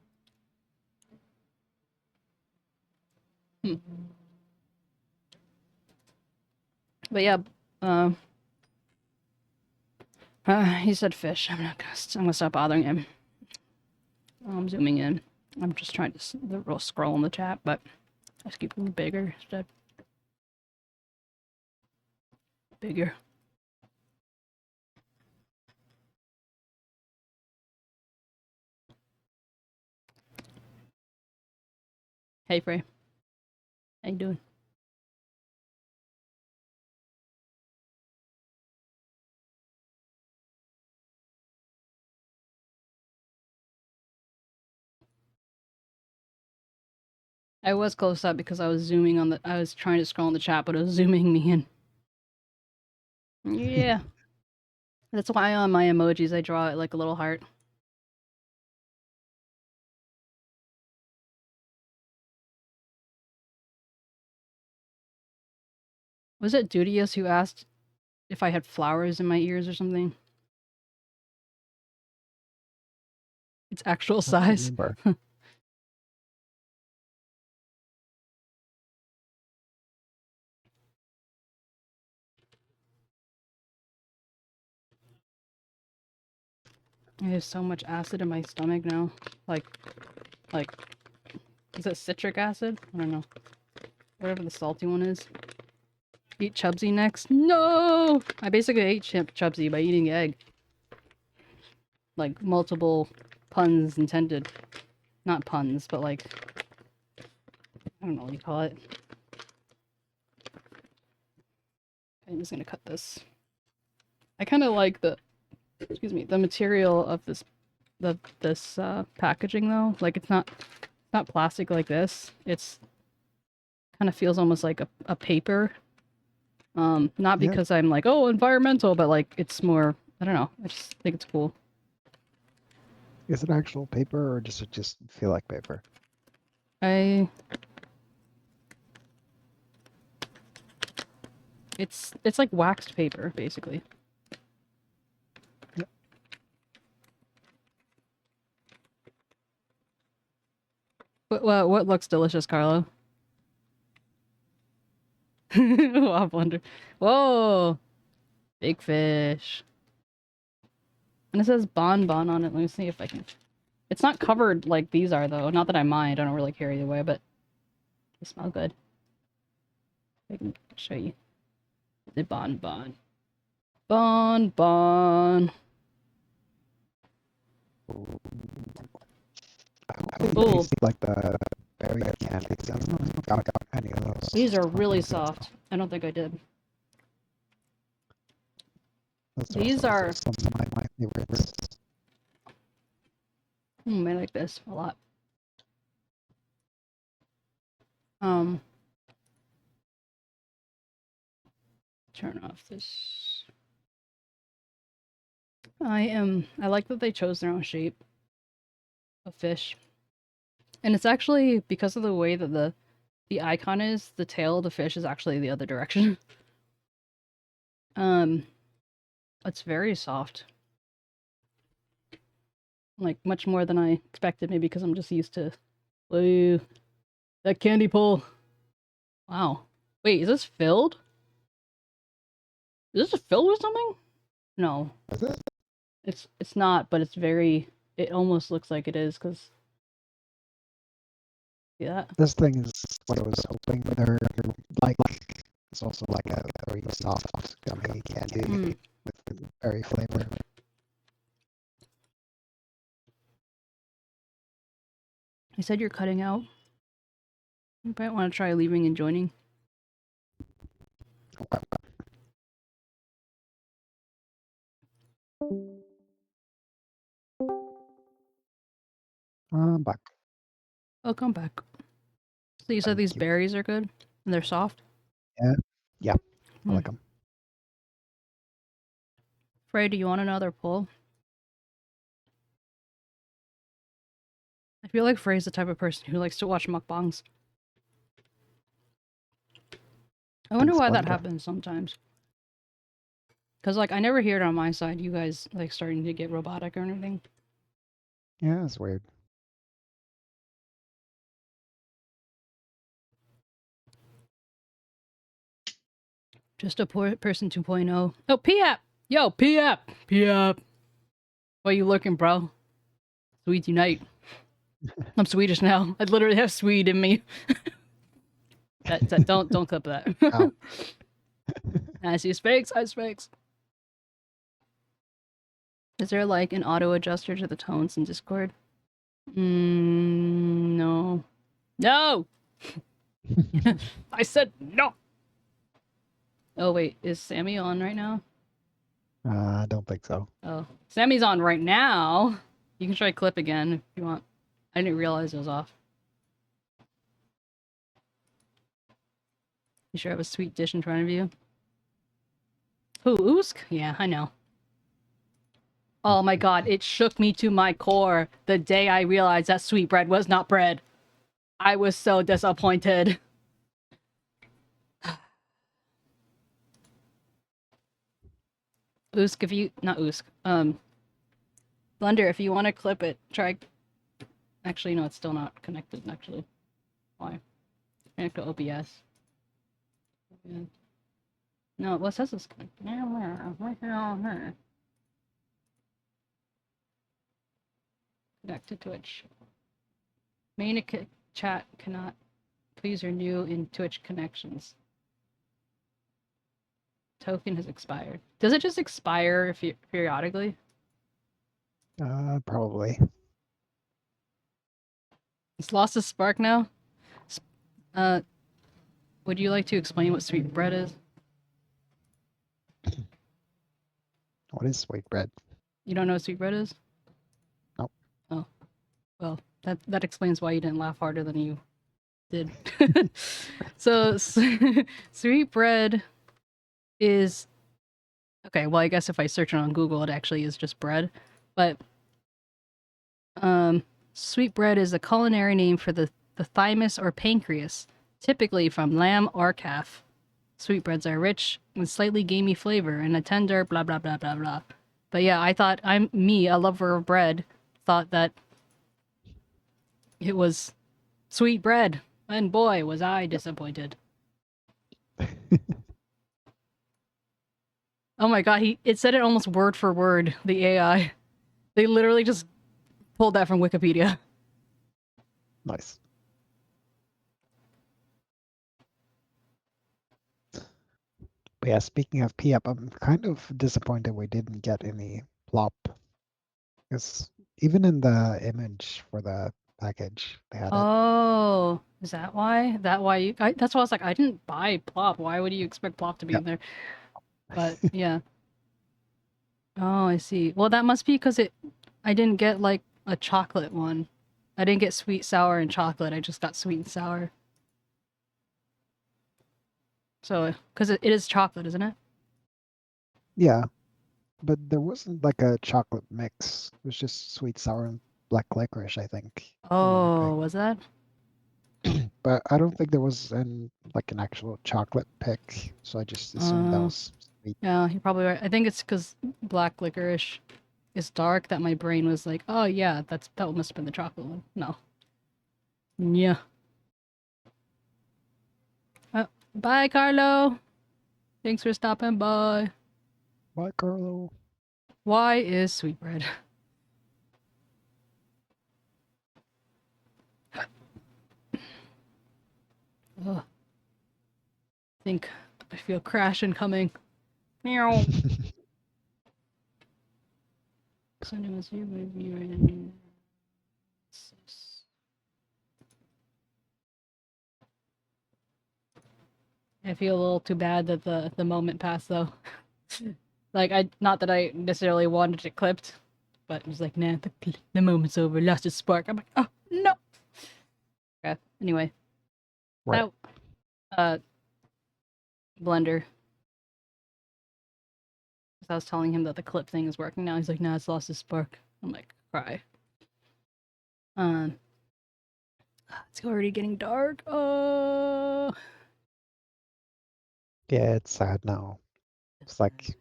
Speaker 1: But yeah, he said fish. I'm gonna stop bothering him. I'm zooming in. I'm just trying to the real scroll in the chat, but I just keep them bigger instead. Bigger. Hey, Frey. How you doing? I was close up because I was zooming on I was trying to scroll in the chat, but it was zooming me in. Yeah. That's why on my emojis I draw it like a little heart. Was it Dudius who asked if I had flowers in my ears or something? It's actual size.
Speaker 3: Remember.
Speaker 1: I have so much acid in my stomach now. Like, is it citric acid? I don't know. Whatever the salty one is. Eat Chubsy next? No! I basically ate Chubsy by eating egg. Like, multiple puns intended. Not puns, but like... I don't know what you call it. I'm just gonna cut this. I kind of like the... Excuse me, the material of this packaging though. Like it's not plastic like this. It's kind of feels almost like a paper. Not because I'm like, oh, environmental, but like it's more, I don't know. I just think it's cool.
Speaker 3: Is it actual paper or does it just feel like paper?
Speaker 1: It's like waxed paper, basically.
Speaker 3: Yep.
Speaker 1: What looks delicious, Carlo? I wonder. Whoa! Big fish. And it says bonbon on it. Let me see if I can... It's not covered like these are, though. Not that I mind. I don't really care either way, but... They smell good. I can show you. The bonbon. Bonbon.
Speaker 3: Ooh. Like the berry candies. I don't know if I got any of those.
Speaker 1: These are really soft. I don't think I did. These are...
Speaker 3: some of my favorites.
Speaker 1: I like this a lot. Turn off this. I like that they chose their own shape of fish. And it's actually, because of the way that the icon is, the tail of the fish is actually the other direction. It's very soft. Like, much more than I expected, maybe because I'm just used to... Whoa, that candy pull. Wow. Wait, is this filled? Is this filled with something? No.
Speaker 3: Is it?
Speaker 1: It's not, but it's very... It almost looks like it is, because... See that?
Speaker 3: This thing is what I was hoping they're like. It's also like a very soft gummy candy with berry flavor.
Speaker 1: I said you're cutting out. You might want to try leaving and joining.
Speaker 3: Okay. I'm back.
Speaker 1: Welcome back. So you said
Speaker 3: Thank
Speaker 1: these
Speaker 3: you.
Speaker 1: berries are good? And they're soft?
Speaker 3: Yeah. I like them.
Speaker 1: Frey, do you want another pull? I feel like Frey's the type of person who likes to watch mukbangs. I wonder why that happens sometimes. Because, like, I never hear it on my side, you guys, like, starting to get robotic or anything.
Speaker 3: Yeah, it's weird.
Speaker 1: Just a poor person 2.0. Oh, P-App! Yo, P-App! P-App! Why you looking, bro? Swedes unite. I'm Swedish now. I literally have Swede in me. Don't clip that. I see fakes. Is there like an auto adjuster to the tones in Discord? No. No! I said no! Oh wait, is Sammy on right now?
Speaker 3: I don't think so.
Speaker 1: Oh. Sammy's on right now! You can try clip again if you want. I didn't realize it was off. You sure have a sweet dish in front of you? Who, Usk? Yeah, I know. Oh my god, it shook me to my core the day I realized that sweet bread was not bread. I was so disappointed. Usk, if you... Not Usk. Blender, if you want to clip it, try... Actually, no, it's still not connected, actually. Why? Connect to OBS. Yeah. No, what says it's connected? Connect to Twitch. Main chat cannot. Please renew in Twitch connections. Token has expired. Does it just expire if you periodically?
Speaker 3: Probably.
Speaker 1: It's lost its spark now. Would you like to explain what sweetbread is?
Speaker 3: What is sweetbread?
Speaker 1: You don't know what sweetbread is?
Speaker 3: Nope.
Speaker 1: Oh, well, that explains why you didn't laugh harder than you did. So, sweetbread is okay. Well, I guess if I search it on Google, it actually is just bread. But sweetbread is a culinary name for the thymus or pancreas, typically from lamb or calf. Sweetbreads are rich with slightly gamey flavor and a tender blah blah blah blah blah. But yeah, I thought a lover of bread, thought that it was sweet bread, and boy, was I disappointed. Oh my god, it said it almost word for word, the AI. They literally just pulled that from Wikipedia.
Speaker 3: Nice. But yeah, speaking of P-up, I'm kind of disappointed we didn't get any plop. Because even in the image for the package, they had it.
Speaker 1: Oh, is that why? That's why I was like, I didn't buy plop. Why would you expect plop to be in there? But yeah. Oh, I see. Well, that must be because I didn't get like a chocolate one. I didn't get sweet, sour, and chocolate. I just got sweet and sour. So, because it is chocolate, isn't it?
Speaker 3: Yeah, but there wasn't like a chocolate mix. It was just sweet, sour, and black licorice, I think.
Speaker 1: Oh, was that?
Speaker 3: But I don't think there was an actual chocolate pick, so I just assumed that was sweet.
Speaker 1: Yeah, you're probably right. I think it's because black licorice is dark that my brain was like, oh yeah, that must have been the chocolate one. No. Yeah. Bye, Carlo. Thanks for stopping by.
Speaker 3: Bye, Carlo.
Speaker 1: Why is sweetbread? Ugh. I think I feel crashing coming. Meow. I feel a little too bad that the moment passed though. Like not that I necessarily wanted it clipped, but it was like, nah, the moment's over, lost its spark. I'm like, oh no. Okay. Anyway.
Speaker 3: Right.
Speaker 1: That, Blender. I was telling him that the clip thing is working now. He's like, nah, it's lost its spark. I'm like, cry. It's already getting dark. Oh.
Speaker 3: Yeah, it's sad now. It's like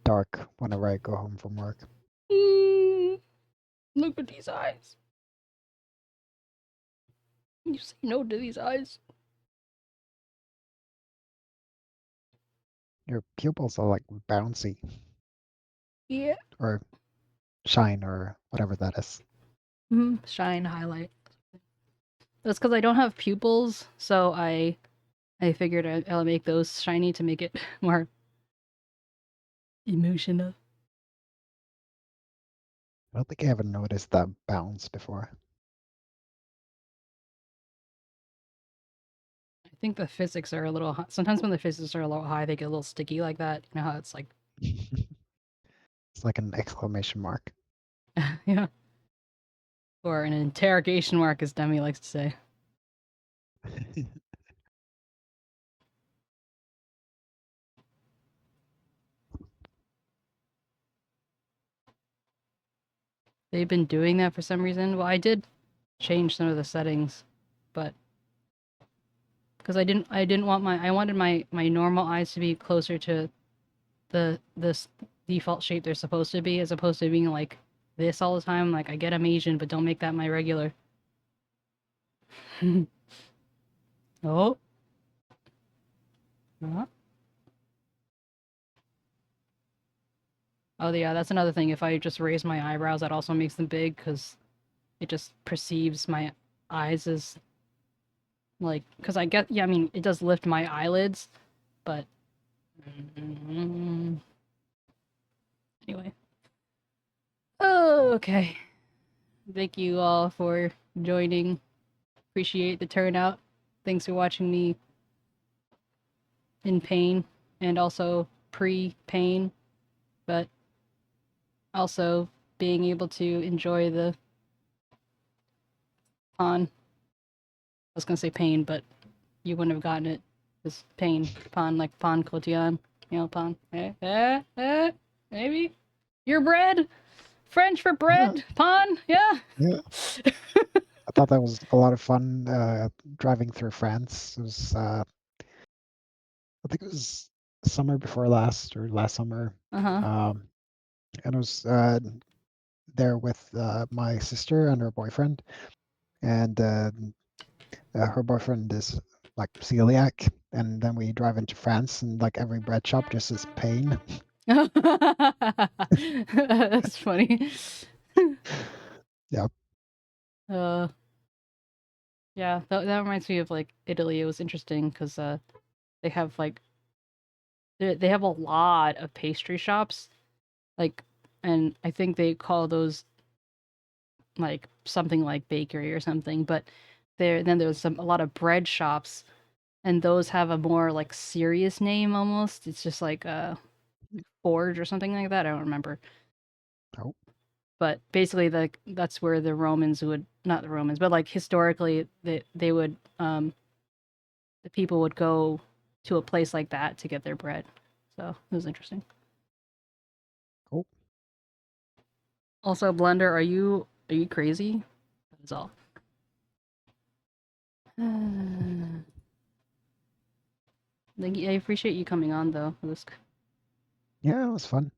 Speaker 3: dark whenever I go home from work.
Speaker 1: Look at these eyes. You say no to these eyes.
Speaker 3: Your pupils are like bouncy.
Speaker 1: Yeah.
Speaker 3: Or shine or whatever that is.
Speaker 1: Shine, highlight. That's because I don't have pupils, so I figured I'll make those shiny to make it more emotional.
Speaker 3: I don't think I ever noticed that bounce before.
Speaker 1: I think the physics are a little high. Sometimes when the physics are a little high, they get a little sticky like that. You know how it's like...
Speaker 3: It's like an exclamation mark.
Speaker 1: Yeah. Or an interrogation mark, as Demi likes to say. They've been doing that for some reason. Well, I did change some of the settings, but because I wanted my normal eyes to be closer to this default shape they're supposed to be, as opposed to being like this all the time. Like, I get I'm Asian, but don't make that my regular. Oh. Oh yeah, that's another thing. If I just raise my eyebrows, that also makes them big because it just perceives my eyes as like. Because I get, yeah, I mean, it does lift my eyelids, but anyway. Oh, okay. Thank you all for joining. Appreciate the turnout. Thanks for watching me in pain and also pre-pain, but also being able to enjoy the pawn. I was gonna say pain, but you wouldn't have gotten it. It's pain. Pawn, like pawn quotidien. You know, pawn. Maybe? Your bread? French for bread? Pawn? Yeah?
Speaker 3: Yeah. I thought that was a lot of fun driving through France. It was, I think it was summer before last or last summer.
Speaker 1: Uh-huh.
Speaker 3: And I was there with my sister and her boyfriend. And her boyfriend is like celiac. And then we drive into France and like every bread shop just says pain.
Speaker 1: That's funny.
Speaker 3: Yep.
Speaker 1: Yeah, that reminds me of like Italy. It was interesting because they have like they have a lot of pastry shops, like, and I think they call those like something like bakery or something. But then there's a lot of bread shops, and those have a more like serious name almost. It's just like Forge or something like that. I don't remember.
Speaker 3: Oh.
Speaker 1: But basically, that's where the Romans would, not the Romans, but like historically, they would the people would go to a place like that to get their bread. So it was interesting.
Speaker 3: Cool.
Speaker 1: Also, Blender, are you crazy? That's all. I appreciate you coming on though.
Speaker 3: Yeah, it was fun.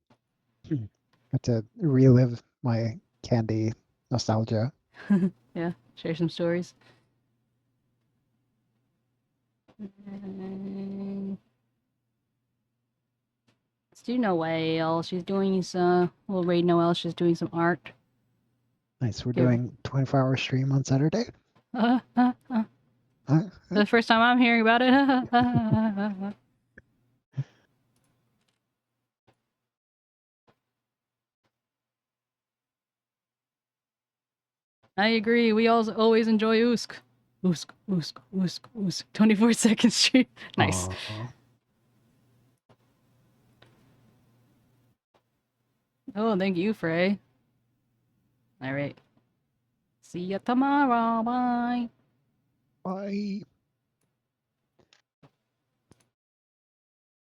Speaker 3: Got to relive my candy nostalgia.
Speaker 1: Yeah, share some stories. Let's do Noelle. She's doing some. We'll raid Noelle. She's doing some art.
Speaker 3: Nice. We're
Speaker 1: Here.
Speaker 3: doing 24-hour stream on Saturday.
Speaker 1: The first time I'm hearing about it. I agree. We all always enjoy Usk. Usk. 24-second stream. Nice.
Speaker 3: Aww.
Speaker 1: Oh, thank you, Frey. All right. See ya tomorrow. Bye.
Speaker 3: Bye.